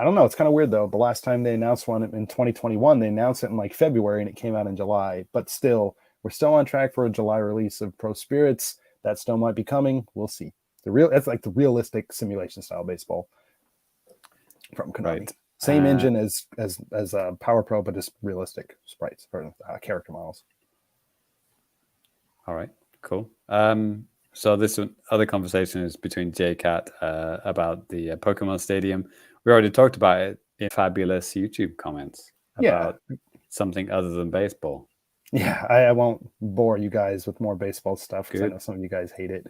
don't know. It's kind of weird though. The last time they announced one in 2021, they announced it in like February and it came out in July. But still, we're still on track for a July release of Pro Spirits. That still might be coming. We'll see. That's like the realistic simulation style baseball from Konami. Right. Same engine as Power Pro, but just realistic sprites for character models. All right, cool. So this other conversation is between JCat about the Pokemon Stadium. We already talked about it in Fabulous YouTube comments about something other than baseball. Yeah, I won't bore you guys with more baseball stuff because I know some of you guys hate it.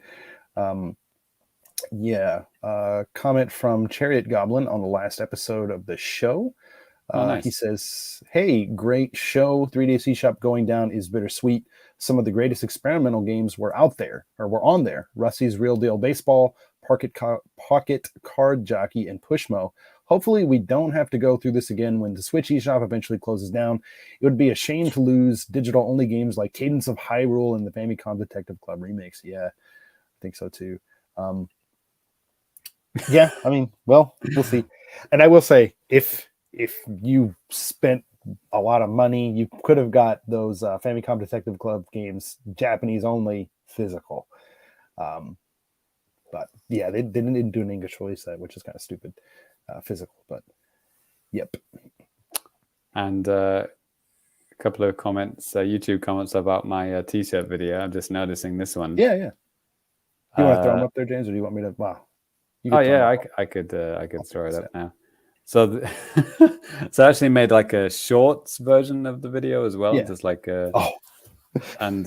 Comment from Chariot Goblin on the last episode of the show. Nice. He says, hey, great show. 3DS eShop going down is bittersweet. Some of the greatest experimental games were on there. Rusty's Real Deal Baseball, Pocket Card Jockey, and Pushmo. Hopefully we don't have to go through this again when the Switch eShop eventually closes down. It would be a shame to lose digital-only games like Cadence of Hyrule and the Famicom Detective Club remix. Yeah, I think so too. Yeah, I mean, well, we'll see. And I will say, if you spent a lot of money, you could have got those Famicom Detective Club games Japanese only, physical. But yeah, they didn't do an English release that, which is kind of stupid. Physical, but yep. And a couple of comments, YouTube comments about my t-shirt video. I'm just noticing this one. Yeah. You want to throw them up there, James, or do you want me to? Wow. I could throw it up now. So, so I actually made like a shorts version of the video as well, just like and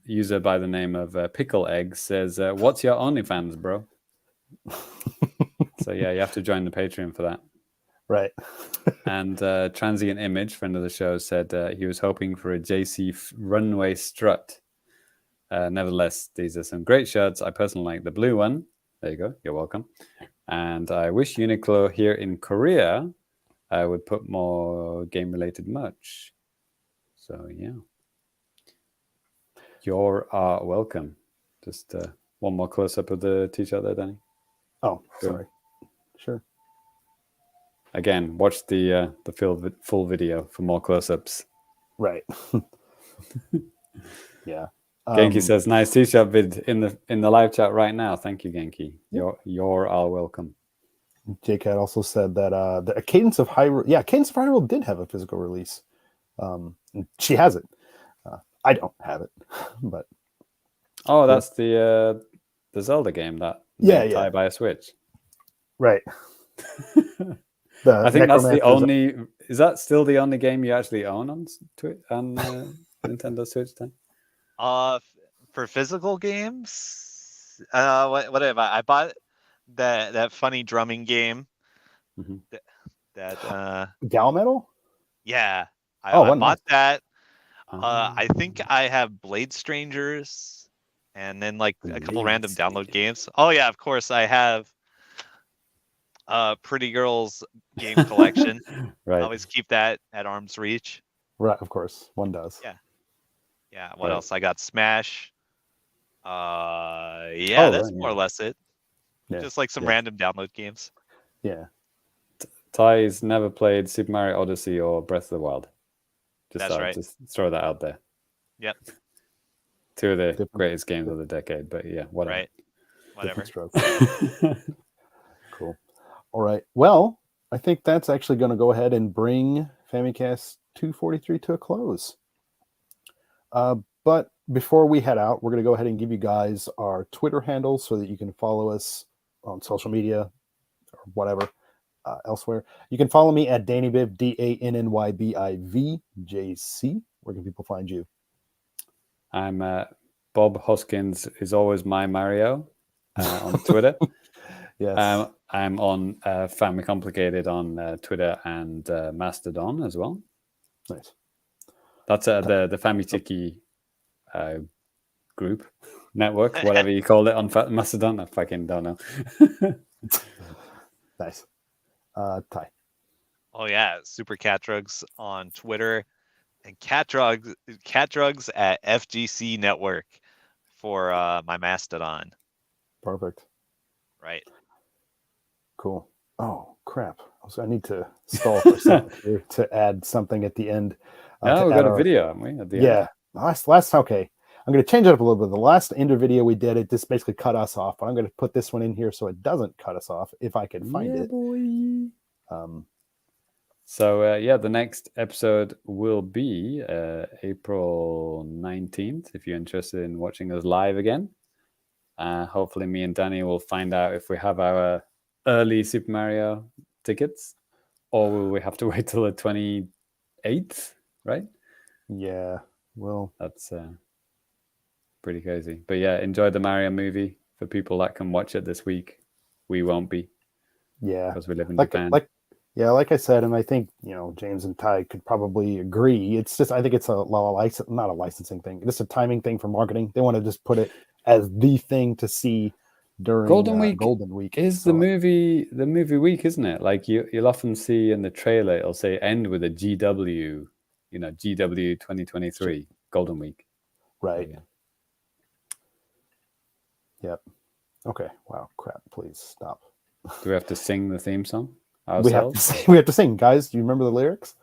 user by the name of Pickle Egg says, "What's your OnlyFans, bro?" So yeah, you have to join the Patreon for that. Right. And Transient Image, friend of the show, said he was hoping for a JC runway strut. Nevertheless, these are some great shirts. I personally like the blue one. There you go. You're welcome. And I wish Uniqlo here in Korea would put more game-related merch. So yeah, you're welcome. Just one more close-up of the t-shirt there, Danny. Oh, sorry. Sure. Again, watch the full video for more close-ups. Right. Yeah. Genki says, "Nice t-shirt vid in the live chat right now." Thank you, Genki. You're all welcome. JCat also said that the Cadence of Hyrule, Cadence of Hyrule did have a physical release. She has it. I don't have it, but that's the Zelda game that tie by a Switch. Right. I think that's the only. Is that still the only game you actually own on Nintendo Switch? Then. For physical games, what have I bought that funny drumming game. Mm-hmm. That Gal Metal? Yeah. I bought that. Oh. I think I have Blade Strangers and then like a couple random download games. Oh yeah, of course I have Pretty Girls game collection. Right. Always keep that at arm's reach. Right, of course, one does. Yeah. Yeah. What Right. else? I got Smash. That's right, more or less it. Yeah, Just like some yeah. random download games. Yeah. Ty's never played Super Mario Odyssey or Breath of the Wild. That's right. Just throw that out there. Yep. Two of the Different- greatest games of the decade, but yeah, whatever. Right. Whatever. Different strokes. Cool. All right. Well, I think that's actually going to go ahead and bring Famicast 243 to a close. But before we head out, we're going to go ahead and give you guys our Twitter handles so that you can follow us on social media or whatever elsewhere. You can follow me at DannyBiv, DANNYBIVJC. Where can people find you? I'm Bob Hoskins is always my Mario on Twitter. Yes. I'm on Famicomplicated on Twitter and Mastodon as well. Nice. That's the Famitiki group, network, whatever you call it on Mastodon. I fucking don't know. Nice. Ty. Oh yeah, Super Cat Drugs on Twitter, and Cat Drugs at FGC Network for my Mastodon. Perfect. Right. Cool. Oh crap! I need to stall for a second here to add something at the end. Oh, to we add got a our- video, haven't we? At the Yeah. Last. Okay. I'm going to change it up a little bit. The last ender video we did, it just basically cut us off. But I'm going to put this one in here so it doesn't cut us off if I can find it. Boy. Um, So the next episode will be April 19th. If you're interested in watching us live again, hopefully me and Danny will find out if we have our early Super Mario tickets, or will we have to wait till the 28th? Right? yeah. Well. That's pretty crazy. But yeah, enjoy the Mario movie. For people that can watch it this week, we won't be Yeah. because we live in Like Japan. like I said, and I think James and Ty could probably agree. It's just I think it's not a licensing thing, just a timing thing for marketing. They want to just put it as the thing to see during Golden Week Golden Week is the movie week, isn't it? Like you'll often see in the trailer, it'll say end with a GW, GW 2023 Golden Week. right. Yeah. Yep. Okay. Wow. Crap. Please stop. Do we have to sing the theme song We have, ourselves? we have to sing, guys. Do you remember the lyrics?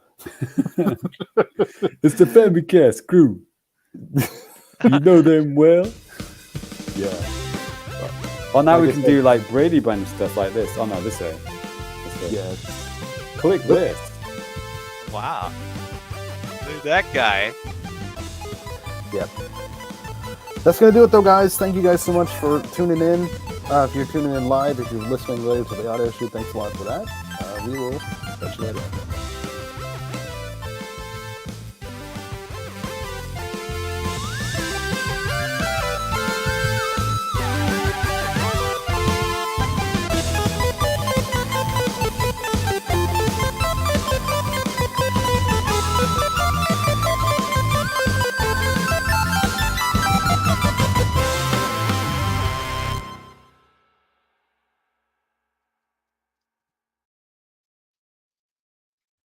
It's the Famicast crew. You know them well. Yeah. Oh, now Like we I can said- do like Brady Bunch stuff like this. Oh no, this way. This way. Yeah. Click this. Wow. Look at that guy. Yep. That's going to do it, though, guys. Thank you guys so much for tuning in. If you're tuning in live, if you're listening later to the audio shoot, thanks a lot for that. We will catch you later.